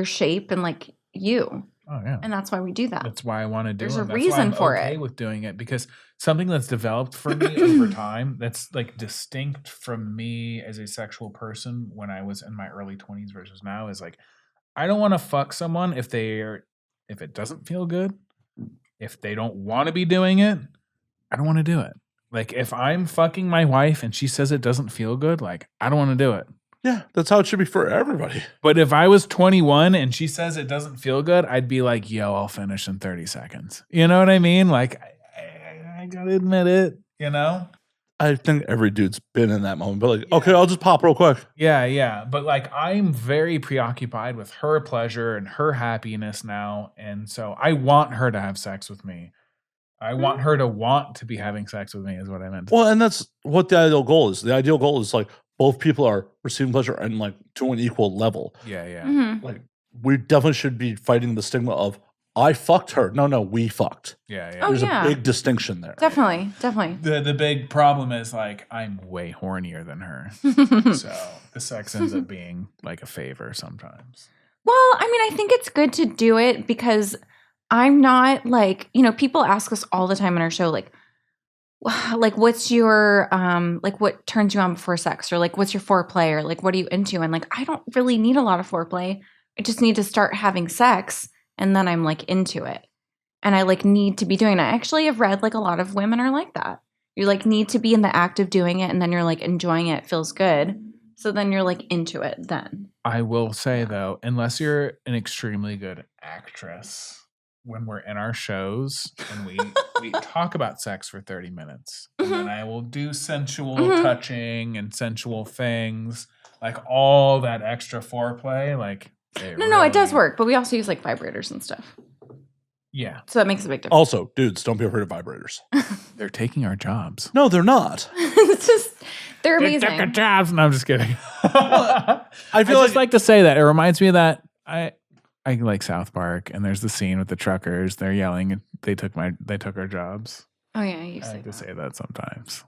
S1: shape and like you.
S2: Oh yeah.
S1: And that's why we do that.
S2: That's why I want to do it.
S1: There's a
S2: That's
S1: reason
S2: why I'm
S1: for
S2: okay
S1: it.
S2: with doing it, because something that's developed for me over time, that's like distinct from me as a sexual person when I was in my early 20s versus now, is like I don't want to fuck someone if it doesn't feel good. If they don't want to be doing it, I don't want to do it. Like if I'm fucking my wife and she says it doesn't feel good, like I don't want to do it.
S3: Yeah, that's how it should be for everybody.
S2: But if I was 21 and she says it doesn't feel good, I'd be like, yo, I'll finish in 30 seconds. You know what I mean? Like, I gotta admit it,
S3: I think every dude's been in that moment, but like, okay, I'll just pop real quick.
S2: Yeah. But like, I'm very preoccupied with her pleasure and her happiness now. And so I want her to have sex with me. I want her to want to be having sex with me is what I meant.
S3: Well, and that's what the ideal goal is. The ideal goal is like both people are receiving pleasure and like to an equal level.
S2: Yeah.
S1: Mhm.
S3: Like we definitely should be fighting the stigma of I fucked her. No, we fucked.
S2: Yeah.
S1: Oh,
S3: There's
S1: yeah.
S3: a big distinction there.
S1: Definitely.
S2: The big problem is like I'm way hornier than her. So the sex ends up being like a favor sometimes.
S1: Well, I mean, I think it's good to do it because I'm not like, people ask us all the time in our show, like what's your, like what turns you on before sex, or like, what's your foreplay, or like, what are you into? And like, I don't really need a lot of foreplay. I just need to start having sex and then I'm like into it. And I like need to be doing it. I actually have read like a lot of women are like that. You like need to be in the act of doing it and then you're like enjoying it. It feels good. So then you're like into it then.
S2: I will say though, unless you're an extremely good actress, when we're in our shows and we talk about sex for 30 minutes, and then I will do sensual touching and sensual things, like all that extra foreplay, like
S1: No, it does work, but we also use like vibrators and stuff.
S2: Yeah.
S1: So that makes a big difference.
S3: Also, dudes, don't be afraid of vibrators.
S2: They're taking our jobs.
S3: No, they're not.
S1: It's just they're
S2: They
S1: amazing.
S2: took our jobs. No, I'm just kidding.
S3: I feel
S2: just like to say that. It reminds me of that I like South Park, and there's the scene with the truckers. They're yelling, they took our jobs.
S1: Oh yeah, you
S2: I
S1: say
S2: like to
S1: that.
S2: say that sometimes.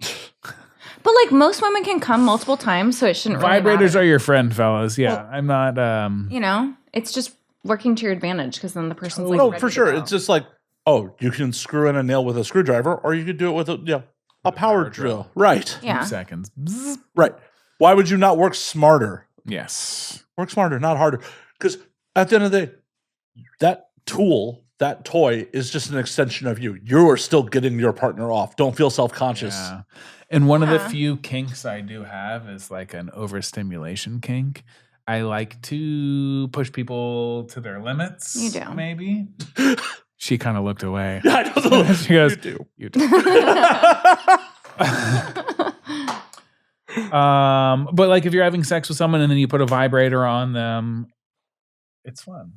S1: But like most women can come multiple times, so it shouldn't really
S2: Vibrators
S1: matter.
S2: are your friend, fellas. Yeah,
S3: Well,
S2: I'm not.
S1: It's just working to your advantage because then the person's like,
S3: no,
S1: ready
S3: for
S1: to
S3: sure.
S1: go.
S3: It's just like, you can screw in a nail with a screwdriver, or you could do it with a power drill. Right.
S1: Yeah.
S2: 2 seconds. Bzzz.
S3: Right. Why would you not work smarter?
S2: Yes.
S3: Work smarter, not harder. Because at the end of the day, that tool, that toy is just an extension of you. You are still getting your partner off. Don't feel self-conscious.
S2: Yeah. And one of the
S1: Yeah.
S2: few kinks I do have is like an overstimulation kink. I like to push people to their limits.
S1: You do.
S2: Maybe. She kind of looked away.
S3: Yeah, I know.
S2: She goes,
S3: You do.
S2: You do. But like if you're having sex with someone and then you put a vibrator on them, it's fun.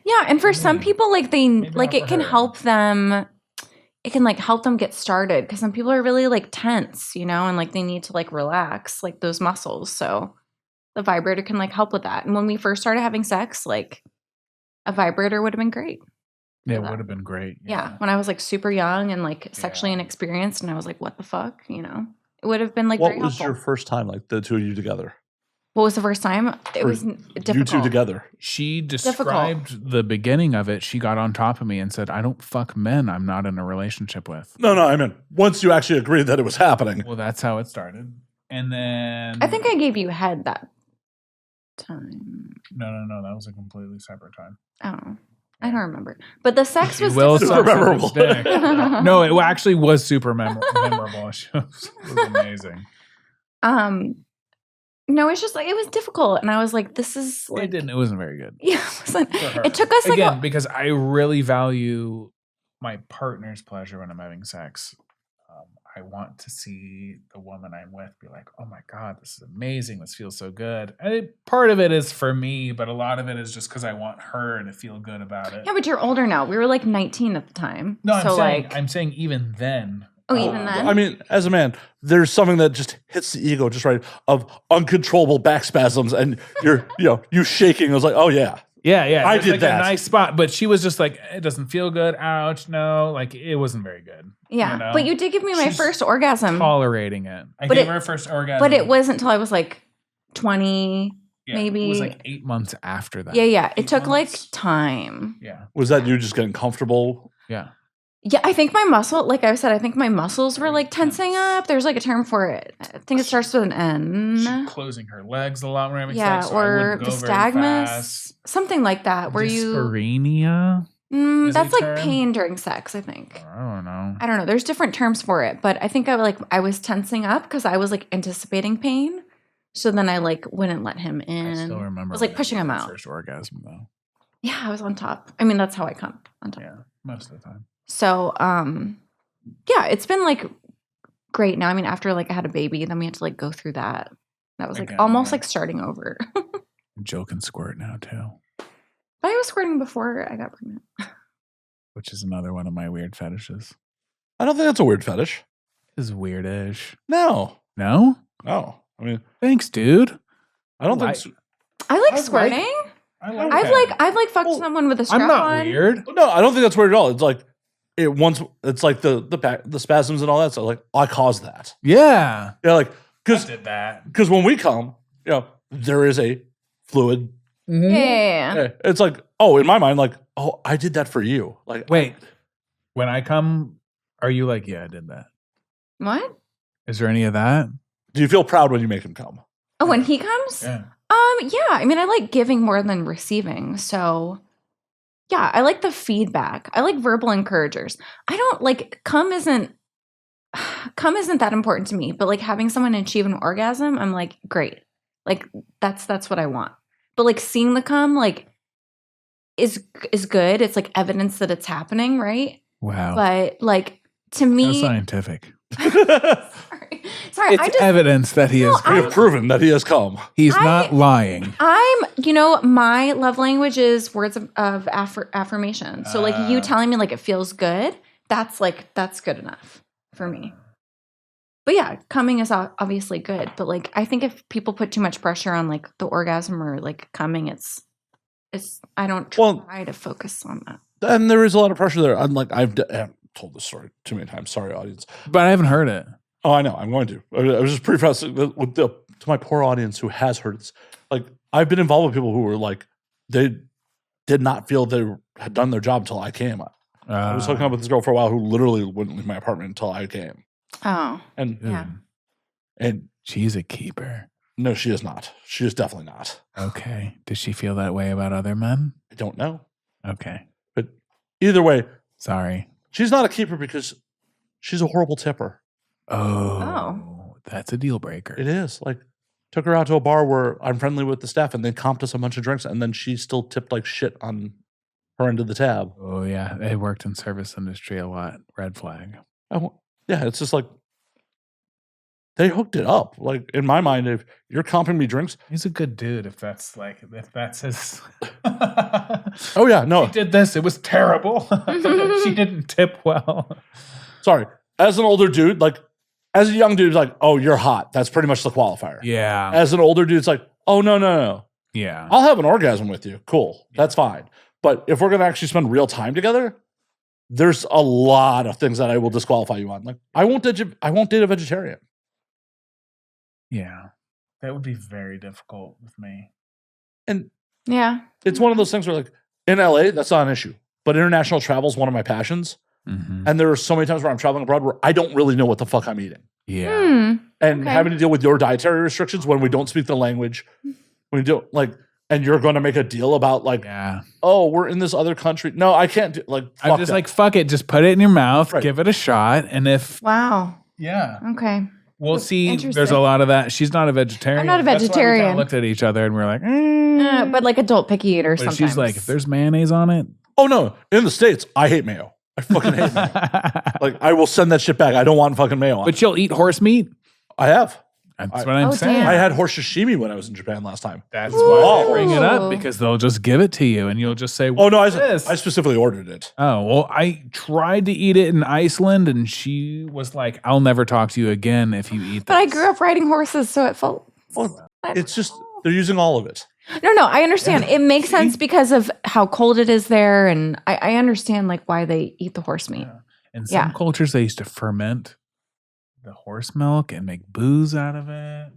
S1: Yeah, and for some
S2: Maybe.
S1: people, like
S2: Maybe
S1: like
S2: not
S1: it
S2: for
S1: can
S2: her.
S1: help them. It can like help them get started because some people are really like tense, and like they need to like relax like those muscles. So the vibrator can like help with that. And when we first started having sex, like a vibrator would have been great.
S2: Yeah, it
S1: that.
S2: would have been great.
S1: Yeah, when I was like super young and like sexually
S2: Yeah.
S1: inexperienced, and I was like, "What the fuck?" It would have been like
S3: What
S1: very
S3: was
S1: helpful.
S3: your first time, like the two of you together?
S1: What was the first time? It
S3: Or
S1: was difficult.
S3: You two together.
S2: She described the beginning of it. She got on top of me and said, I don't fuck men I'm not in a relationship with.
S3: No, I mean, once you actually agreed that it was happening.
S2: Well, that's how it started. And then
S1: I think I gave you head that time.
S2: No, that was a completely separate time.
S1: Oh, I don't remember. But the sex
S2: She
S1: was
S2: will
S1: difficult.
S3: Super
S2: suck
S3: memorable.
S2: someone's dick. No, it actually was super memorable. It was amazing.
S1: No, it's just like it was difficult, and I was like, "This is like."
S2: It wasn't very good.
S1: Yeah, it wasn't.
S2: For her.
S1: It took us like
S2: Again, because I really value my partner's pleasure when I'm having sex. I want to see the woman I'm with be like, "Oh my god, this is amazing! This feels so good." And part of it is for me, but a lot of it is just because I want her to feel good about it.
S1: Yeah, but you're older now. We were like 19 at the time.
S2: No,
S1: so
S2: I'm saying even then.
S1: Oh, even then?
S3: I mean, as a man, there's something that just hits the ego just right of uncontrollable back spasms, and you shaking. I was like, oh yeah.
S2: Yeah.
S3: I
S2: There's
S3: did
S2: like
S3: that.
S2: a nice spot, but she was just like, it doesn't feel good. Ouch, no. Like, it wasn't very good.
S1: Yeah,
S2: you know?
S1: but you did give me my
S2: She's
S1: first orgasm.
S2: Tolerating it. I
S1: But
S2: gave
S1: it-
S2: her a first orgasm.
S1: But it wasn't until I was like 20, maybe.
S2: It was like 8 months after that.
S1: Yeah. It
S2: 8
S1: took like
S2: months.
S1: time.
S2: Yeah.
S3: Was that you just getting comfortable?
S2: Yeah.
S1: Yeah, I think my muscle, like I said, I think my muscles were like tensing up. There's like a term for it. I think it starts with an N.
S2: She's closing her legs a lot when having
S1: Yeah,
S2: sex. So I
S1: or
S2: wouldn't go very
S1: dystagmus,
S2: fast.
S1: something like that. Where you,
S2: Dyspareunia? Is
S1: that's
S2: it a
S1: like
S2: term?
S1: pain during sex. I think.
S2: I don't know.
S1: I don't know. There's different terms for it, but I think I was tensing up because I was like anticipating pain. So then I like wouldn't let him in.
S2: I still remember.
S1: I was like
S2: when I
S1: pushing
S2: had
S1: him
S2: my
S1: out.
S2: First orgasm though.
S1: Yeah, I was on top. I mean, that's how I come on top.
S2: Yeah, most of the time.
S1: So, yeah, it's been like great now. I mean, after like I had a baby, then we had to like go through that. That was like
S2: Again,
S1: almost
S2: yeah.
S1: like starting over.
S2: Joe can squirt now too,
S1: But I was squirting before I got pregnant.
S2: which is another one of my weird fetishes.
S3: I don't think that's a weird fetish.
S2: Is weirdish.
S3: No.
S2: No?
S3: Oh, I mean,
S2: Thanks, dude.
S3: I don't
S2: Why-
S3: think.
S1: I like
S2: I
S1: squirting.
S2: I
S1: I've like fucked
S3: Well,
S1: someone with a strap
S2: I'm not
S1: on.
S2: weird.
S3: No, I don't think that's weird at all. It's like it's like the spasms and all that. So like, I caused that.
S2: Yeah.
S3: Yeah, like
S2: I
S3: because
S2: did that.
S3: when we come, there is a fluid.
S1: Yeah.
S3: Yeah, it's like, oh, in my mind, like, oh, I did that for you. Like,
S2: Wait. When I come, are you like, yeah, I did that?
S1: What?
S2: Is there any of that?
S3: do you feel proud when you make him come?
S1: Oh, when he comes?
S2: Yeah.
S1: Yeah. I mean, I like giving more than receiving. So, yeah, I like the feedback. I like verbal encouragers. I don't like cum isn't that important to me, but like having someone achieve an orgasm, I'm like, great. Like that's what I want. But like seeing the cum like is good. It's like evidence that it's happening, right?
S2: Wow.
S1: But like to
S2: How
S1: me,
S2: scientific.
S1: sorry,
S2: It's evidence that he is.
S3: We have proven that he has come.
S2: He's not lying.
S1: my love language is words of affirmation. So like you telling me like it feels good, that's good enough for me. But yeah, coming is obviously good. But like I think if people put too much pressure on like the orgasm or like coming, it's I don't try to focus on that.
S3: And there is a lot of pressure there. I'm like, I've told this story too many times. Sorry, audience.
S2: But I haven't heard it.
S3: Oh, I know. I'm going to. I was just prefacing to my poor audience who has heard this. Like, I've been involved with people who were like, they did not feel they had done their job until I came. I was hooking up with this girl for a while who literally wouldn't leave my apartment until I came.
S1: Oh,
S3: And
S1: yeah.
S3: and
S2: She's a keeper.
S3: no, she is not. She is definitely not.
S2: Okay. Does she feel that way about other men?
S3: I don't know.
S2: Okay.
S3: But either way,
S2: Sorry.
S3: she's not a keeper because she's a horrible tipper.
S2: Oh. That's a deal breaker.
S3: It is. Like, took her out to a bar where I'm friendly with the staff and they comped us a bunch of drinks and then she still tipped like shit on her end of the tab.
S2: Oh, yeah. They worked in service industry a lot. Red flag.
S3: Yeah, it's just like they hooked it up. Like in my mind, if you're comping me drinks,
S2: He's a good dude if that's his.
S3: oh yeah, no,
S2: She did this. It was terrible. She didn't tip well.
S3: sorry. As an older dude, like as a young dude, it's like, oh, you're hot. That's pretty much the qualifier.
S2: Yeah.
S3: As an older dude, it's like, oh no.
S2: Yeah.
S3: I'll have an orgasm with you. Cool. That's fine. But if we're gonna actually spend real time together, there's a lot of things that I will disqualify you on. Like I won't date a vegetarian.
S2: Yeah. That would be very difficult with me.
S3: And
S1: Yeah.
S3: it's one of those things where like in LA, that's not an issue. But international travel is one of my passions.
S2: Mm-hmm.
S3: And there are so many times where I'm traveling abroad where I don't really know what the fuck I'm eating.
S2: Yeah.
S1: Hmm.
S3: And
S1: Okay.
S3: having to deal with your dietary restrictions when we don't speak the language, when we do like, and you're going to make a deal about like,
S2: Yeah.
S3: oh, we're in this other country. No, I can't do like.
S2: I'm
S3: fuck
S2: just
S3: that.
S2: like, fuck it. Just put it in your mouth.
S3: Right.
S2: Give it a shot. And if.
S1: Wow.
S2: Yeah.
S1: Okay.
S2: We'll see. There's
S1: Interesting.
S2: a lot of that. She's not a vegetarian.
S1: I'm not a
S2: That's why we
S1: vegetarian.
S2: kinda looked at each other and we're like,
S1: but like adult picky eater
S2: But
S1: sometimes.
S2: she's like, if there's mayonnaise on it.
S3: Oh no, in the States, I hate mayo. I fucking hate mayo. Like I will send that shit back. I don't want fucking mayo on
S2: But
S3: it.
S2: you'll eat horse meat?
S3: I have.
S2: That's what I'm
S1: Oh,
S2: saying.
S1: damn.
S3: I had horse sashimi when I was in Japan last time.
S2: That's why I bring it
S1: Ooh.
S2: up, because they'll just give it to you and you'll just say,
S3: Oh no, I
S2: this?
S3: specifically ordered it.
S2: Oh, well, I tried to eat it in Iceland and she was like, I'll never talk to you again if you eat this.
S1: But I grew up riding horses, so it felt.
S3: Well, it's just they're using all of it.
S1: No, I understand. It makes sense because of how cold it is there, and I understand like why they eat the horse meat.
S2: Yeah. In some cultures, they used to ferment the horse milk and make booze out of it.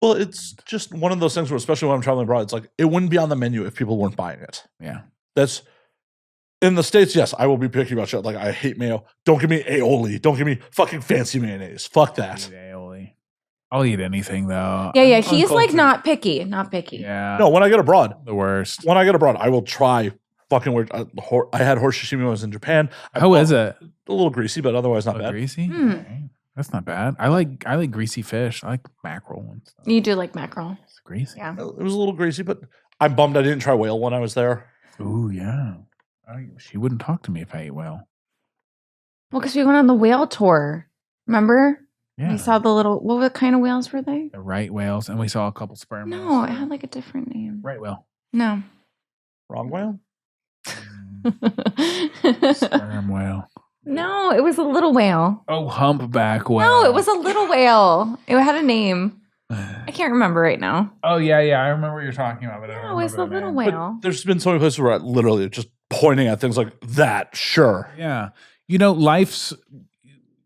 S3: Well, it's just one of those things where, especially when I'm traveling abroad, it's like it wouldn't be on the menu if people weren't buying it.
S2: Yeah.
S3: That's in the States. Yes, I will be picky about shit. Like I hate mayo. Don't give me aioli. Don't give me fucking fancy mayonnaise. Fuck that.
S2: Eat aioli. I'll eat anything though.
S1: Yeah.
S2: I'm
S1: He's like
S2: uncultured.
S1: not picky, not picky.
S2: Yeah.
S3: No, when I get abroad,
S2: The worst.
S3: I will try fucking weird. I had horse sashimi when I was in Japan.
S2: How is it?
S3: A little greasy, but otherwise not
S2: Oh,
S3: bad.
S2: greasy?
S1: Hmm.
S2: Okay. That's not bad. I like greasy fish. I like mackerel and stuff.
S1: You do like mackerel.
S2: It's greasy.
S1: Yeah.
S3: It was a little greasy, but I'm bummed I didn't try whale when I was there.
S2: Ooh, yeah. She wouldn't talk to me if I ate whale.
S1: Well, because we went on the whale tour. Remember?
S2: Yeah.
S1: We saw the little. What kind of whales were they?
S2: The right whales, and we saw a couple sperm
S1: No,
S2: whales.
S1: it had like a different name.
S2: Right whale.
S1: No.
S3: Wrong whale?
S2: Sperm whale.
S1: No, it was a little whale.
S2: Oh, humpback whale.
S1: No, it was a little whale. It had a name. I can't remember right now.
S2: Oh, yeah. I remember what you're talking about. But I don't
S1: No, it was the
S2: remember
S1: little
S2: the name.
S1: whale.
S3: There's been so many places where I literally just pointing at things like that. Sure.
S2: Yeah.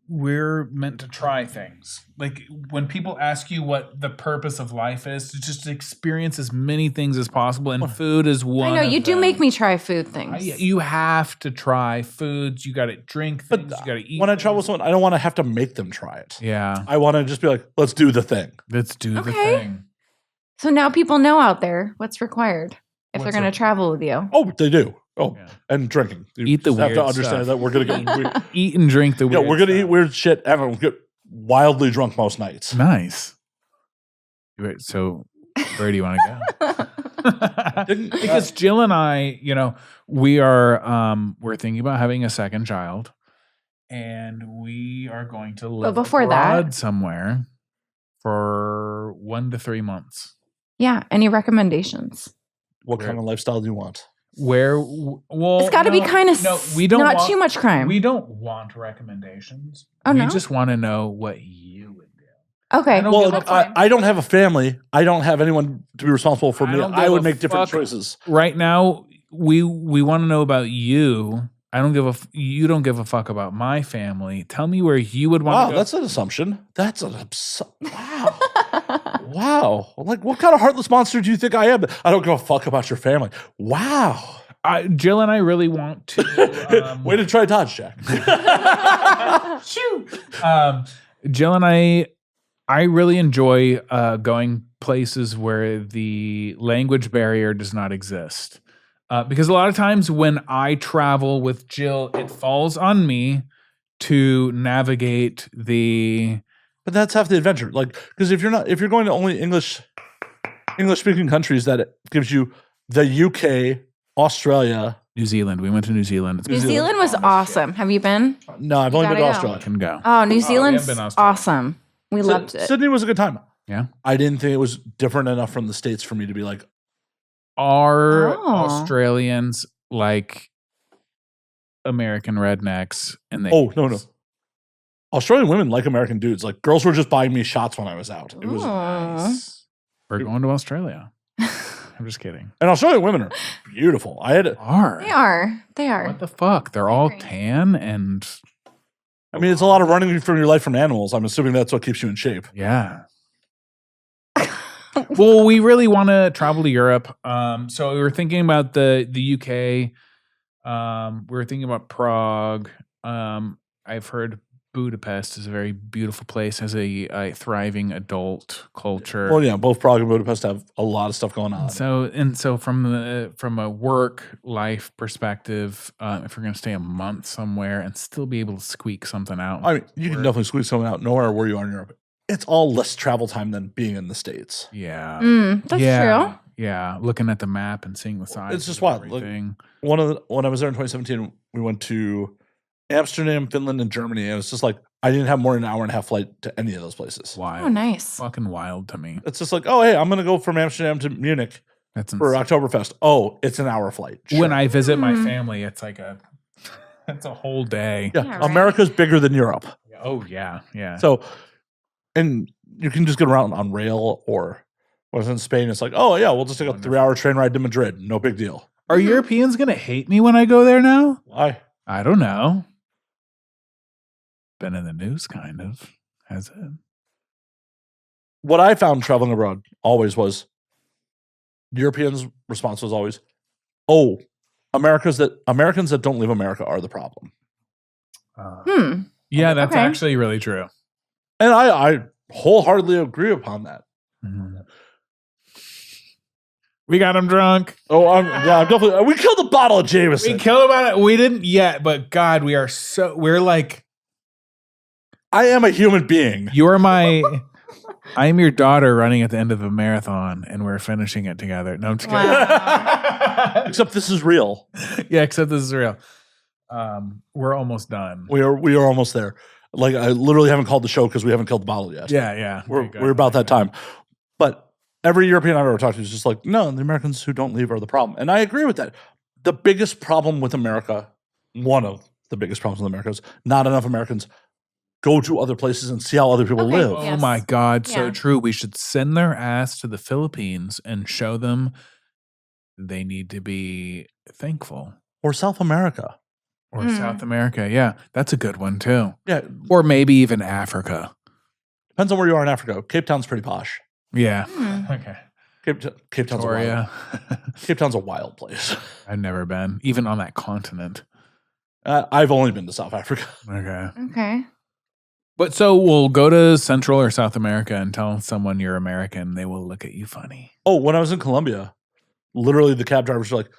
S2: We're meant to try things. Like when people ask you what the purpose of life is, to just experience as many things as possible, and food is one.
S1: I know you
S2: of
S1: do
S2: them.
S1: make me try food things.
S2: You have to try foods. You got to drink
S3: But
S2: things. You got to eat.
S3: when I travel with
S2: things.
S3: someone, I don't want to have to make them try it.
S2: Yeah,
S3: I want to just be like, let's do the thing.
S2: let's do the
S1: Okay.
S2: thing.
S1: So now people know out there what's required if
S2: What's
S1: they're going
S2: it?
S1: to travel with you.
S3: Oh, they do. Oh,
S2: Yeah.
S3: and drinking. You
S2: Eat the
S3: just have
S2: weird
S3: to understand
S2: stuff.
S3: that we're gonna get
S2: Eat and drink the.
S3: yeah,
S2: Weird
S3: we're gonna eat
S2: stuff.
S3: weird shit and we'll get wildly drunk most nights.
S2: Nice. Wait, so where do you want to go? Because Jill and I, we're thinking about having a second child, and we are going to live
S1: before that-
S2: abroad somewhere for 1 to 3 months.
S1: Yeah. Any recommendations?
S3: What kind of lifestyle do you want?
S1: It's got to be kind of
S2: we don't
S1: not
S2: want,
S1: too much crime.
S2: We don't want recommendations.
S1: Oh,
S2: we
S1: no?
S2: just want to know what you would do.
S1: Okay.
S2: I don't
S3: Well,
S2: give a fuck.
S3: I don't have a family. I don't have anyone to be responsible for
S2: I
S3: me.
S2: don't
S3: I
S2: give
S3: would
S2: a
S3: make different
S2: fuck.
S3: choices.
S2: Right now, we want to know about you. You don't give a fuck about my family. Tell me where you would want
S3: Wow,
S2: to go.
S3: that's an assumption. That's an wow. Wow. Like, what kind of heartless monster do you think I am? I don't give a fuck about your family. Wow.
S2: Jill and I really want to.
S3: Way to try dodge, Jack.
S2: Jill and I really enjoy going places where the language barrier does not exist. Because a lot of times when I travel with Jill, it falls on me to navigate the.
S3: But that's half the adventure. Like, because if you're going to only English speaking countries, that it gives you the UK, Australia.
S2: New Zealand. We went to New Zealand. It's
S1: New Zealand was awesome. Have you been?
S3: No, I've only been to
S1: gotta go.
S3: Australia.
S2: can go.
S1: Oh, New
S2: we
S1: Zealand's
S2: haven't been to Australia.
S1: awesome. We loved it.
S3: Sydney was a good time.
S2: Yeah.
S3: I didn't think it was different enough from the States for me to be like,
S2: Are
S1: Oh.
S2: Australians like American rednecks? And they
S3: oh, no. Australian women like American dudes. Like, girls were just buying me shots when I was out. It was,
S1: Aw.
S2: We're going to Australia. I'm just kidding.
S3: and Australian women are beautiful. I had,
S1: They are. They are.
S2: What the fuck? They're all
S1: agree.
S2: tan and
S3: I mean, it's a lot of running from your life from animals. I'm assuming that's what keeps you in shape.
S2: yeah. Well, we really want to travel to Europe. So we were thinking about the UK. We were thinking about Prague. I've heard Budapest is a very beautiful place, has a thriving adult culture.
S3: Well, yeah, both Prague and Budapest have a lot of stuff going on.
S2: So from a work life perspective, if we're going to stay a month somewhere and still be able to squeak something out,
S3: I mean, you can definitely squeeze something out. Nowhere where you are in Europe it's all less travel time than being in the States.
S2: Yeah.
S1: That's
S2: yeah.
S1: true.
S2: Yeah. Looking at the map and seeing the size.
S3: It's just wild. Like, when I was there in 2017, we went to Amsterdam, Finland, and Germany, and it's just like I didn't have more than an hour and a half flight to any of those places.
S2: Wild.
S1: Oh, nice.
S2: Fucking wild to me.
S3: It's just like, oh, hey, I'm going to go from Amsterdam to Munich
S2: That's
S3: for
S2: insane.
S3: Oktoberfest. Oh, it's an hour flight. Sure.
S2: When I visit my family, it's like it's a whole day.
S3: Yeah,
S1: Yeah, right.
S3: America's bigger than Europe.
S2: Oh yeah, yeah.
S3: So, and you can just get around on rail, or when I was in Spain, it's like, oh yeah, we'll just take a 3-hour train ride to Madrid. No big deal.
S2: Are Europeans gonna hate me when I go there now?
S3: Why?
S2: I don't know. Been in the news, kind of. Has it?
S3: What I found traveling abroad always was Europeans' response was always, oh, Americans that don't leave America are the problem.
S2: Yeah, that's
S1: Okay.
S2: actually really true.
S3: And I wholeheartedly agree upon that.
S2: Mhm. We got him drunk.
S3: Oh, I'm definitely. We killed a bottle of Jameson.
S2: We killed him on it. We didn't yet, but God, we're like,
S3: I am a human being.
S2: you're my. I am your daughter running at the end of a marathon, and we're finishing it together. No, I'm just kidding.
S1: Wow.
S3: Except this is real.
S2: Yeah, except this is real. We're almost done.
S3: We are almost there. Like, I literally haven't called the show because we haven't killed the bottle yet.
S2: Yeah.
S3: We're about that time. But every European I've ever talked to is just like, no, the Americans who don't leave are the problem. And I agree with that. The biggest problem with America, one of the biggest problems with America, is not enough Americans go to other places and see how other people
S1: Okay.
S3: live.
S2: Oh
S1: Yes.
S2: my God, so
S1: Yeah.
S2: true. We should send their ass to the Philippines and show them they need to be thankful.
S3: Or South America.
S2: Or South America. Yeah, that's a good one too.
S3: Yeah.
S2: Or maybe even Africa.
S3: Depends on where you are in Africa. Cape Town's pretty posh.
S2: Yeah.
S1: Hmm.
S2: Okay.
S3: Cape Town's a wild. Cape Town's a wild place.
S2: I've never been, even on that continent.
S3: I've only been to South Africa.
S2: Okay.
S1: Okay.
S2: But so we'll go to Central or South America and tell someone you're American. They will look at you funny.
S3: Oh, when I was in Colombia, literally the cab drivers were like,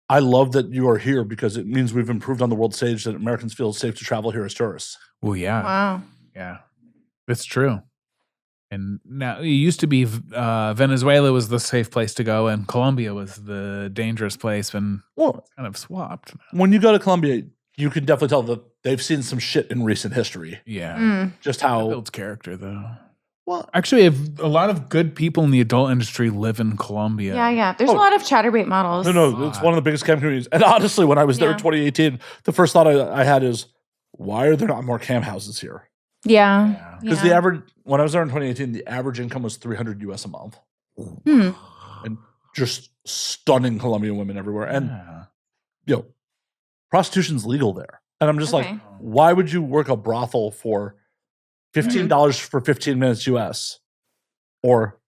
S3: I love that you are here because it means we've improved on the world stage that Americans feel it's safe to travel here as tourists.
S2: Well, yeah.
S1: Wow.
S2: Yeah. It's true. And now it used to be Venezuela was the safe place to go and Colombia was the dangerous place, and
S3: Well,
S2: it's kind of swapped.
S3: when you go to Colombia, you can definitely tell that they've seen some shit in recent history.
S2: Yeah.
S3: Just
S2: That
S3: how
S2: builds character, though.
S3: well.
S2: Actually, a lot of good people in the adult industry live in Colombia.
S1: Yeah. There's a
S3: Oh.
S1: lot of chatterbait models.
S3: No, it's one of the biggest cam communities. And honestly, when I was there in
S1: Yeah.
S3: 2018, the first thought I had is, why are there not more cam houses here?
S1: Yeah.
S3: Because the average, when I was there in 2018, the average income was $300 US a month.
S1: Hmm.
S3: And just stunning Colombian women everywhere. And
S2: Yeah.
S3: prostitution's legal there. And I'm just
S1: Okay.
S3: like, why would you work a brothel for $15 for 15 minutes US, or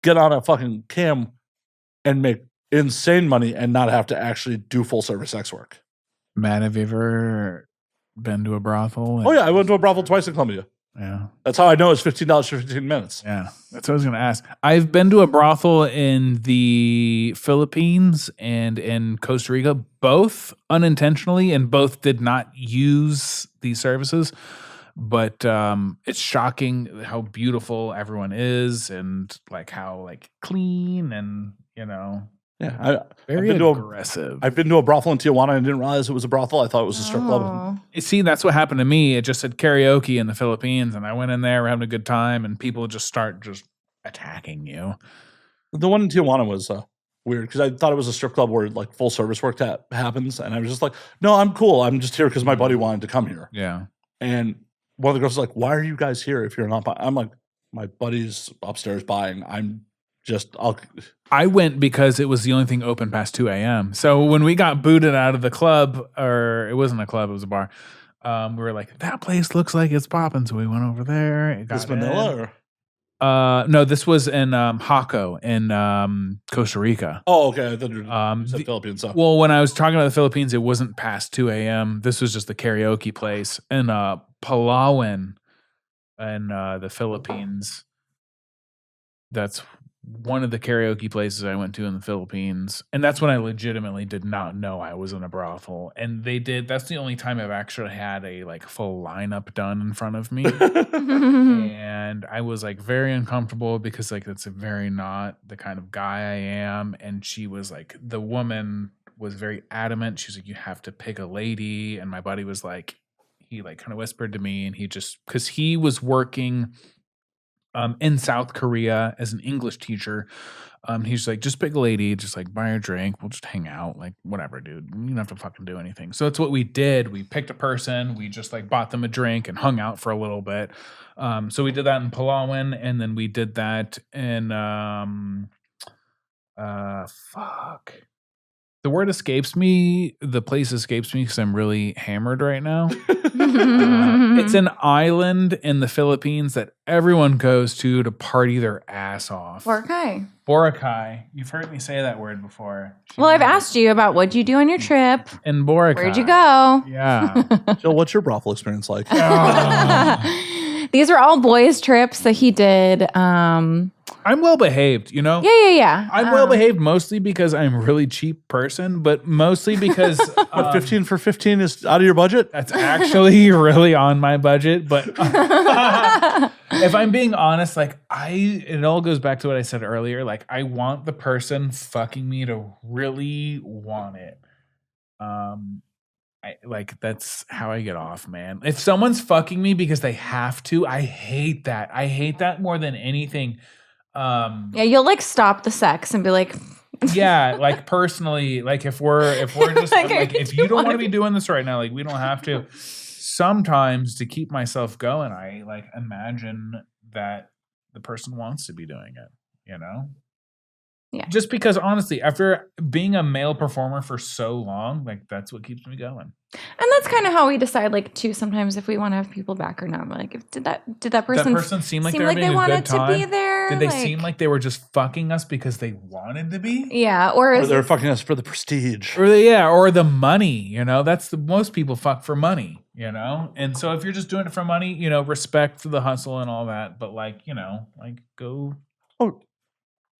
S3: get on a fucking cam and make insane money and not have to actually do full service sex work?
S2: Matt, have you ever been to a brothel?
S3: Oh yeah, I went to a brothel twice in Colombia.
S2: Yeah.
S3: That's how I know it's $15 for 15 minutes.
S2: Yeah. That's what I was going to ask. I've been to a brothel in the Philippines and in Costa Rica, both unintentionally, and both did not use these services. But it's shocking how beautiful everyone is, and like how like clean and
S3: Yeah,
S2: very
S3: been to a-
S2: aggressive.
S3: I've been to a brothel in Tijuana and didn't realize it was a brothel. I thought it was a strip club.
S1: Oh.
S2: See, that's what happened to me. It just said karaoke in the Philippines, and I went in there, we're having a good time, and people just start just attacking you.
S3: The one in Tijuana was weird because I thought it was a strip club where like full service work happens, and I was just like, no, I'm cool. I'm just here because my buddy wanted to come here.
S2: Yeah.
S3: And one of the girls was like, why are you guys here if you're not buying? I'm like, my buddy's upstairs buying.
S2: I went because it was the only thing open past 2 a.m. So when we got booted out of the club, or it wasn't a club, it was a bar, we were like, that place looks like it's popping. So we went over there. It got
S3: This Manila
S2: in.
S3: or?
S2: No, this was in Jaco in Costa Rica.
S3: Oh, okay. I thought you said
S2: the-
S3: Philippines. So.
S2: Well, when I was talking about the Philippines, it wasn't past 2 a.m. This was just the karaoke place in Palawan in the Philippines. That's one of the karaoke places I went to in the Philippines. And that's when I legitimately did not know I was in a brothel. And that's the only time I've actually had a like full lineup done in front of me. And I was like very uncomfortable because like that's very not the kind of guy I am. And she was like, the woman was very adamant. She was like, you have to pick a lady. And my buddy was like, he like kind of whispered to me, and he just, because he was working in South Korea as an English teacher. He's like, just pick a lady, just like buy her a drink. We'll just hang out. Like, whatever, dude. You don't have to fucking do anything. So that's what we did. We picked a person. We just like bought them a drink and hung out for a little bit. So we did that in Palawan, and then we did that in the word escapes me. The place escapes me because I'm really hammered right now. It's an island in the Philippines that everyone goes to party their ass off. Boracay. You've heard me say that word before.
S1: Well, I've asked you about what'd you do on your trip.
S2: In Boracay.
S1: Where'd you go?
S2: Yeah.
S3: Jill, what's your brothel experience like?
S1: These are all boys' trips that he did.
S2: I'm well behaved, you know?
S1: Yeah.
S2: I'm well behaved mostly because I'm a really cheap person, but mostly because
S3: 15 for 15 is out of your budget?
S2: That's actually really on my budget. But if I'm being honest, like it all goes back to what I said earlier. Like I want the person fucking me to really want it. That's how I get off, man. If someone's fucking me because they have to, I hate that. I hate that more than anything.
S1: Yeah, you'll like stop the sex and be like,
S2: yeah, like personally, like if we're just like if you don't want to be doing this right now, like we don't have to. Sometimes to keep myself going, I like imagine that the person wants to be doing it, you know?
S1: Yeah.
S2: Just because honestly, after being a male performer for so long, like that's what keeps me going.
S1: And that's kind of how we decide, like, too, sometimes if we want to have people back or not. Like, did that person
S2: seem like
S1: they wanted to be there?
S2: Did they seem like they were just fucking us because they wanted to be?
S1: Yeah,
S3: or they're fucking us for the prestige,
S2: or the money. You know, that's most people fuck for money. You know, and so if you're just doing it for money, you know, respect the hustle and all that, but like, you know, like go.
S3: Oh.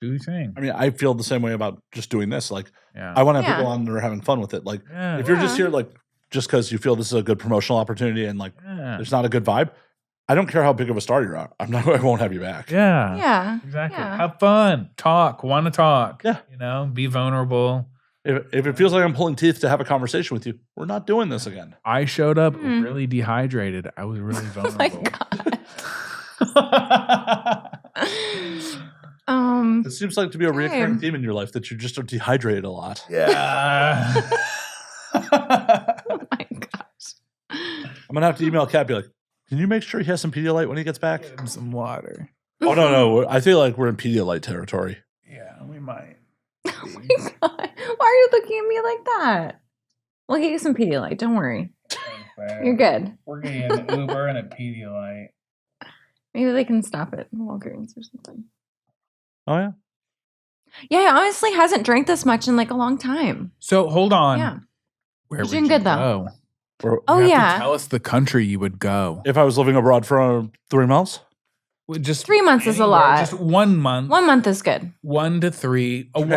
S2: Do your thing.
S3: I mean, I feel the same way about just doing this. Like,
S2: yeah.
S3: I want to have people on that are having fun with it. Like, if you're just here, like, just because you feel this is a good promotional opportunity and like there's not a good vibe, I don't care how big of a star you are. I won't have you back.
S1: Yeah.
S2: Exactly.
S1: Yeah.
S2: Have fun. Talk. Want to talk.
S3: Yeah.
S2: You know, be vulnerable.
S3: If it feels like I'm pulling teeth to have a conversation with you, we're not doing this again.
S2: I showed up really dehydrated. I was really vulnerable.
S1: Oh my God.
S3: It seems like to be a recurring theme in your life that you just are dehydrated a lot.
S2: Yeah.
S1: Oh my gosh.
S3: I'm gonna have to email Kat, be like, can you make sure he has some Pedialyte when he gets back?
S2: Get him some water.
S3: Oh no. I feel like we're in Pedialyte territory.
S2: Yeah, we might.
S1: Oh my God. Why are you looking at me like that? We'll get you some Pedialyte. Don't worry. You're good.
S2: We're getting an Uber and a Pedialyte.
S1: Maybe they can stop at Walgreens or something.
S3: Oh, yeah?
S1: Yeah, he honestly hasn't drank this much in like a long time.
S2: So hold on.
S1: Yeah.
S2: Where
S1: You're
S2: would
S1: doing
S2: you
S1: good,
S2: go?
S1: though.
S2: You have
S1: yeah.
S2: to tell us the country you would go.
S3: If I was living abroad for 3 months?
S2: Just
S1: 3 months is a lot.
S2: Just 1 month.
S1: 1 month is good.
S2: 1 to 3.
S3: I'd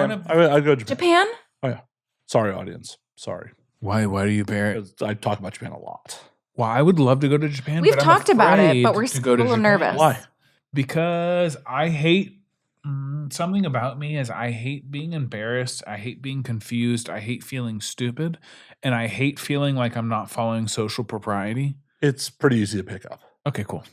S3: go to Japan.
S1: Japan?
S3: Oh, yeah. Sorry, audience. Sorry.
S2: Why do you bear it?
S3: I talk about Japan a lot.
S2: Well, I would love to go to Japan.
S1: We've talked about it, but we're
S2: still
S1: a little nervous.
S3: Why?
S2: Because I hate something about me is I hate being embarrassed. I hate being confused. I hate feeling stupid. And I hate feeling like I'm not following social propriety.
S3: It's pretty easy to pick up.
S2: Okay, cool.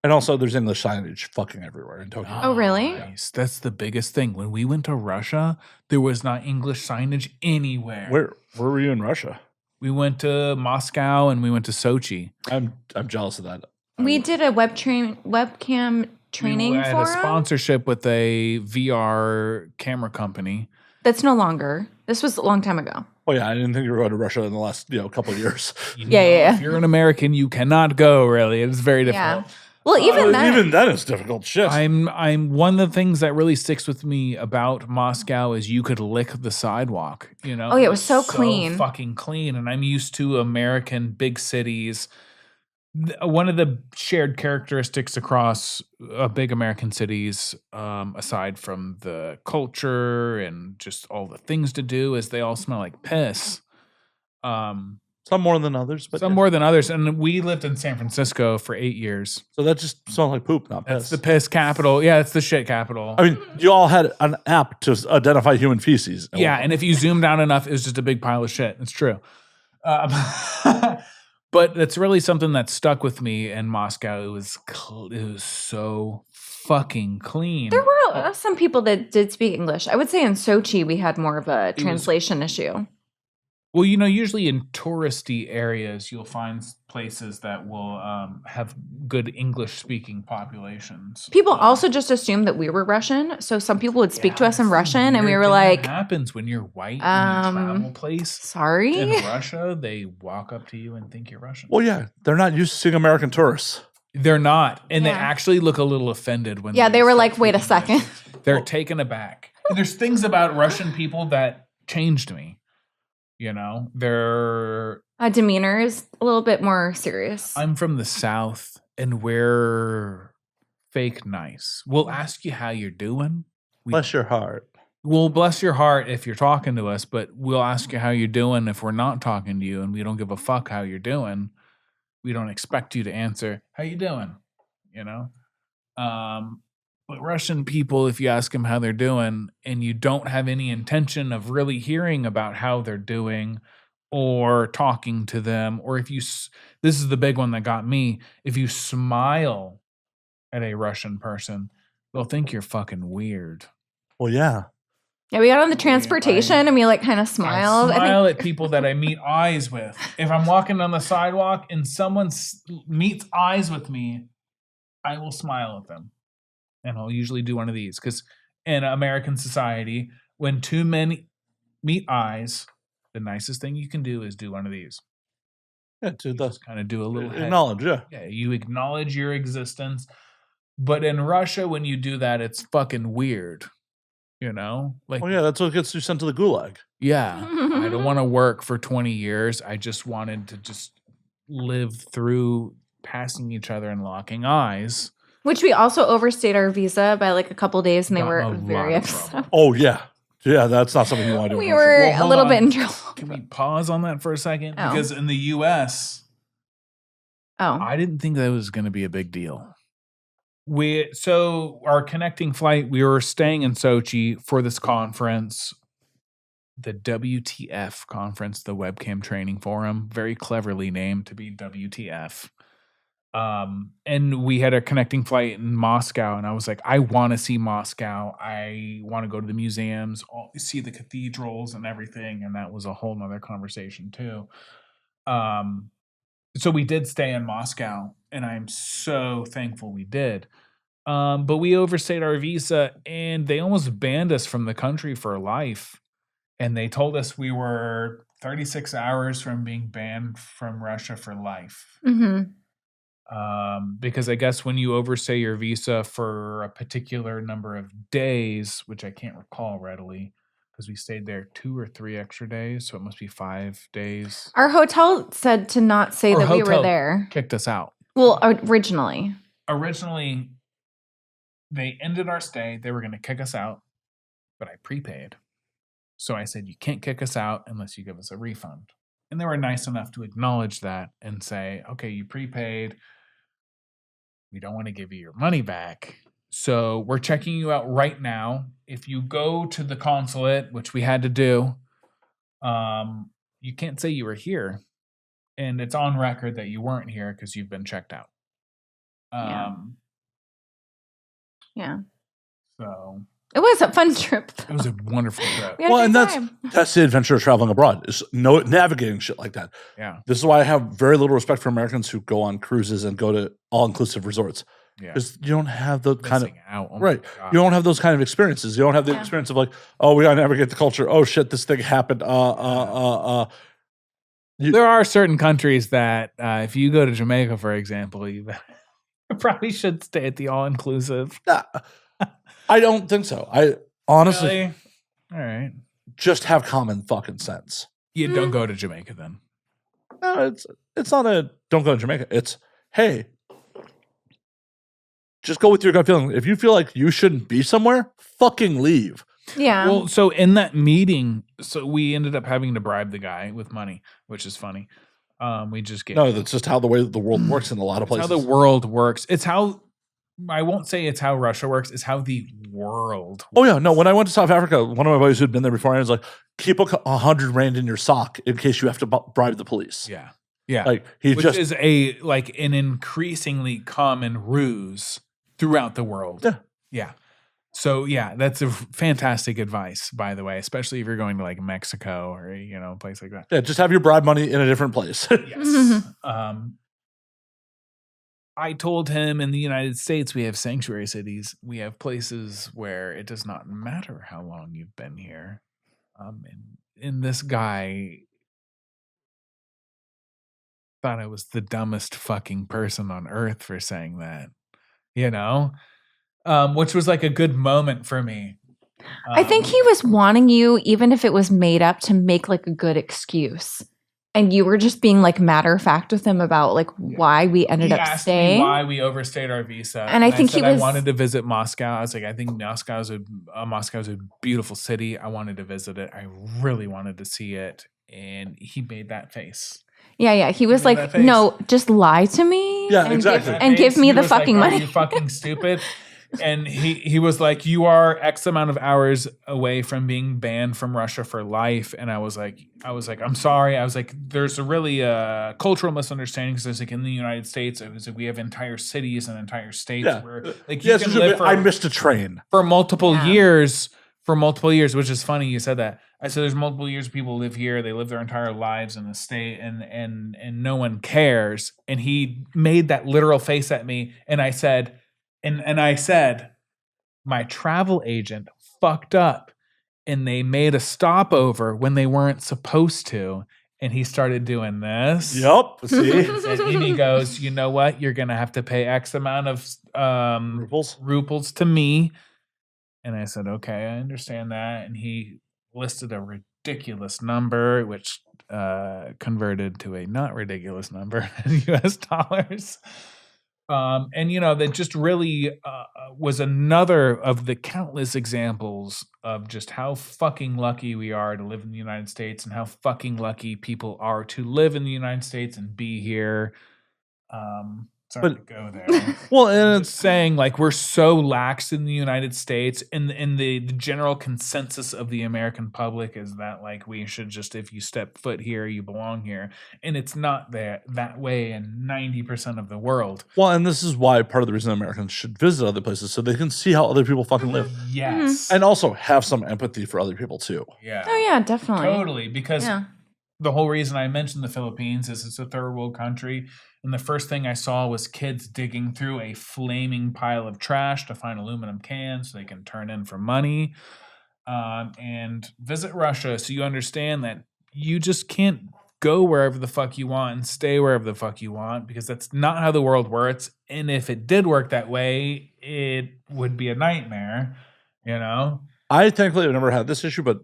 S3: And also, there's English signage fucking everywhere in Tokyo.
S1: Oh, really?
S2: Nice. That's the biggest thing. When we went to Russia, there was not English signage anywhere.
S3: Where were you in Russia?
S2: We went to Moscow and we went to Sochi.
S3: I'm jealous of that.
S1: We did a webcam training
S2: we had
S1: for
S2: a sponsorship with a VR camera company.
S1: That's no longer. This was a long time ago.
S3: Oh yeah, I didn't think you were going to Russia in the last couple of years.
S1: Yeah.
S2: If you're an American, you cannot go. Really, it's very difficult.
S1: Yeah. Well, even
S3: then it's difficult. Shit.
S2: I'm one of the things that really sticks with me about Moscow is you could lick the sidewalk. You know.
S1: Oh yeah, it was so clean,
S2: fucking clean. And I'm used to American big cities One of the shared characteristics across big American cities, aside from the culture and just all the things to do, is they all smell like piss.
S3: Some more than others, but
S2: Some more than others. And we lived in San Francisco for 8 years.
S3: So that just smells like poop, not
S2: That's
S3: piss.
S2: the piss capital. Yeah, it's the shit capital.
S3: I mean, you all had an app to identify human feces.
S2: Yeah, and if you zoomed out enough, it was just a big pile of shit. It's true. But it's really something that stuck with me in Moscow. It was so fucking clean.
S1: There were some people that did speak English. I would say in Sochi we had more of a translation issue.
S2: Well, you know, usually in touristy areas, you'll find places that will have good English-speaking populations.
S1: People also just assumed that we were Russian, so some people would speak to us in Russian, and we were like,
S2: "What happens when you're white in a travel place?
S1: Sorry,
S2: in Russia, they walk up to you and think you're Russian."
S3: Well, yeah, they're not used to seeing American tourists.
S2: They're not, and they
S1: Yeah.
S2: actually look a little offended when.
S1: Yeah, they were
S2: start
S1: like, "Wait a
S2: speaking
S1: second."
S2: English. They're taken aback. And there's things about Russian people that changed me. You know, their
S1: Demeanor is a little bit more serious.
S2: I'm from the South, and we're fake nice. We'll ask you how you're doing.
S3: Bless your heart.
S2: We'll bless your heart if you're talking to us, but we'll ask you how you're doing if we're not talking to you, and we don't give a fuck how you're doing. We don't expect you to answer, "How you doing?" You know? But Russian people, if you ask them how they're doing and you don't have any intention of really hearing about how they're doing or talking to them, or if you, this is the big one that got me, if you smile at a Russian person, they'll think you're fucking weird.
S3: Well, yeah.
S1: Yeah, we got on the transportation and we like kind of smiled.
S2: I smile at people that I meet eyes with. If I'm walking on the sidewalk and someone meets eyes with me, I will smile at them. And I'll usually do one of these because in American society, when two men meet eyes, the nicest thing you can do is do one of these.
S3: Yeah, to
S2: Just kind of do a little
S3: acknowledge, yeah.
S2: Yeah, you acknowledge your existence. But in Russia, when you do that, it's fucking weird. You know? Like,
S3: Well, yeah, that's what gets you sent to the gulag.
S2: yeah, I don't want to work for 20 years. I just wanted to just live through passing each other and locking eyes.
S1: Which we also overstayed our visa by like a couple days, and they
S2: Got
S1: were
S2: in a lot
S1: very
S2: of
S1: upset.
S2: trouble.
S3: Oh, yeah. Yeah, that's not something you want to do.
S1: We
S3: in Russia.
S1: were
S2: Well,
S1: a
S2: hold
S1: little
S2: on.
S1: bit in trouble.
S2: Can we pause on that for a second?
S1: Oh.
S2: Because in the US,
S1: Oh,
S2: I didn't think that was going to be a big deal. So our connecting flight, we were staying in Sochi for this conference, the WTF conference, the Webcam Training Forum, very cleverly named to be WTF. And we had a connecting flight in Moscow, and I was like, I want to see Moscow. I want to go to the museums, see the cathedrals and everything. And that was a whole nother conversation too. So we did stay in Moscow, and I'm so thankful we did. But we overstayed our visa, and they almost banned us from the country for life. And they told us we were 36 hours from being banned from Russia for life.
S1: mm-hmm.
S2: Because I guess when you overstay your visa for a particular number of days, which I can't recall readily, because we stayed there 2 or 3 extra days, so it must be 5 days.
S1: Our hotel said to not say
S2: Our
S1: that we were
S2: hotel
S1: there.
S2: Kicked us out.
S1: Well, originally.
S2: Originally, they ended our stay. They were going to kick us out, but I prepaid. So I said, you can't kick us out unless you give us a refund. And they were nice enough to acknowledge that and say, okay, you prepaid. We don't want to give you your money back. So we're checking you out right now. If you go to the consulate, which we had to do, you can't say you were here. And it's on record that you weren't here because you've been checked out.
S1: Yeah.
S2: So
S1: It was a fun trip.
S2: it was a wonderful trip.
S1: We had a
S3: Well,
S1: good
S3: and
S1: time.
S3: that's the adventure of traveling abroad, is navigating shit like that.
S2: Yeah.
S3: This is why I have very little respect for Americans who go on cruises and go to all-inclusive resorts.
S2: Yeah.
S3: Because you don't have the kind of
S2: Missing out. Oh my
S3: right.
S2: God.
S3: You don't have those kind of experiences. You don't have the
S1: Yeah.
S3: experience of like, oh, we gotta navigate the culture. Oh shit, this thing happened.
S2: There are certain countries that if you go to Jamaica, for example, you probably should stay at the all-inclusive.
S3: Nah, I don't think so. I honestly
S2: Really? All right.
S3: just have common fucking sense.
S2: You don't go to Jamaica then.
S3: No, it's not a don't go to Jamaica. It's hey, just go with your gut feeling. If you feel like you shouldn't be somewhere, fucking leave.
S1: Yeah.
S2: Well, so in that meeting, so we ended up having to bribe the guy with money, which is funny. We just get
S3: No, that's just how the way the world works in a lot of
S2: it's how
S3: places.
S2: the world works. It's how I won't say it's how Russia works. It's how the world.
S3: Oh yeah, no. When I went to South Africa, one of my buddies who'd been there before, I was like, "Keep 100 rand in your sock in case you have to bribe the police."
S2: Yeah, yeah.
S3: Like he
S2: Which
S3: just
S2: is a like an increasingly common ruse throughout the world.
S3: Yeah.
S2: Yeah. So yeah, that's a fantastic advice, by the way, especially if you're going to like Mexico or a place like that.
S3: yeah, just have your bribe money in a different place.
S2: Yes. I told him in the United States we have sanctuary cities. We have places where it does not matter how long you've been here. And this guy thought I was the dumbest fucking person on earth for saying that, which was like a good moment for me.
S1: I think he was wanting you, even if it was made up, to make like a good excuse. And you were just being like matter of fact with him about like why we ended
S2: He
S1: up
S2: asked
S1: staying.
S2: me why we overstayed our visa,
S1: And I think
S2: said
S1: he was.
S2: I wanted to visit Moscow. I was like, I think Moscow's a beautiful city. I wanted to visit it. I really wanted to see it, and he made that face.
S1: Yeah. He was
S2: Made that
S1: like,
S2: face.
S1: no, just lie to me.
S3: Yeah,
S1: and
S3: exactly.
S1: give me
S2: He
S1: the
S2: was like,
S1: fucking
S2: "Are
S1: money.
S2: you fucking stupid?" And he was like, you are X amount of hours away from being banned from Russia for life. And I was like, I'm sorry. I was like, there's a really cultural misunderstanding because like in the United States, it was like we have entire cities and entire states where like you can live
S3: I missed a train
S2: for multiple years. For multiple years, which is funny you said that. I said there's multiple years people live here, they live their entire lives in the state and no one cares. And he made that literal face at me and I said, and I said, my travel agent fucked up and they made a stopover when they weren't supposed to. And he started doing this.
S3: Yep. See?
S2: And he goes, you know what? You're going to have to pay X amount of rubles to me. And I said, okay, I understand that. And he listed a ridiculous number, which converted to a not ridiculous number in US dollars. And that just really was another of the countless examples of just how fucking lucky we are to live in the United States and how fucking lucky people are to live in the United States and be here. Sorry to go there.
S3: Well, and
S2: it's saying like we're so lax in the United States, and the general consensus of the American public is that like we should just, if you step foot here, you belong here, and it's not that way in 90% of the world.
S3: Well, and this is why part of the reason Americans should visit other places so they can see how other people fucking live.
S2: Yes,
S3: and also have some empathy for other people too.
S2: Yeah.
S1: Oh yeah, definitely.
S2: Totally, because the whole reason I mentioned the Philippines is it's a third world country. And the first thing I saw was kids digging through a flaming pile of trash to find aluminum cans so they can turn in for money. And visit Russia so you understand that you just can't go wherever the fuck you want and stay wherever the fuck you want because that's not how the world works. And if it did work that way, it would be a nightmare,
S3: I thankfully have never had this issue, but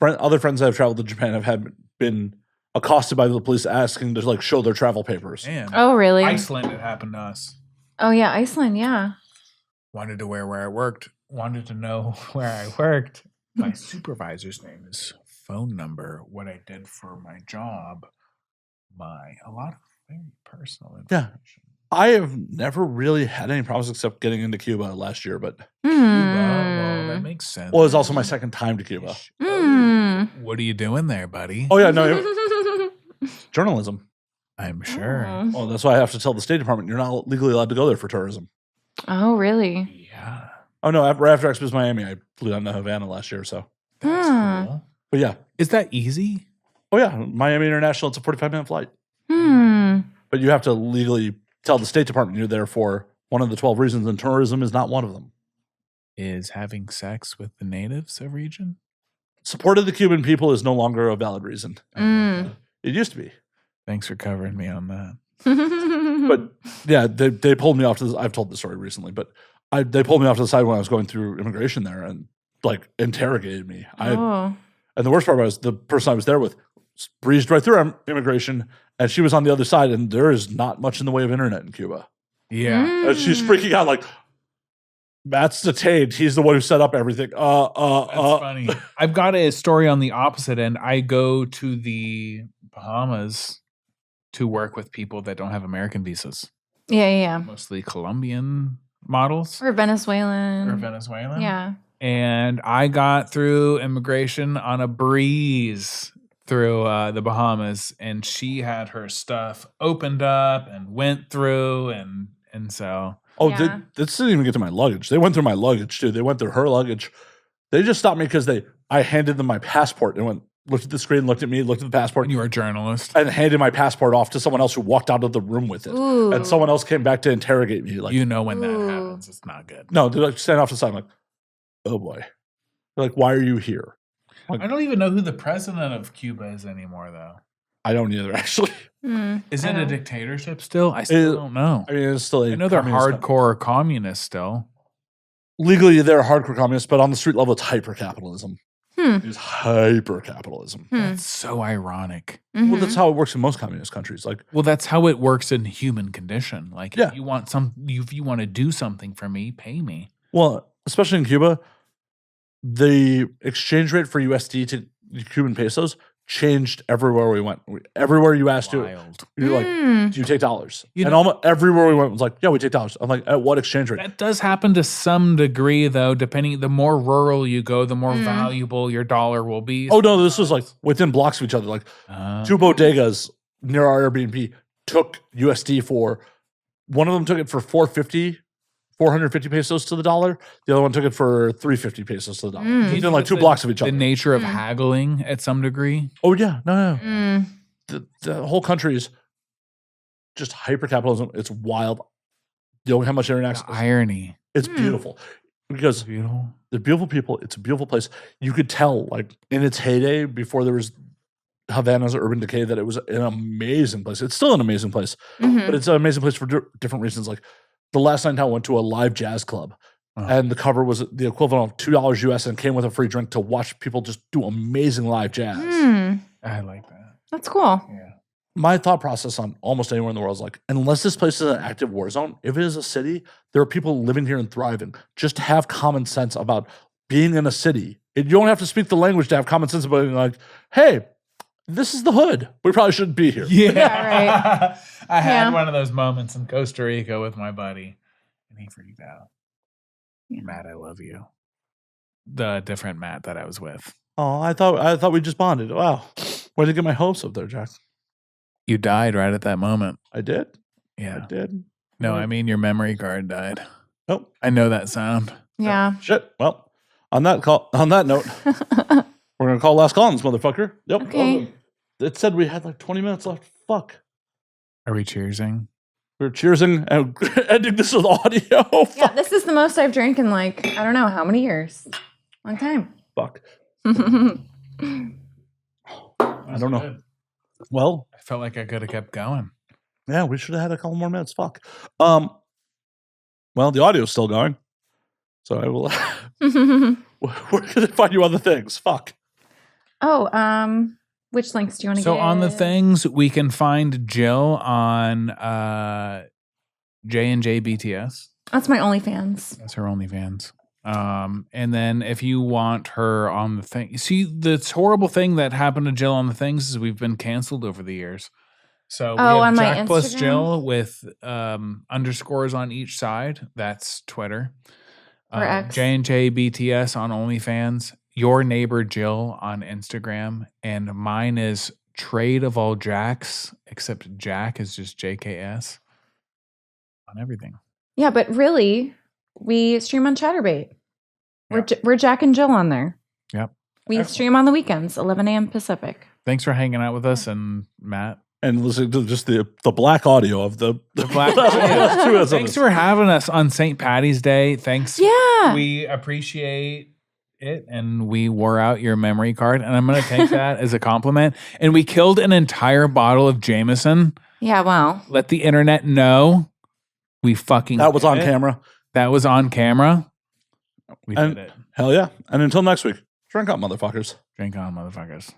S3: other friends that have traveled to Japan have been accosted by the police asking to like show their travel papers.
S2: Man.
S1: Oh, really?
S2: Iceland, it happened to us.
S1: Oh, yeah. Iceland. Yeah.
S2: Wanted to wear where I worked. Wanted to know where I worked. My supervisor's name, his phone number, what I did for my job, a lot of very personal information.
S3: Yeah. I have never really had any problems except getting into Cuba last year, but
S2: Cuba, well, that makes sense.
S3: Well, it was also my second time to Cuba.
S2: What are you doing there, buddy?
S3: Oh yeah, no. Journalism.
S2: I'm sure.
S3: Well, that's why I have to tell the State Department you're not legally allowed to go there for tourism.
S1: Oh, really?
S2: Yeah.
S3: Oh no, after Expos Miami, I flew down to Havana last year, so.
S2: That's cool.
S3: But yeah.
S2: Is that easy?
S3: Oh yeah, Miami International, it's a 45-minute flight. But you have to legally tell the State Department you're there for one of the 12 reasons, and tourism is not one of them.
S2: Is having sex with the natives a region?
S3: Support of the Cuban people is no longer a valid reason. It used to be.
S2: Thanks for covering me on that.
S3: But yeah, they pulled me off to I've told this story recently, but they pulled me off to the side when I was going through immigration there and like interrogated me. And the worst part was the person I was there with breezed right through immigration, and she was on the other side, and there is not much in the way of internet in Cuba.
S2: Yeah.
S3: And she's freaking out like, Matt's detained. He's the one who set up everything.
S2: That's funny. I've got a story on the opposite end. I go to the Bahamas to work with people that don't have American visas.
S1: Yeah.
S2: Mostly Colombian models.
S1: Or Venezuelan. Yeah.
S2: And I got through immigration on a breeze through the Bahamas, and she had her stuff opened up and went through, and so.
S3: Oh,
S1: Yeah.
S3: this didn't even get to my luggage. They went through my luggage too. They went through her luggage. They just stopped me because I handed them my passport and looked at the screen, looked at me, looked at the passport.
S2: And you were a journalist.
S3: And handed my passport off to someone else who walked out of the room with it.
S1: Ooh.
S3: And someone else came back to interrogate me. Like,
S2: You know when that happens, it's not good.
S3: No, they're like stand off to the side. I'm like, oh boy. They're like, why are you here? Like,
S2: I don't even know who the president of Cuba is anymore, though.
S3: I don't either, actually.
S2: Is it a dictatorship still? I still don't know.
S3: I mean, it's still
S2: I know they're hardcore communists still.
S3: Legally, they're hardcore communists, but on the street level, it's hyper-capitalism.
S1: Hmm.
S3: It's hyper-capitalism.
S2: That's so ironic.
S3: Well, that's how it works in most communist countries. Like,
S2: Well, that's how it works in human condition. Like,
S3: Yeah.
S2: if you want to do something for me, pay me.
S3: well, especially in Cuba, the exchange rate for USD to Cuban pesos changed everywhere we went. Everywhere you asked to,
S2: Wild.
S3: you're like, do you take dollars?
S2: You
S3: And
S2: know-
S3: almost everywhere we went was like, yeah, we take dollars. I'm like, at what exchange rate?
S2: That does happen to some degree, though. Depending, the more rural you go, the more valuable your dollar will be.
S3: Oh no, this was like within blocks of each other. Like two bodegas near our Airbnb took USD for, one of them took it for 450 pesos to the dollar. The other one took it for 350 pesos to the dollar. Within like two blocks of each
S2: The
S3: other.
S2: nature of haggling at some degree.
S3: Oh yeah, no. The whole country is just hyper capitalism. It's wild. You don't have much internet
S2: The
S3: access.
S2: irony.
S3: It's beautiful because
S2: Beautiful.
S3: they're beautiful people. It's a beautiful place. You could tell, like in its heyday, before there was Havana's urban decay, that it was an amazing place. It's still an amazing place, but it's an amazing place for different reasons. Like the last night I went to a live jazz club, and the cover was the equivalent of $2 US and came with a free drink to watch people just do amazing live jazz.
S2: I like that.
S1: That's cool.
S2: Yeah.
S3: My thought process on almost anywhere in the world is like, unless this place is an active war zone, if it is a city, there are people living here and thriving. Just have common sense about being in a city. You don't have to speak the language to have common sense about being like, hey, this is the hood. We probably shouldn't be here.
S2: Yeah,
S1: right.
S2: I had
S1: Yeah.
S2: one of those moments in Costa Rica with my buddy, and he freaked out.
S1: Yeah.
S2: Matt, I love you. The different Matt that I was with.
S3: Oh, I thought we just bonded. Wow. Way to get my hopes up there, Jack.
S2: You died right at that moment.
S3: I did.
S2: Yeah.
S3: I did.
S2: No, I mean your memory card died.
S3: Oh,
S2: I know that sound.
S1: Yeah.
S3: shit. Well, on that note, we're gonna call last call on this motherfucker. Yep.
S1: Okay.
S3: It said we had like 20 minutes left. Fuck.
S2: Are we cheersing?
S3: We're cheersing and ending this with audio.
S1: Yeah, this is the most I've drank in like, I don't know how many years. Long time.
S3: Fuck.
S2: I
S3: don't know. Well,
S2: I felt like I could have kept going.
S3: yeah, we should have had a couple more minutes. Fuck. Well, the audio's still going. So I will where can I find you on the things? Fuck.
S1: Which links do you want to
S2: So
S1: get?
S2: on the things, we can find Jill on J&J BTS.
S1: That's my OnlyFans.
S2: That's her OnlyFans. And then if you want her on the thing, see, the horrible thing that happened to Jill on the things is we've been canceled over the years. So we have
S1: on my
S2: Jack plus
S1: Instagram?
S2: Jill with underscores on each side. That's Twitter.
S1: Or X.
S2: J&J BTS on OnlyFans. Your neighbor Jill on Instagram. And mine is Trade of All Jacks, except Jack is just JKS on everything.
S1: Yeah, but really, we stream on Chatterbait. We're Jack and Jill on there.
S2: Yep.
S1: We stream on the weekends, 11 a.m. Pacific.
S2: Thanks for hanging out with us, and Matt.
S3: And listening to just the black audio of the
S2: Black.
S3: last 2 minutes of
S2: Thanks
S3: this.
S2: for having us on Saint Paddy's Day. Thanks.
S1: Yeah.
S2: We appreciate it, and we wore out your memory card, and I'm going to take that as a compliment. And we killed an entire bottle of Jameson.
S1: Yeah, well.
S2: Let the internet know we fucking
S3: That was
S2: did
S3: on
S2: it.
S3: camera.
S2: That was on camera. We
S3: And-
S2: did it.
S3: Hell yeah. And until next week, drink up, motherfuckers.
S2: Drink on, motherfuckers.